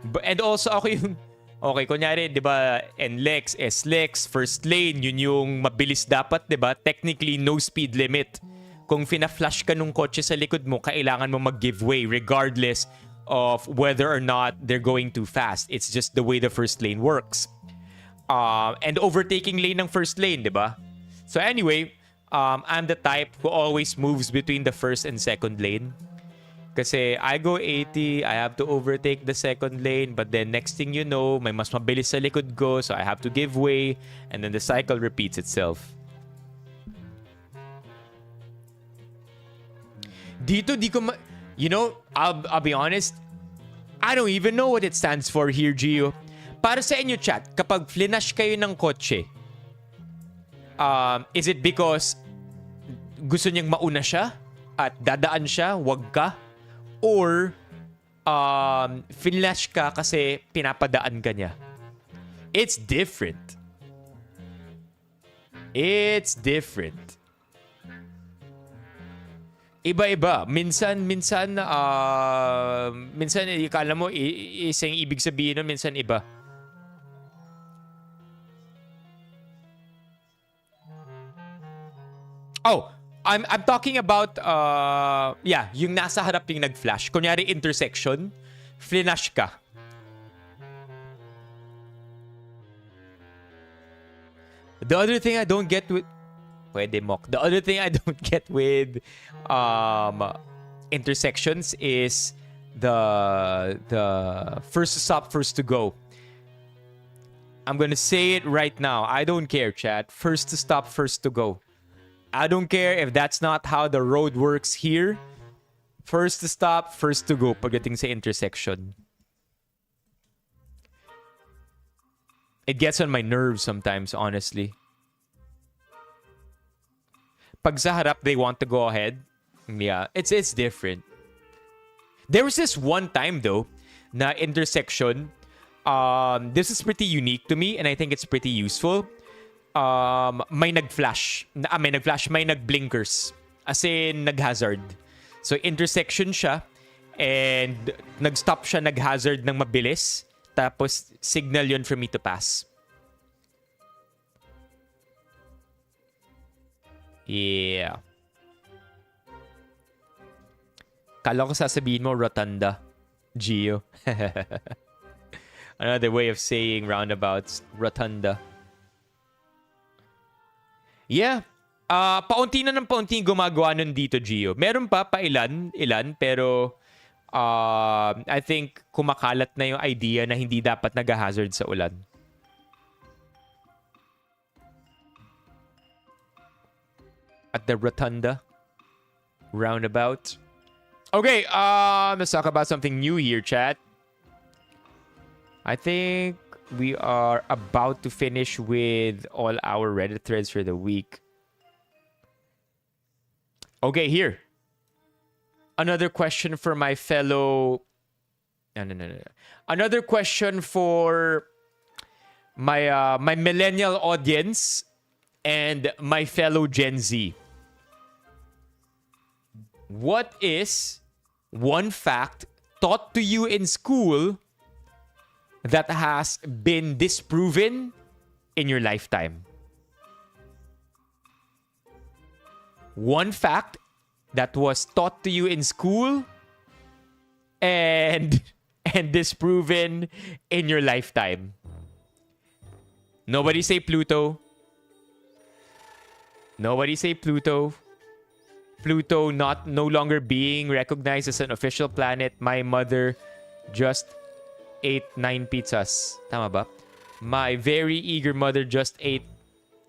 And also ako yung, okay, kunyari, di ba, NLEX, SLEX, first lane, yun yung mabilis dapat, di ba? Technically, no speed limit. Kung fina-flash ka nung kotse sa likod mo, kailangan mo mag-give way regardless of whether or not they're going too fast. It's just the way the first lane works. And overtaking lane ng first lane, di ba? So anyway, I'm the type who always moves between the first and second lane. Kasi I go 80, I have to overtake the second lane, but then next thing you know, may mas mabilis sa likod ko, so I have to give way, and then the cycle repeats itself. Dito, di ko you know, I'll be honest, I don't even know what it stands for here, Gio. Para sa inyo, chat, kapag flinash kayo ng kotse, is it because gusto niyang mauna siya at dadaan siya, wag ka? Or flash ka kasi pinapadaan ka niya? It's different. It's different. Iba-iba. Minsan ikala mo isang ibig sabihin nun, minsan iba. Oh, I'm talking about yung nasa harap yung nag-flash. Kunyari intersection, flinash ka. The other thing I don't get with The other thing I don't get with intersections is the first to stop, first to go. I'm gonna say it right now. I don't care, chat. First to stop, first to go. I don't care if that's not how the road works here. First to stop, first to go pagdating sa intersection. It gets on my nerves sometimes, honestly. Pag sa harap, they want to go ahead. Yeah, it's different. There was this one time though, na intersection. This is pretty unique to me and I think it's pretty useful. May nag-flash. May nag-blinkers. As in, nag-hazard. So, intersection siya and nag-stop siya, nag-hazard ng mabilis. Tapos, signal yun for me to pass. Yeah. Kala ko sasabihin mo, rotunda. Gio. Another way of saying roundabouts, rotunda. Yeah. Paunti na ng paunti gumagawa nun dito, Gio. Meron pa ilan, pero I think kumakalat na yung idea na hindi dapat nag-hazard sa ulan. At the rotunda. Roundabout. Okay, let's talk about something new here, chat. I think we are about to finish with all our Reddit threads for the week. Okay, here. Another question for my fellow... No. Another question for my my millennial audience and my fellow Gen Z. What is one fact taught to you in school that has been disproven in your lifetime? One fact that was taught to you in school and disproven in your lifetime. Nobody say Pluto. Nobody say Pluto. Pluto no longer being recognized as an official planet. My mother just ate 9 pizzas. Tama ba? My very eager mother just ate...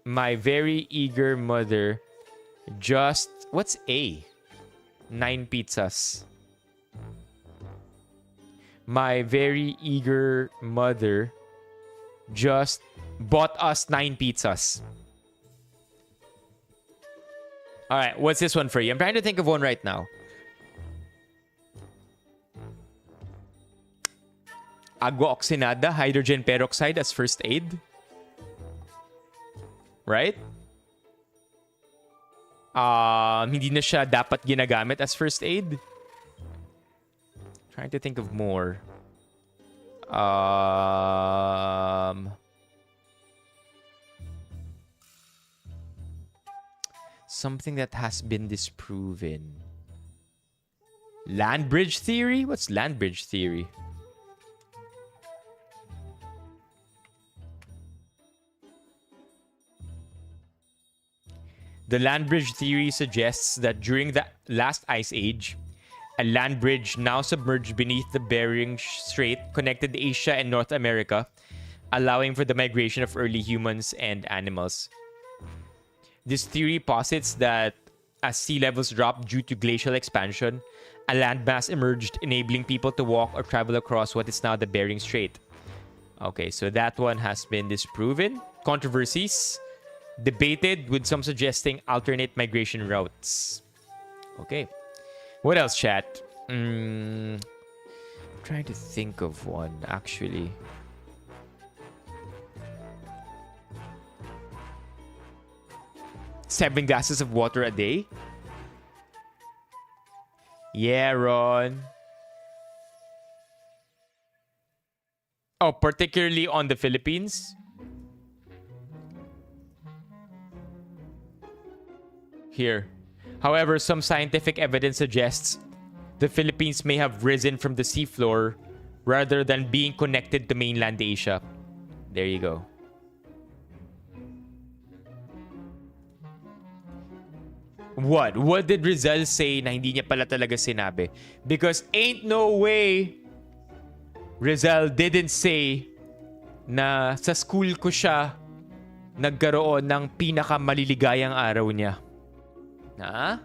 My very eager mother just... What's A? 9 pizzas. My very eager mother just bought us 9 pizzas. Alright, what's this one for you? I'm trying to think of one right now. Agua oxinada, hydrogen peroxide as first aid. Right? Hindi na siya dapat ginagamit as first aid. Trying to think of more. Something that has been disproven. Land bridge theory? What's land bridge theory? The land bridge theory suggests that during the last ice age, a land bridge now submerged beneath the Bering Strait connected Asia and North America, allowing for the migration of early humans and animals. This theory posits that as sea levels dropped due to glacial expansion, a landmass emerged, enabling people to walk or travel across what is now the Bering Strait. Okay, so that one has been disproven. Controversies debated, with some suggesting alternate migration routes. Okay. What else, chat? I'm trying to think of one, actually. Seven glasses of water a day? Yeah, Ron. Oh, particularly on the Philippines? Here. However, some scientific evidence suggests the Philippines may have risen from the seafloor rather than being connected to mainland Asia. There you go. What? What did Rizal say na hindi niya pala talaga sinabi? Because ain't no way Rizal didn't say na sa school ko siya nagkaroon ng pinakamaliligayang araw niya. Huh?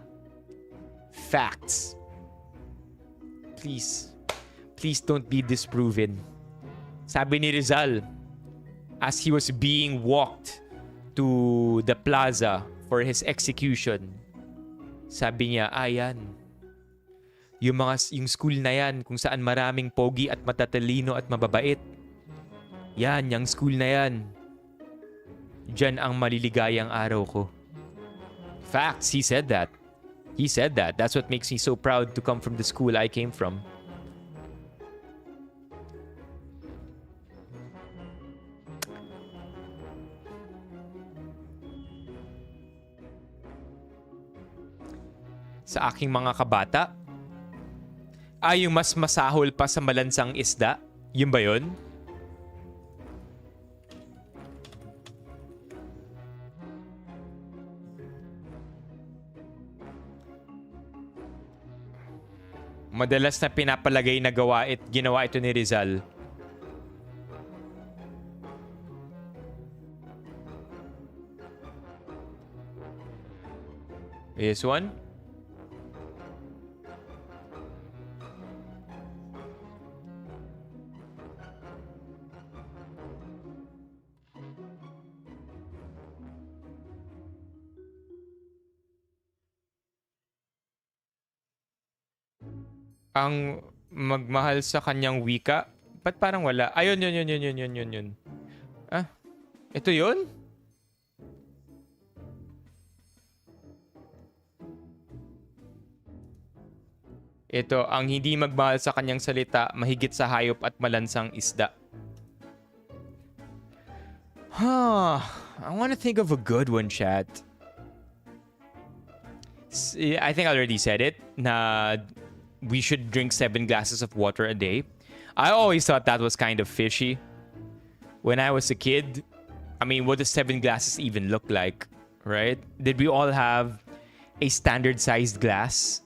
Facts. Please. Please don't be disproven. Sabi ni Rizal, as he was being walked to the plaza for his execution, sabi niya, yan. Yung school na yan, kung saan maraming pogi at matatalino at mababait. Yan, yung school na yan. Diyan ang maliligayang araw ko. Facts, he said that. He said that. That's what makes me so proud to come from the school I came from. Sa aking mga kabata, yung mas masahol pa sa malansang isda. Yun ba yun? Madalas na pinapalagay na ginawa ito ni Rizal. This one? Ang magmahal sa kanyang wika? Ba't parang wala? Ayun, yun. Ah, ito yun? Ito, ang hindi magmahal sa kanyang salita, mahigit sa hayop at malansang isda. I want to think of a good one, chat. I think I already said it, na we should drink 7 glasses of water a day. I always thought that was kind of fishy. When I was a kid, I mean, what does 7 glasses even look like, right? Did we all have a standard-sized glass?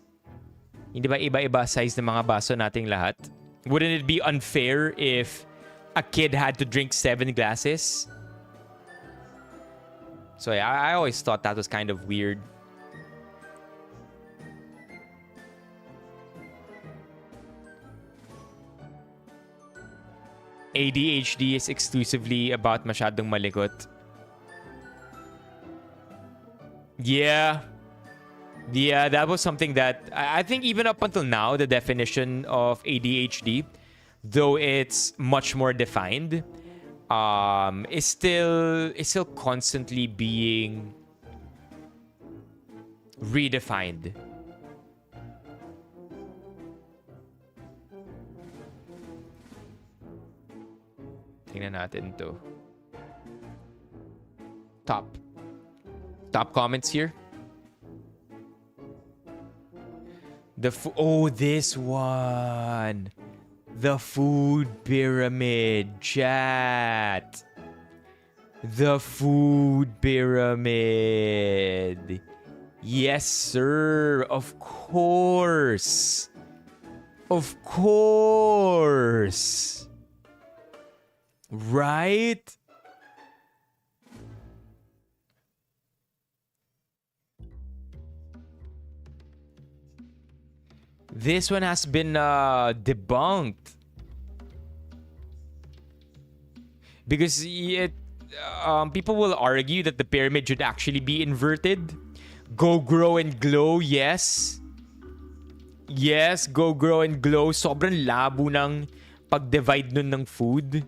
Hindi ba iba-iba size ng mga baso nating lahat? Wouldn't it be unfair if a kid had to drink 7 glasses? So yeah, I always thought that was kind of weird. ADHD is exclusively about masyadong malikot. Yeah, that was something that I think even up until now, the definition of ADHD, though it's much more defined, is still constantly being redefined. Tingnan natin to. Top comments here. This one. The food pyramid, chat. The food pyramid. Yes, sir. Of course. Of course. Right? This one has been debunked. Because people will argue that the pyramid should actually be inverted. Go, grow, and glow, yes. Yes, go, grow, and glow. Sobrang labo ng pag-divide nun ng food.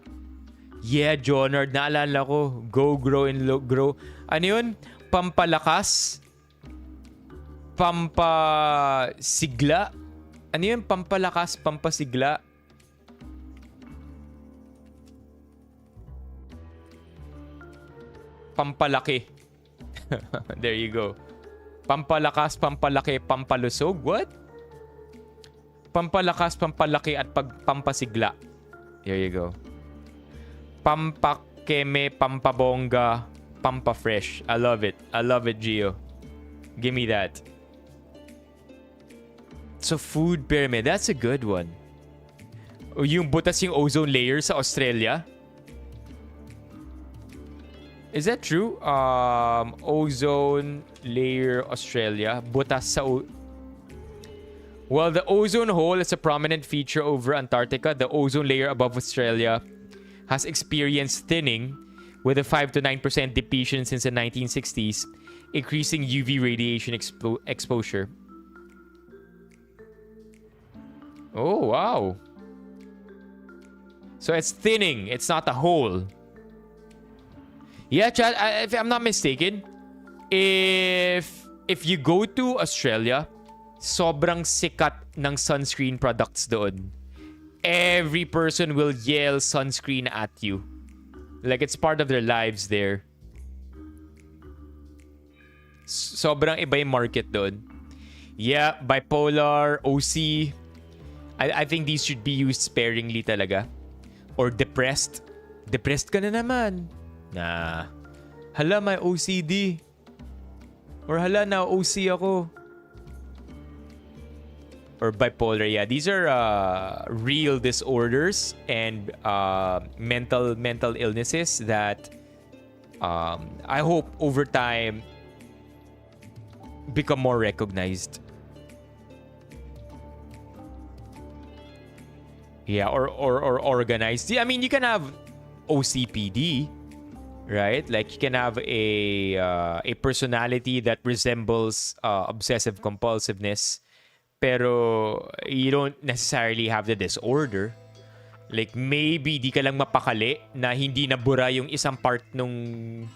Yeah, Jonard, naalala ko. Go, grow, and grow. Ano yun? Pampalakas? Pampasigla? Ano yun? Pampalakas, pampasigla? Pampalaki. There you go. Pampalakas, pampalaki, pampalusog. What? Pampalakas, pampalaki, at pampasigla. Here you go. Pampakeme, pampabongga, pampafresh. I love it. I love it, Gio. Give me that. So, food pyramid. That's a good one. Yung butas yung ozone layer sa Australia. Is that true? Ozone layer Australia. Butas sa... Well, the ozone hole is a prominent feature over Antarctica. The ozone layer above Australia has experienced thinning with a 5 to 9% depletion since the 1960s, increasing UV radiation exposure. Oh, wow. So it's thinning. It's not a hole. Yeah, Chad, if I'm not mistaken, if you go to Australia, sobrang sikat ng sunscreen products doon. Every person will yell sunscreen at you. Like it's part of their lives there. Sobrang iba yung market doon. Yeah, bipolar, OC. I think these should be used sparingly talaga. Or depressed. Depressed ka na naman. Nah. Hala, may OCD. Or hala, na OC ako. Or bipolar. Yeah, these are real disorders and mental illnesses that I hope over time become more recognized. Yeah, or organized. I mean, you can have OCPD, right? Like you can have a personality that resembles obsessive compulsiveness, pero you don't necessarily have the disorder. Like maybe di ka lang mapakali na hindi nabura yung isang part nung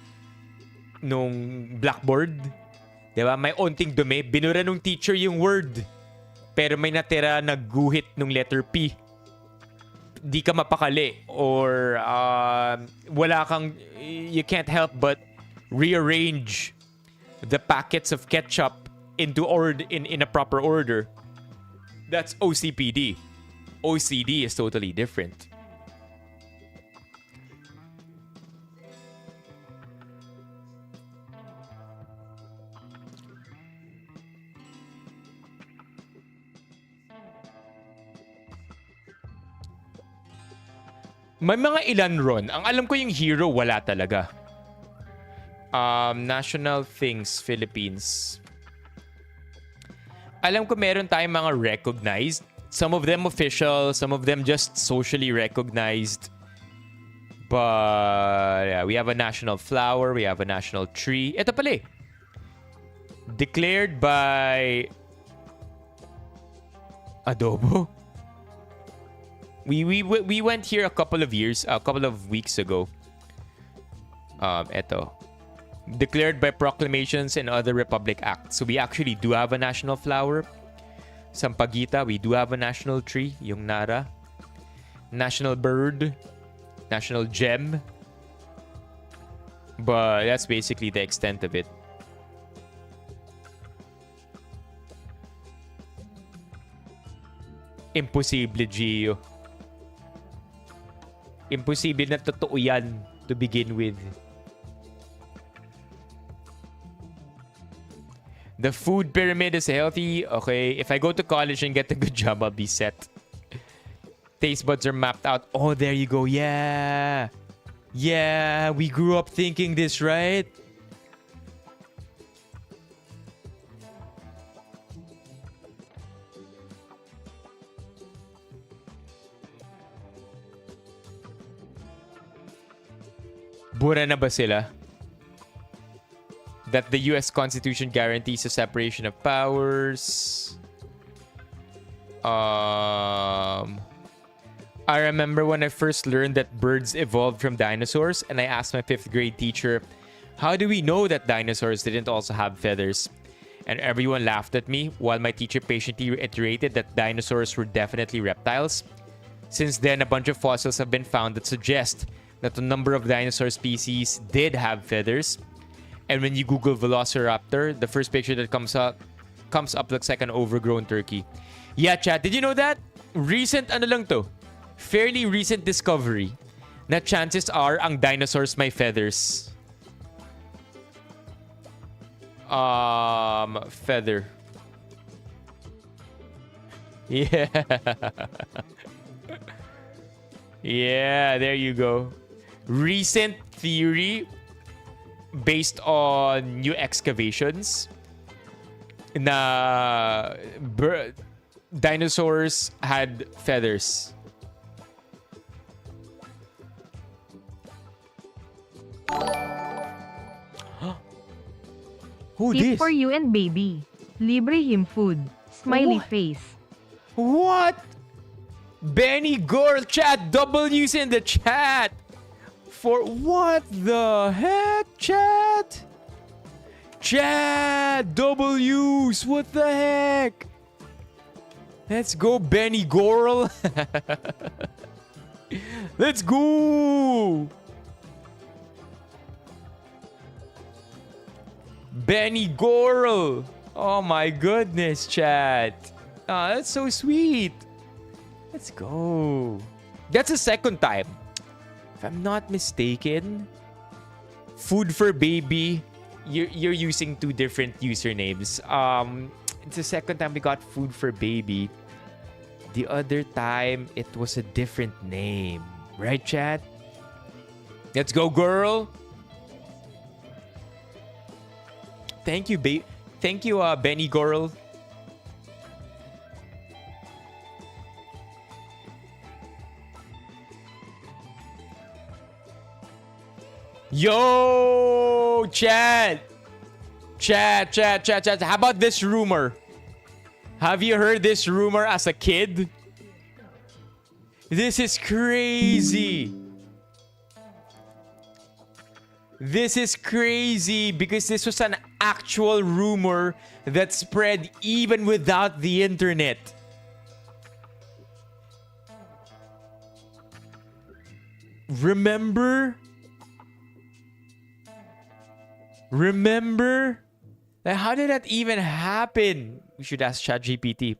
blackboard. Diba? May onting dumi, binura nung teacher yung word. Pero may natira na guhit nung letter P. Di ka mapakali or wala kang, you can't help but rearrange the packets of ketchup into in a proper order. That's OCPD. OCD is totally different. May mga ilan ron. Ang alam ko yung hero, wala talaga. National things, Philippines. Alam ko meron tayong mga recognized. Some of them official, some of them just socially recognized. But yeah, we have a national flower, we have a national tree. Ito pala eh. Declared by Adobo. We went here a couple of weeks ago. Eto. Declared by proclamations and other republic acts. So we actually do have a national flower. Sampaguita, we do have a national tree, yung Nara. National bird. national gem. But that's basically the extent of it. Imposible, Gio. Imposible na totoo yan to begin with. The food pyramid is healthy. Okay, if I go to college and get a good job, I'll be set. Taste buds are mapped out. Oh, there you go. Yeah. Yeah, we grew up thinking this, right? Bura na ba sila? That the US Constitution guarantees a separation of powers. I remember when I first learned that birds evolved from dinosaurs, and I asked my 5th grade teacher, how do we know that dinosaurs didn't also have feathers? And everyone laughed at me, while my teacher patiently reiterated that dinosaurs were definitely reptiles. Since then, a bunch of fossils have been found that suggest that a number of dinosaur species did have feathers. And when you Google Velociraptor, the first picture that comes up looks like an overgrown turkey. Yeah, chat, did you know that? Recent ano lang to? Fairly recent discovery na chances are ang dinosaurs may feathers. Feather. Yeah. Yeah, there you go. Recent theory based on new excavations na dinosaurs had feathers. Who Tip this? for you and baby. Libre him food. Smiley face. What? Benny Girl chat W's in the chat. For what the heck, chat? Chat W's. What the heck? Let's go, Benny Girl. Let's go. Benny Girl. Oh my goodness, chat. Oh, that's so sweet. Let's go. That's the second time. If I'm not mistaken, Food for Baby, you're using two different usernames. It's the second time we got Food for Baby. The other time, it was a different name. Right, chat? Let's go, girl. Thank you, Thank you, Benny Girl. Yo, chat. Chat. How about this rumor? Have you heard this rumor as a kid? This is crazy. This is crazy because this was an actual rumor that spread even without the internet. Remember? Like, how did that even happen? We should ask ChatGPT.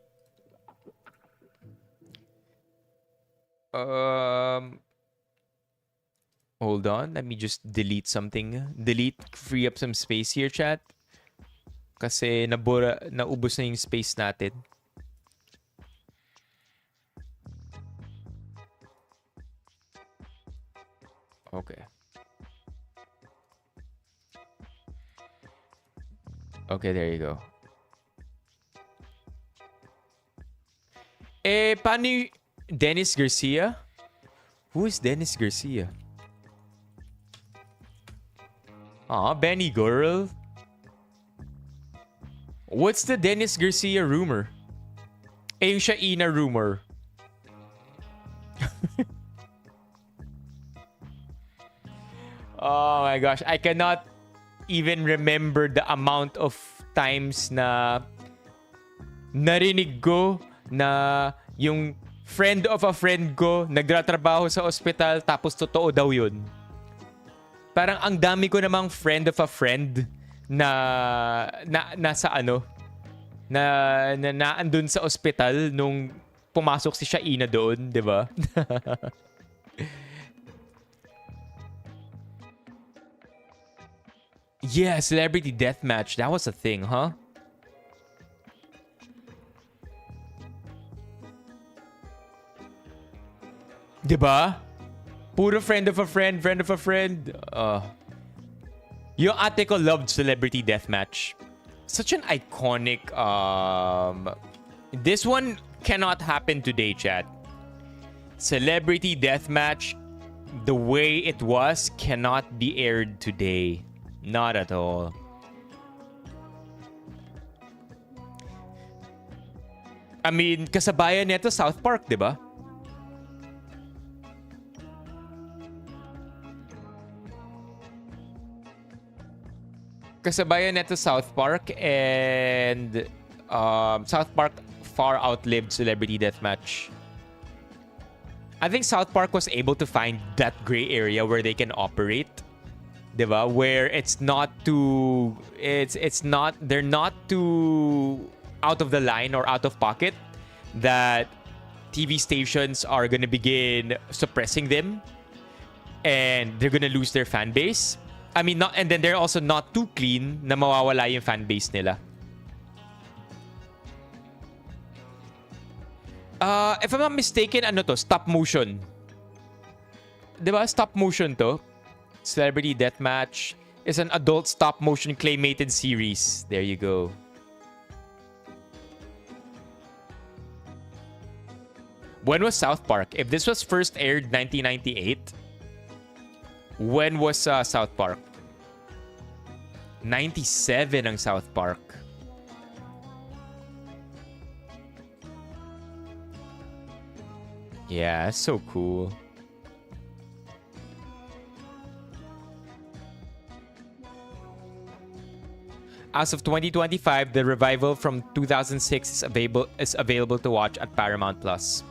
Hold on. Let me just delete something. Free up some space here, chat. Kasi naubos na yung space natin. Okay. Okay, there you go. Paano yung Dennis Garcia? Who is Dennis Garcia? Benny Girl. What's the Dennis Garcia rumor? Yung Shaina rumor. Oh my gosh. I cannot even remember the amount of times na narinig ko na yung friend of a friend ko, nagtatrabaho sa ospital, tapos totoo daw yun. Parang ang dami ko namang friend of a friend na nasa ano, na andun sa ospital nung pumasok si Shaina doon, di ba? Yeah, celebrity deathmatch. That was a thing, huh? Diba? Puro friend of a friend, friend of a friend. Yung ate ko loved celebrity deathmatch. Such an iconic... This one cannot happen today, chat. Celebrity deathmatch, the way it was, cannot be aired today. Not at all. I mean, kasabayan nito South Park, di ba? Kasabayan nito South Park, and South Park far outlived Celebrity Deathmatch. I think South Park was able to find that gray area where they can operate, diba? Where it's not too, they're not too out of the line or out of pocket that TV stations are gonna begin suppressing them and they're gonna lose their fan base. I mean, not, and then they're also not too clean na mawawala yung fan base nila. If I'm not mistaken, ano to? Stop motion. Diba? Stop motion to. Celebrity Deathmatch is an adult stop motion claymated series. There you go. When was South Park? If this was first aired 1998, when was South Park? 97 ang South Park. Yeah, so cool. As of 2025, the revival from 2006 is available to watch at Paramount Plus.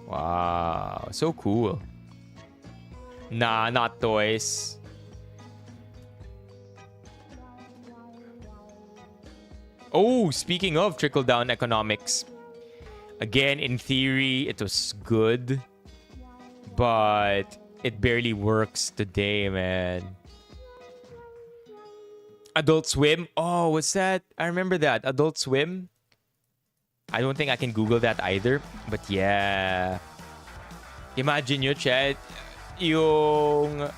Wow, so cool. Nah, not toys. Oh, speaking of trickle-down economics. Again, in theory, it was good. But it barely works today, man. Adult Swim? Oh, what's that? I remember that. Adult Swim? I don't think I can Google that either. But yeah. Imagine nyo, chat. Yung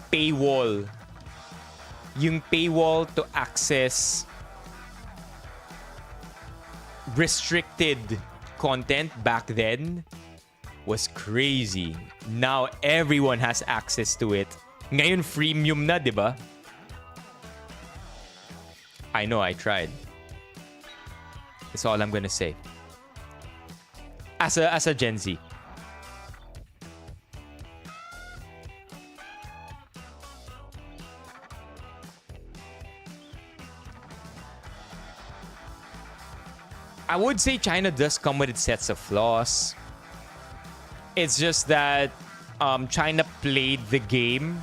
paywall. Yung paywall to access restricted content back then was crazy. Now everyone has access to it. Ngayon freemium na, 'di ba? I know, I tried. That's all I'm gonna say. As a Gen Z. I would say China does come with its sets of flaws. It's just that China played the game,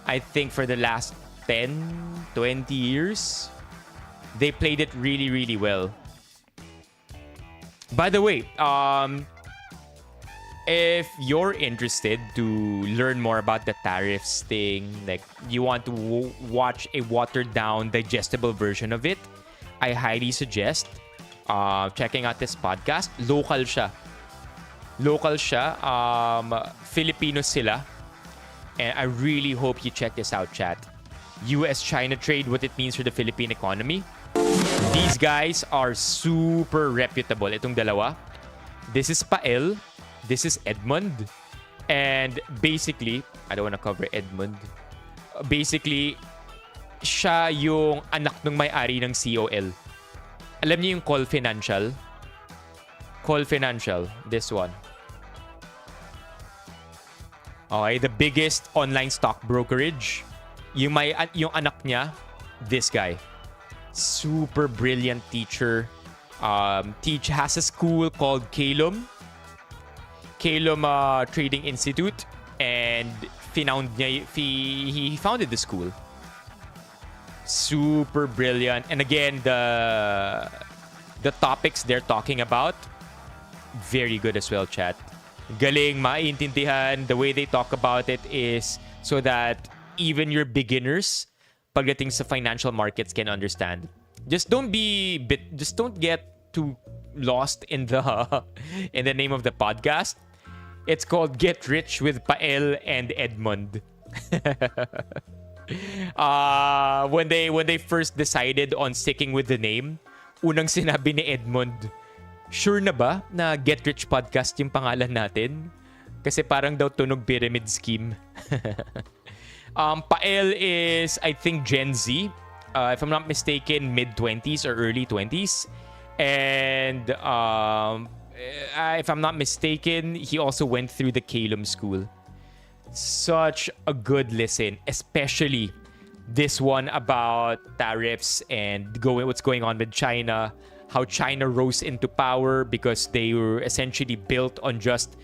I think, for the last 10, 20 years. They played it really, really well. By the way, if you're interested to learn more about the tariffs thing, like you want to watch a watered-down, digestible version of it, I highly suggest checking out this podcast. Local siya. Filipino sila. And I really hope you check this out, chat. US-China trade, what it means for the Philippine economy. These guys are super reputable. Itong dalawa. This is Pael. This is Edmund. And basically, I don't want to cover Edmund. Basically, siya yung anak ng may-ari ng COL. Alam niyo yung Call Financial? Call Financial. This one. Okay, the biggest online stock brokerage. Yung anak niya, this guy. Super brilliant teacher. Teach has a school called Kalum Trading Institute, and he founded the school. Super brilliant. And again, the topics they're talking about, very good as well, chat. Galing, maintindihan. The way they talk about it is so that even your beginners pagdating sa financial markets can understand. Just don't get too lost in the name of the podcast. It's called Get Rich with Pael and Edmond. When they first decided on sticking with the name, unang sinabi ni Edmond, "Sure na ba na Get Rich Podcast yung pangalan natin? Kasi parang daw tunog pyramid scheme." Pael is, I think, Gen Z. If I'm not mistaken, mid-20s or early 20s. And if I'm not mistaken, he also went through the Kalum school. Such a good listen, especially this one about tariffs and what's going on with China, how China rose into power because they were essentially built on just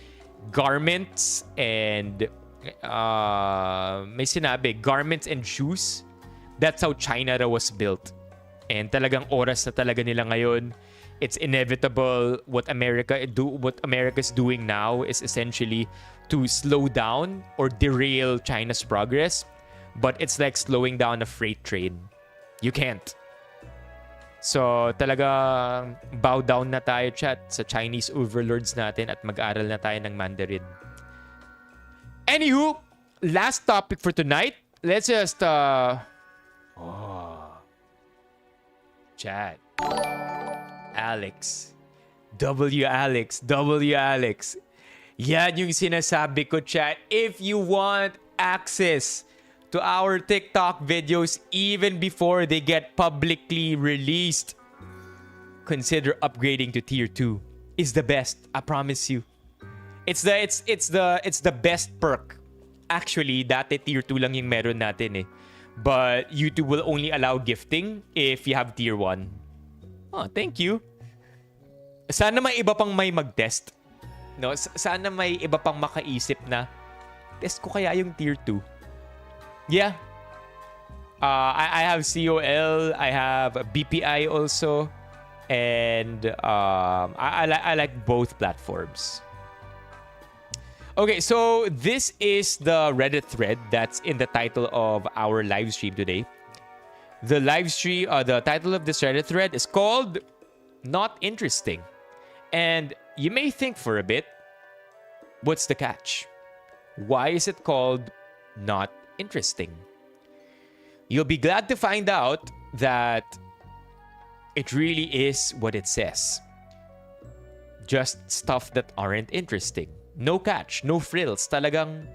garments and may sinabi, garments and shoes. That's how China was built. And talagang oras na talaga nila ngayon. It's inevitable. What America's doing now is essentially to slow down or derail China's progress. But it's like slowing down a freight train. You can't. So talaga bow down na tayo, chat, sa Chinese overlords natin at mag-aral na tayo ng Mandarin. Anywho, last topic for tonight. Let's just chat. Alex. W Alex. Yan yung sinasabi ko, chat. If you want access to our TikTok videos even before they get publicly released, consider upgrading to tier 2. It's the best, I promise you. It's the best perk. Actually, dati tier 2 lang yung meron natin eh. But YouTube will only allow gifting if you have tier 1. Oh, thank you. Sana may iba pang may mag-test. No, sana may iba pang makaisip na test ko kaya yung tier 2. Yeah. I have COL, I have BPI also, and I like both platforms. Okay, so this is the Reddit thread that's in the title of our live stream today. The title of this Reddit thread is called Not Interesting. And you may think for a bit, what's the catch? Why is it called Not Interesting? You'll be glad to find out that it really is what it says. Just stuff that aren't interesting. No catch, no frills. Talagang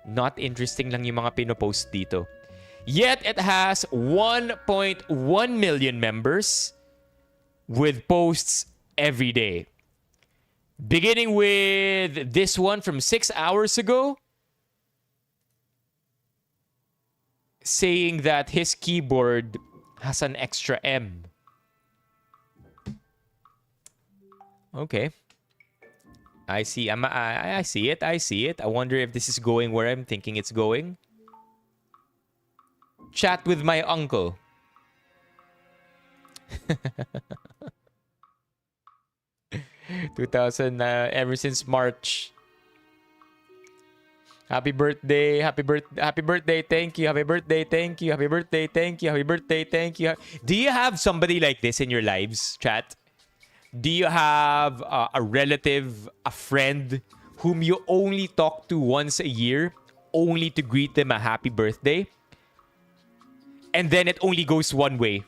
not interesting lang yung mga pinopost dito. Yet it has 1.1 million members with posts every day. Beginning with this one from 6 hours ago, saying that his keyboard has an extra M. Okay. I see. I see it. I see it. I wonder if this is going where I'm thinking it's going. Chat with my uncle. 2000 ever since March. Happy birthday, happy birthday, thank you, happy birthday, thank you, happy birthday, thank you, happy birthday, thank you. Do you have somebody like this in your lives, chat? Do you have a relative, a friend whom you only talk to once a year, only to greet them a happy birthday? And then it only goes one way.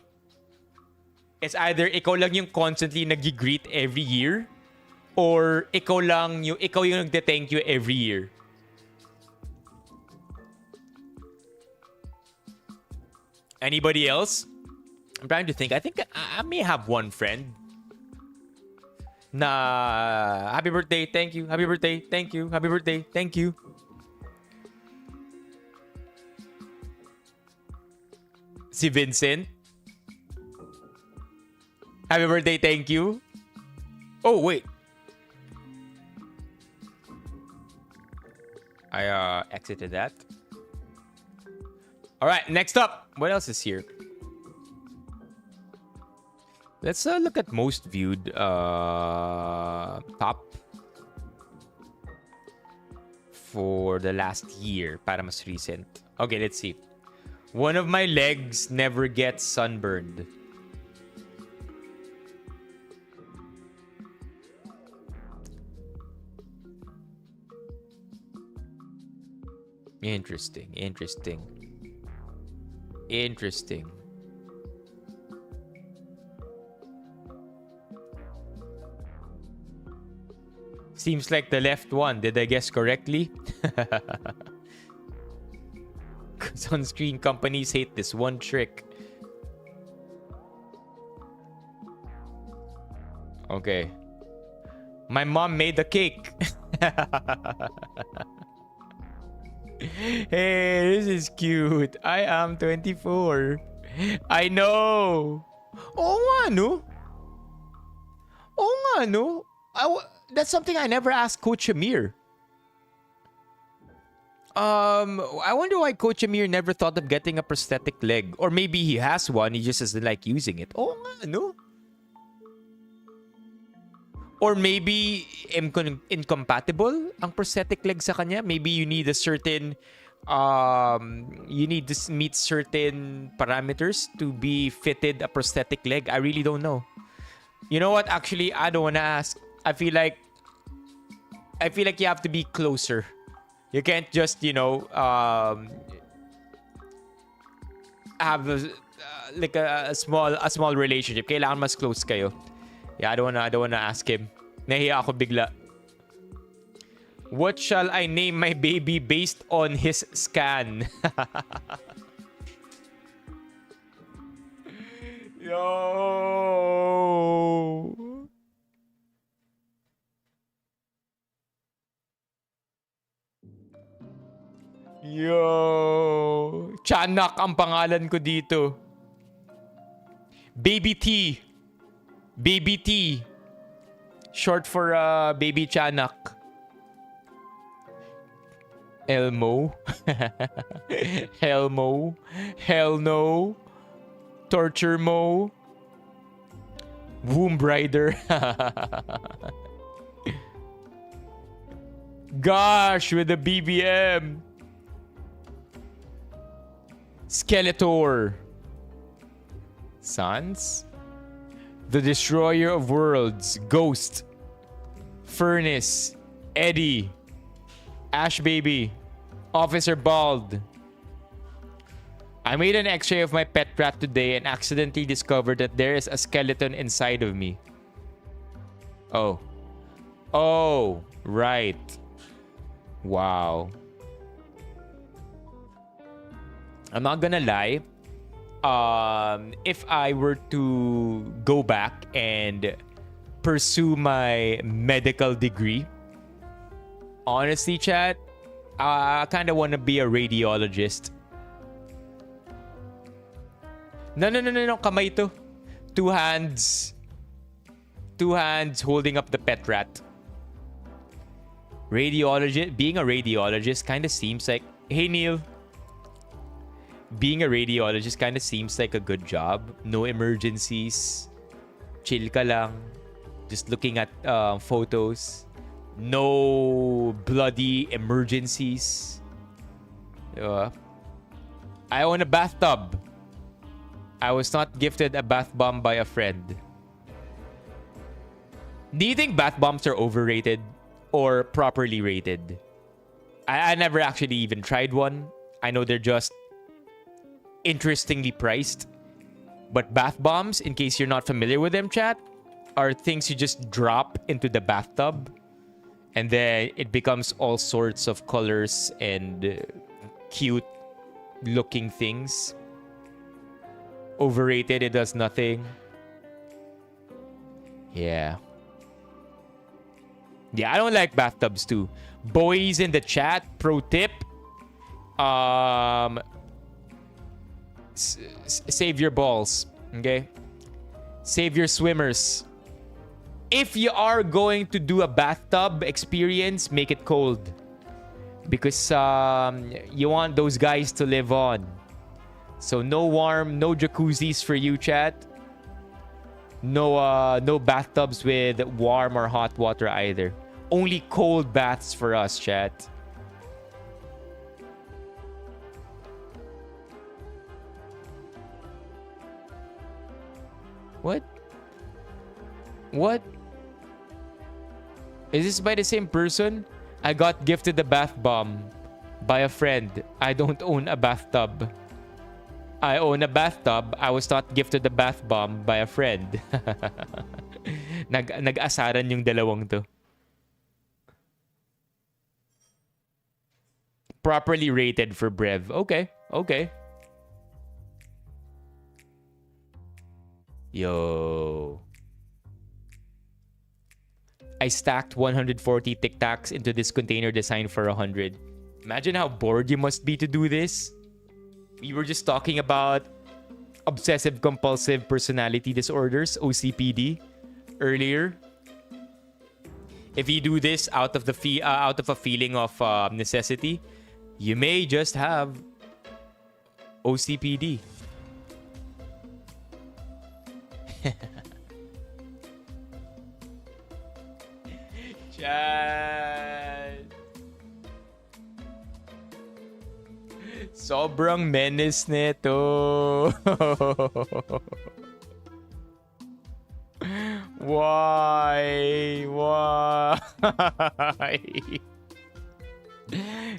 It's either ikaw lang yung constantly nag-greet every year, or ikaw yung nagte-thank you every year. Anybody else? I'm trying to think. I think I may have one friend na happy birthday, thank you, happy birthday, thank you, happy birthday, thank you. Si Vincent. Happy birthday, thank you. Oh, wait. I exited that. All right, next up. What else is here? Let's look at most viewed top for the last year para mas recent. Okay, let's see. One of my legs never gets sunburned. Interesting. Seems like the left one. Did I guess correctly? Sunscreen companies hate this one trick. Okay. My mom made the cake. Hey, this is cute. I am 24. I know. Oo nga, no? That's something I never asked Coach Amir. I wonder why Coach Amir never thought of getting a prosthetic leg. Or maybe he has one, he just doesn't like using it. Oo nga, no? Or maybe incompatible ang prosthetic leg sa kanya. Maybe you need a certain you need to meet certain parameters to be fitted a prosthetic leg. I really don't know. You know what? Actually, I don't want to ask. I feel like you have to be closer. You can't just, have a small relationship. Kailangan mas close kayo. Yeah, I don't wanna ask him. Nahiya ako bigla. What shall I name my baby based on his scan? Yo. Chanak ang pangalan ko dito. Baby T. Baby T. Short for Baby Chanak. Elmo. Helmo. Hell no. Torture Mo. Womb Rider. Gosh, with the BBM. Skeletor. Sans. The Destroyer of Worlds. Ghost. Furnace. Eddie. Ash Baby. Officer Bald. I made an x-ray of my pet rat today and accidentally discovered that there is a skeleton inside of me. Oh. Oh, right. Wow. I'm not gonna lie. If I were to go back and pursue my medical degree, honestly, chat, I kind of want to be a radiologist. No. Kamay to. Two hands holding up the pet rat. Radiologist, being a radiologist kind of seems like, hey Neil, being a radiologist kind of seems like a good job. No emergencies. Chill ka lang. Just looking at photos. No bloody emergencies. I own a bathtub. I was not gifted a bath bomb by a friend. Do you think bath bombs are overrated or properly rated? I never actually even tried one. I know they're just interestingly priced. But bath bombs, in case you're not familiar with them, chat, are things you just drop into the bathtub and then it becomes all sorts of colors and cute looking things. Overrated, it does nothing. Yeah, I don't like bathtubs too. Boys in the chat, pro tip. Save your balls, okay? Save your swimmers. If you are going to do a bathtub experience, make it cold. Because you want those guys to live on. So no warm, no jacuzzis for you, chat. No bathtubs with warm or hot water either. Only cold baths for us, chat. What? What? Is this by the same person? I got gifted a bath bomb by a friend. I don't own a bathtub. I own a bathtub. I was not gifted a bath bomb by a friend. Nag-asaran yung dalawang to. Properly rated for Brev. Okay. Okay. Yo. I stacked 140 Tic Tacs into this container designed for 100. Imagine how bored you must be to do this. We were just talking about obsessive compulsive personality disorders, OCPD, earlier. If you do this out of a feeling of necessity, you may just have OCPD. Chat. Sobrang menace nito. Why? Why?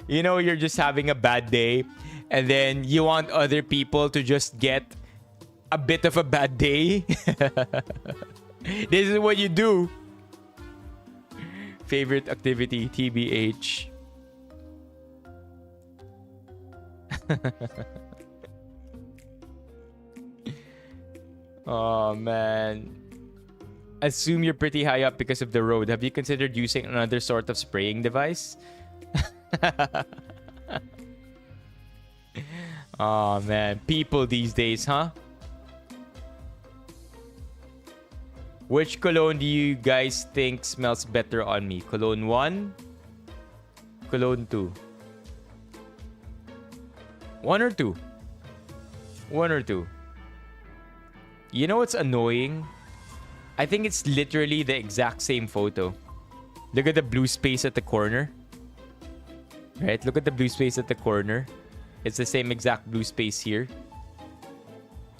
You know, you're just having a bad day, and then you want other people to just get a bit of a bad day. This is what you do. Favorite activity, TBH. Oh, man. Assume you're pretty high up because of the road. Have you considered using another sort of spraying device? Oh, man. People these days, huh? Which cologne do you guys think smells better on me? Cologne 1? Cologne 2? 1 or 2? 1 or 2? You know what's annoying? I think it's literally the exact same photo. Look at the blue space at the corner. Right? Look at the blue space at the corner. It's the same exact blue space here.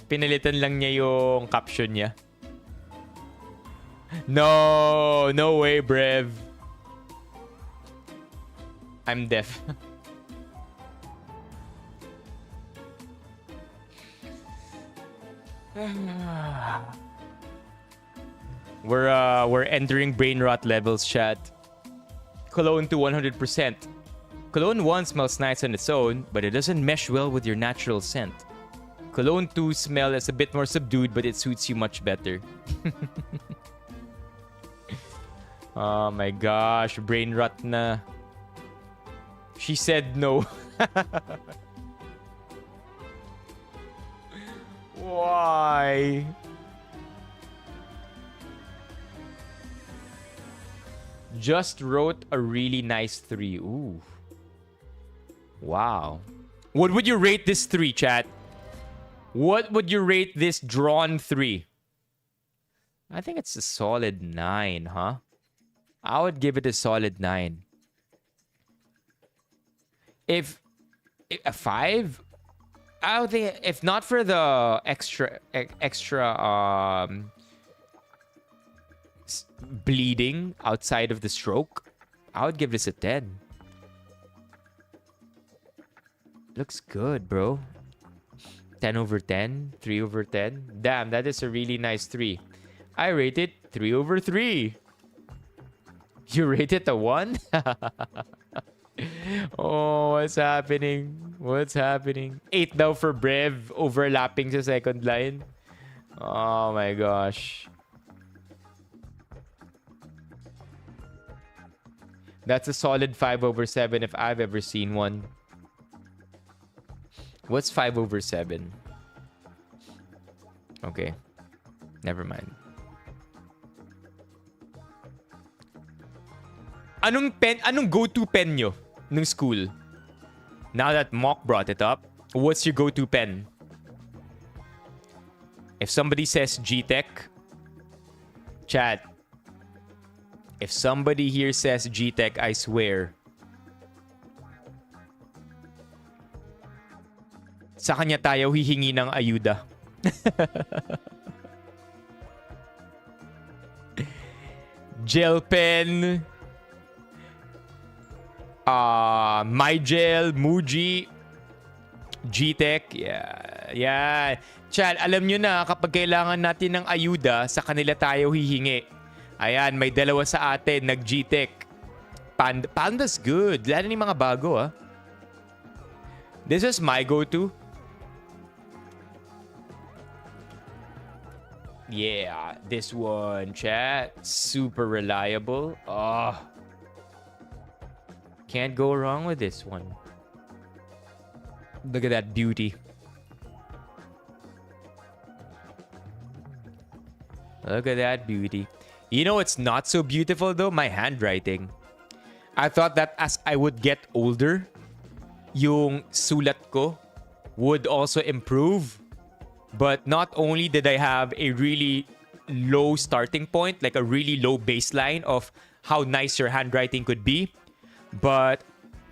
Pinalitan lang niya yung caption niya. No! No way, Brev. I'm deaf. We're entering brain rot levels, chat. Cologne to 100%. Cologne 1 smells nice on its own, but it doesn't mesh well with your natural scent. Cologne 2 smell is a bit more subdued, but it suits you much better. Oh my gosh, brain rot na. She said no. Why? Just wrote a really nice 3. Ooh. Wow. What would you rate this 3, chat? What would you rate this drawn 3? I think it's a solid 9, huh? I would give it a solid 9. If a 5, I would think if not for the extra bleeding outside of the stroke, I would give this a 10. Looks good, bro. 10 over 10, 3 over 10. Damn, that is a really nice 3. I rate it 3 over 3. You rate it a 1? Oh, what's happening? What's happening? 8 daw for Brev, overlapping sa second line. Oh my gosh. That's a solid 5 over 7 if I've ever seen one. What's 5 over 7? Okay. Never mind. Anong go-to pen nyo nung school? Now that Mock brought it up, what's your go-to pen? If somebody says G-Tech, chat. If somebody here says G-Tech, I swear. Sa kanya tayo hihingi ng ayuda. Gel pen. My Gel, Muji, G-Tech. Yeah. Chat, alam nyo na kapag kailangan natin ng ayuda, sa kanila tayo hihingi. Ayan, may dalawa sa atin, nag-G-Tech. Panda's good. Lalo ni mga bago, ah. This is my go-to. Yeah, this one, chat. Super reliable. Oh. Can't go wrong with this one. Look at that beauty. Look at that beauty. You know it's not so beautiful though? My handwriting. I thought that as I would get older, yung sulat ko would also improve. But not only did I have a really low starting point, like a really low baseline of how nice your handwriting could be, but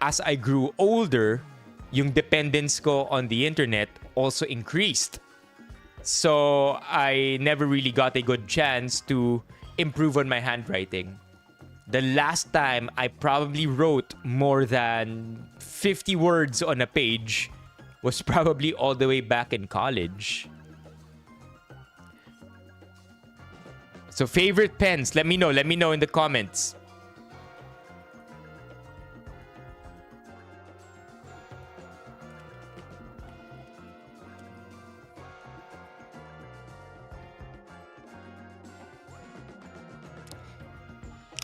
as I grew older, yung dependence ko on the internet also increased. So I never really got a good chance to improve on my handwriting. The last time I probably wrote more than 50 words on a page was probably all the way back in college. So favorite pens, let me know in the comments.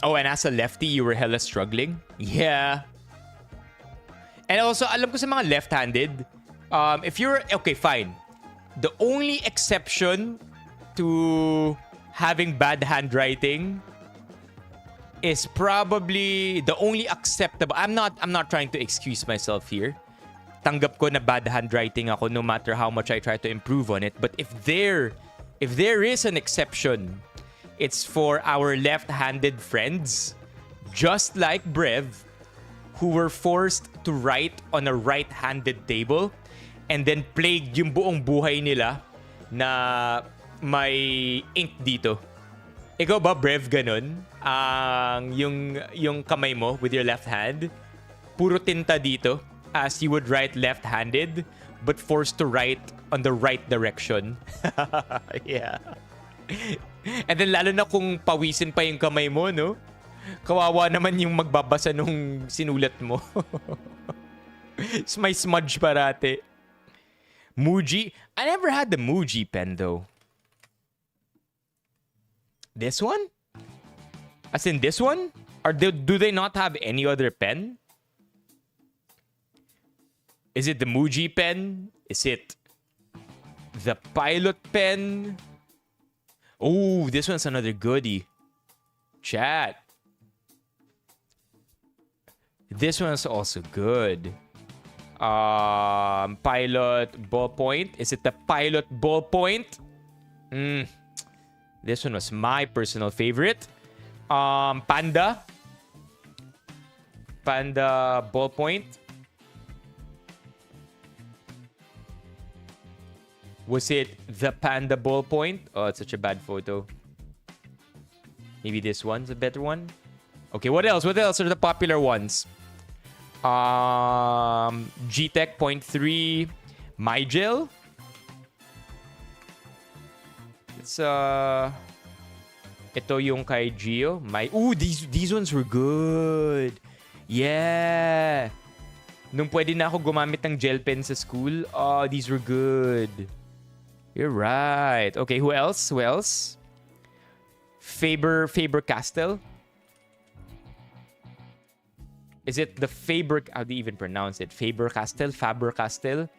Oh, and as a lefty, you were hella struggling? Yeah. And also, alam ko sa mga left-handed, if you're... Okay, fine. The only exception to having bad handwriting is probably the only acceptable... I'm not trying to excuse myself here. Tanggap ko na bad handwriting ako no matter how much I try to improve on it. But if there is an exception, it's for our left-handed friends, just like Brev, who were forced to write on a right-handed table and then plagued yung buong buhay nila na may ink dito. Ikaw ba, Brev, ganun? Yung kamay mo with your left hand, puro tinta dito as you would write left-handed but forced to write on the right direction. Yeah. And then lalo na kung pawisin pa yung kamay mo, no? Kawawa naman yung magbabasa nung sinulat mo. May smudge parate. Muji. I never had the Muji pen though. This one? As in this one? Or do they not have any other pen? Is it the Muji pen? Is it the Pilot pen? Oh, this one's another goodie. Chat. This one's also good. Pilot ballpoint. Is it the Pilot ballpoint? This one was my personal favorite. Panda ballpoint. Was it the Panda ballpoint? Oh, it's such a bad photo. Maybe this one's a better one. Okay, what else? What else are the popular ones? G-Tech 0.3. MyGel. It's ito yung kay Gio. These ones were good. Yeah. Nung pwede na ako gumamit ng gel pen sa school, these were good. You're right. Okay, who else? Who else? Faber-Castell. Is it the how do you even pronounce it? Faber-Castell?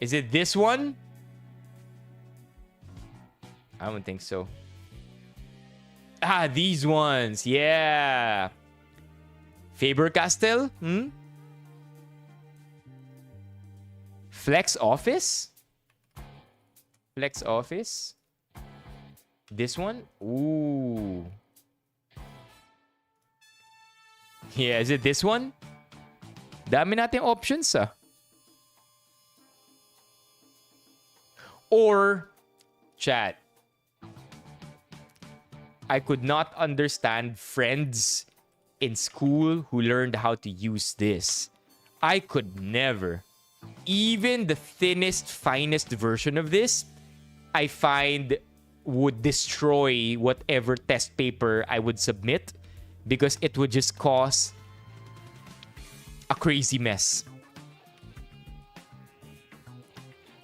Is it this one? I don't think so. Ah, these ones. Yeah. Faber-Castell? Flex Office? Flex Office? This one? Ooh. Yeah, is it this one? Dami natin options, ah. Or, chat, I could not understand friends in school who learned how to use this. I could never. Even the thinnest, finest version of this, I find would destroy whatever test paper I would submit because it would just cause a crazy mess.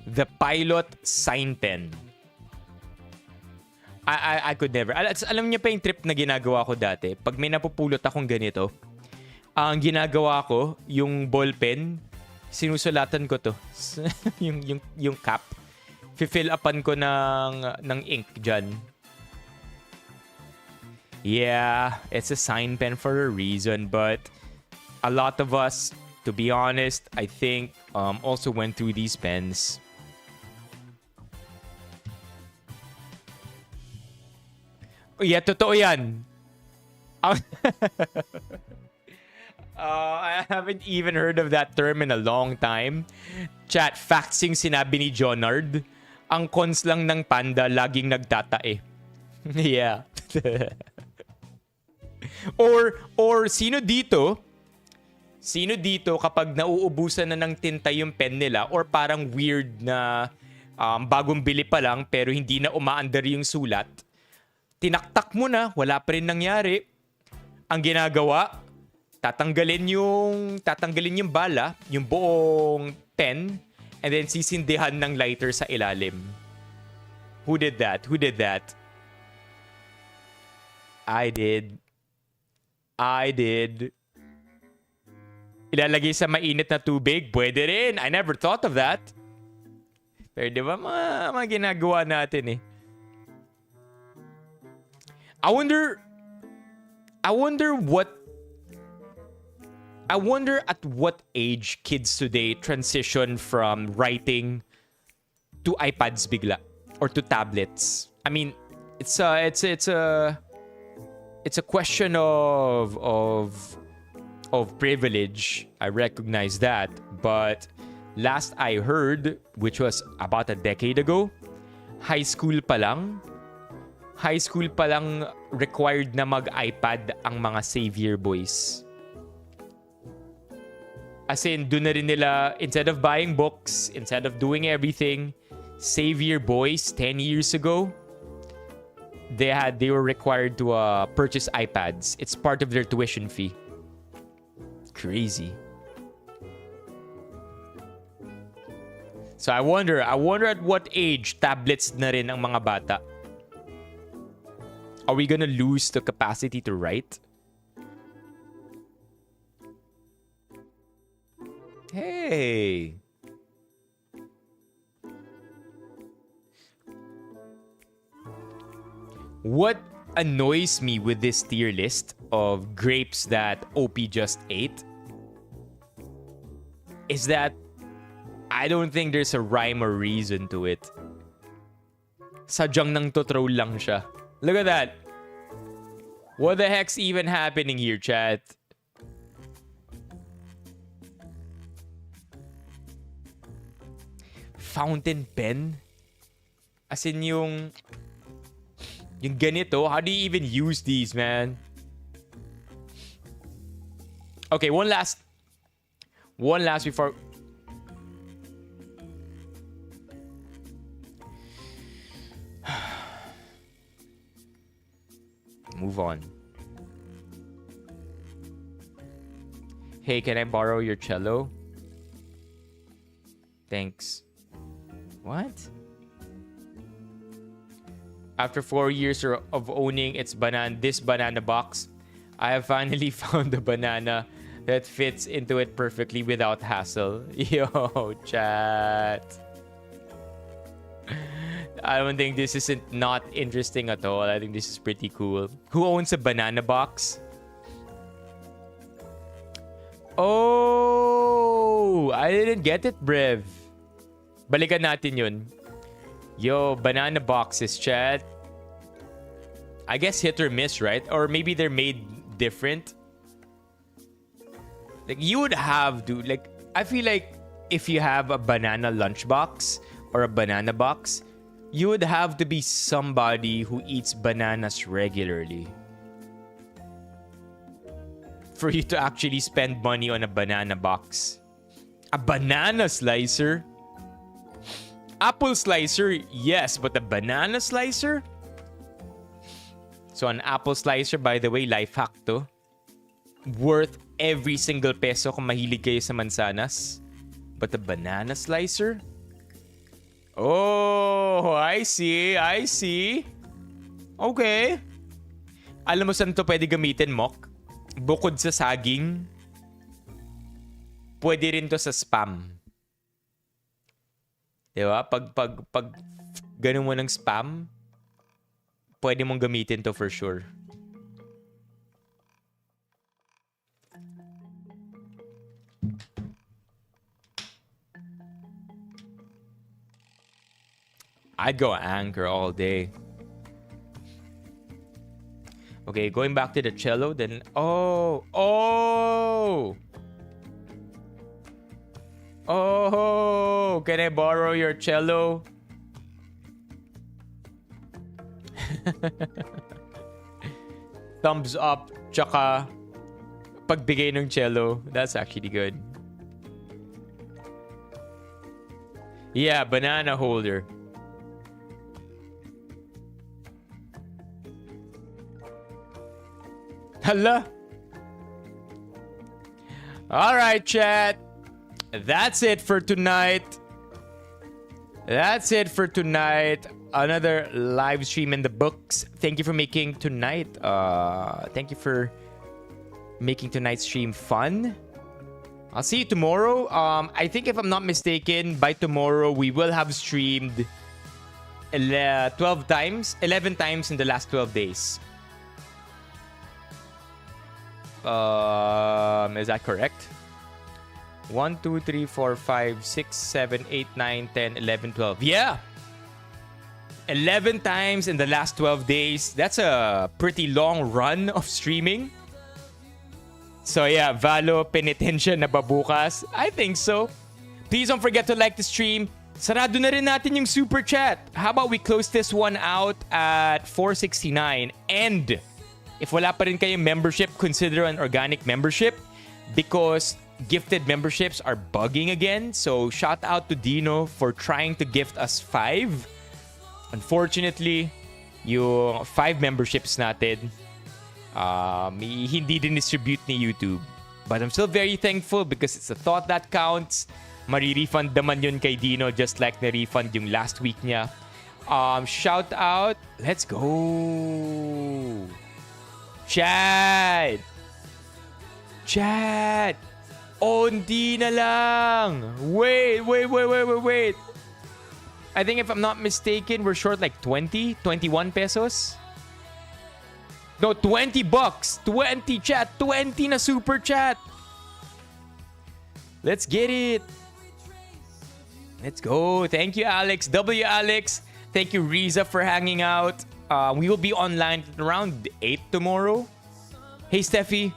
The Pilot Sign Pen. I could never. Alam niyo pa yung trip na ginagawa ko dati. Pag may napupulot akong ganito, ang ginagawa ko, yung ballpen, sinusulatan ko to. yung cap. Fill upan ko ng ink dyan. Yeah, it's a sign pen for a reason, but a lot of us, to be honest, I think also went through these pens. Yeah, totoo yan. I haven't even heard of that term in a long time. Chat, faxing sinabi ni Jonard. Ang cons lang ng panda, laging nagtatae. Yeah. Or sino dito kapag nauubusan na ng tinta yung pen nila or parang weird na bagong bili pa lang pero hindi na umaandar yung sulat, tinaktak mo na, wala pa rin nangyari. Ang ginagawa, tatanggalin yung bala, yung buong pen, and then sisindihan ng lighter sa ilalim. Who did that? I did. Ilalagay sa mainit na tubig? Pwede rin. I never thought of that. Pero di ba mga ginagawa natin eh. I wonder at what age kids today transition from writing to iPads bigla or to tablets. I mean, it's a question of privilege. I recognize that, but last I heard, which was about a decade ago, high school pa lang required na mag-iPad ang mga savior boys. As in, doon na rin nila, instead of buying books, instead of doing everything, savior boys 10 years ago, they were required to purchase iPads. It's part of their tuition fee. Crazy. So I wonder at what age tablets na rin ang mga bata. Are we gonna lose the capacity to write? Hey. What annoys me with this tier list of grapes that OP just ate is that I don't think there's a rhyme or reason to it. Sadyang nang to-troll lang siya. Look at that. What the heck's even happening here, chat? Fountain pen? As in yung ganito? How do you even use these, man? Okay, one last before... Move on. Hey, can I borrow your cello? Thanks. What? After 4 years of owning this banana box, I have finally found a banana that fits into it perfectly without hassle. Yo, chat. I don't think this isn't not interesting at all. I think this is pretty cool. Who owns a banana box? Oh, I didn't get it, Brev. Balikan natin yun. Yo, banana boxes, chat. I guess hit or miss, right? Or maybe they're made different. Like, you would have to, like, I feel like if you have a banana lunchbox or a banana box, you would have to be somebody who eats bananas regularly for you to actually spend money on a banana box. A banana slicer? Apple slicer, yes, but a banana slicer? So an apple slicer, by the way, life hack to. Worth every single peso kung mahilig kayo sa mansanas. But a banana slicer? Oh, I see. I see. Okay. Alam mo saan to pwede gamitin, Mok? Bukod sa saging, pwede rin to sa spam. Diba? Pag ganun mo ng spam, pwede mong gamitin to for sure. I'd go Anchor all day. Okay, going back to the cello, then... Oh! Can I borrow your cello? Thumbs up, tsaka pagbigay ng cello. That's actually good. Yeah, banana holder. Hala. All right, chat. That's it for tonight. Another live stream in the books. Thank you for making tonight. Thank you for making tonight's stream fun. I'll see you tomorrow. I think if I'm not mistaken, by tomorrow we will have streamed 11 times in the last 12 days. Is that correct? 1, 2, 3, 4, 5, 6, 7, 8, 9, 10, 11, 12. Yeah! 11 times in the last 12 days. That's a pretty long run of streaming. So yeah, Valo, penitensya na ba bukas? I think so. Please don't forget to like the stream. Sarado na rin natin yung super chat. How about we close this one out at 469? And if wala pa rin kayong membership, consider an organic membership because gifted memberships are bugging again. So shout out to Dino for trying to gift us 5. Unfortunately, yung 5 memberships natin, hindi din distribute ni YouTube. But I'm still very thankful because it's a thought that counts. Mari-refund naman yun kay Dino just like na-refund yung last week niya. Shout out. Let's go. Chat. Oh, hindi na lang. Wait. I think if I'm not mistaken, we're short like 21 pesos. No, 20 bucks. 20 chat. 20 na super chat. Let's get it. Let's go. Thank you, Alex. W. Alex. Thank you, Riza, for hanging out. We will be online around 8 tomorrow. Hey, Steffi.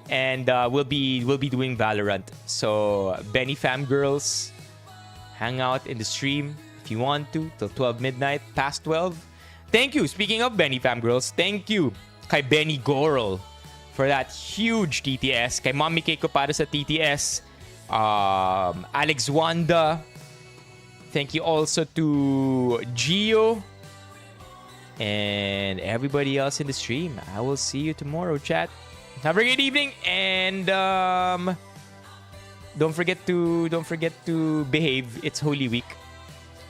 And we'll be doing Valorant. So, Benny Fam Girls, hang out in the stream if you want to till 12 midnight, past 12. Thank you. Speaking of Benny Fam Girls, thank you kay Benny Gorel for that huge TTS. Kay Mommy Keiko para sa TTS. Alex Wanda. Thank you also to Gio and everybody else in the stream. I will see you tomorrow, chat. Have a great evening, and don't forget to behave. It's Holy Week.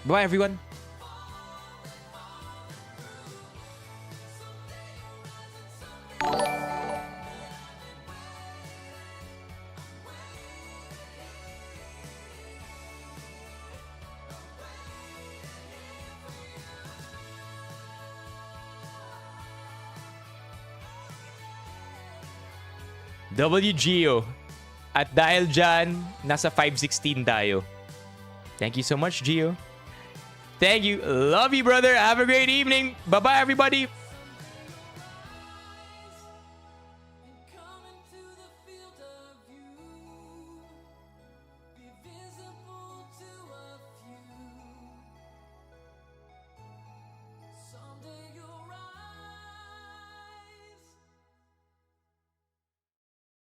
Bye, everyone. WGO. At dahil dyan, nasa 516 tayo. Thank you so much, Gio. Thank you. Love you, brother. Have a great evening. Bye-bye, everybody.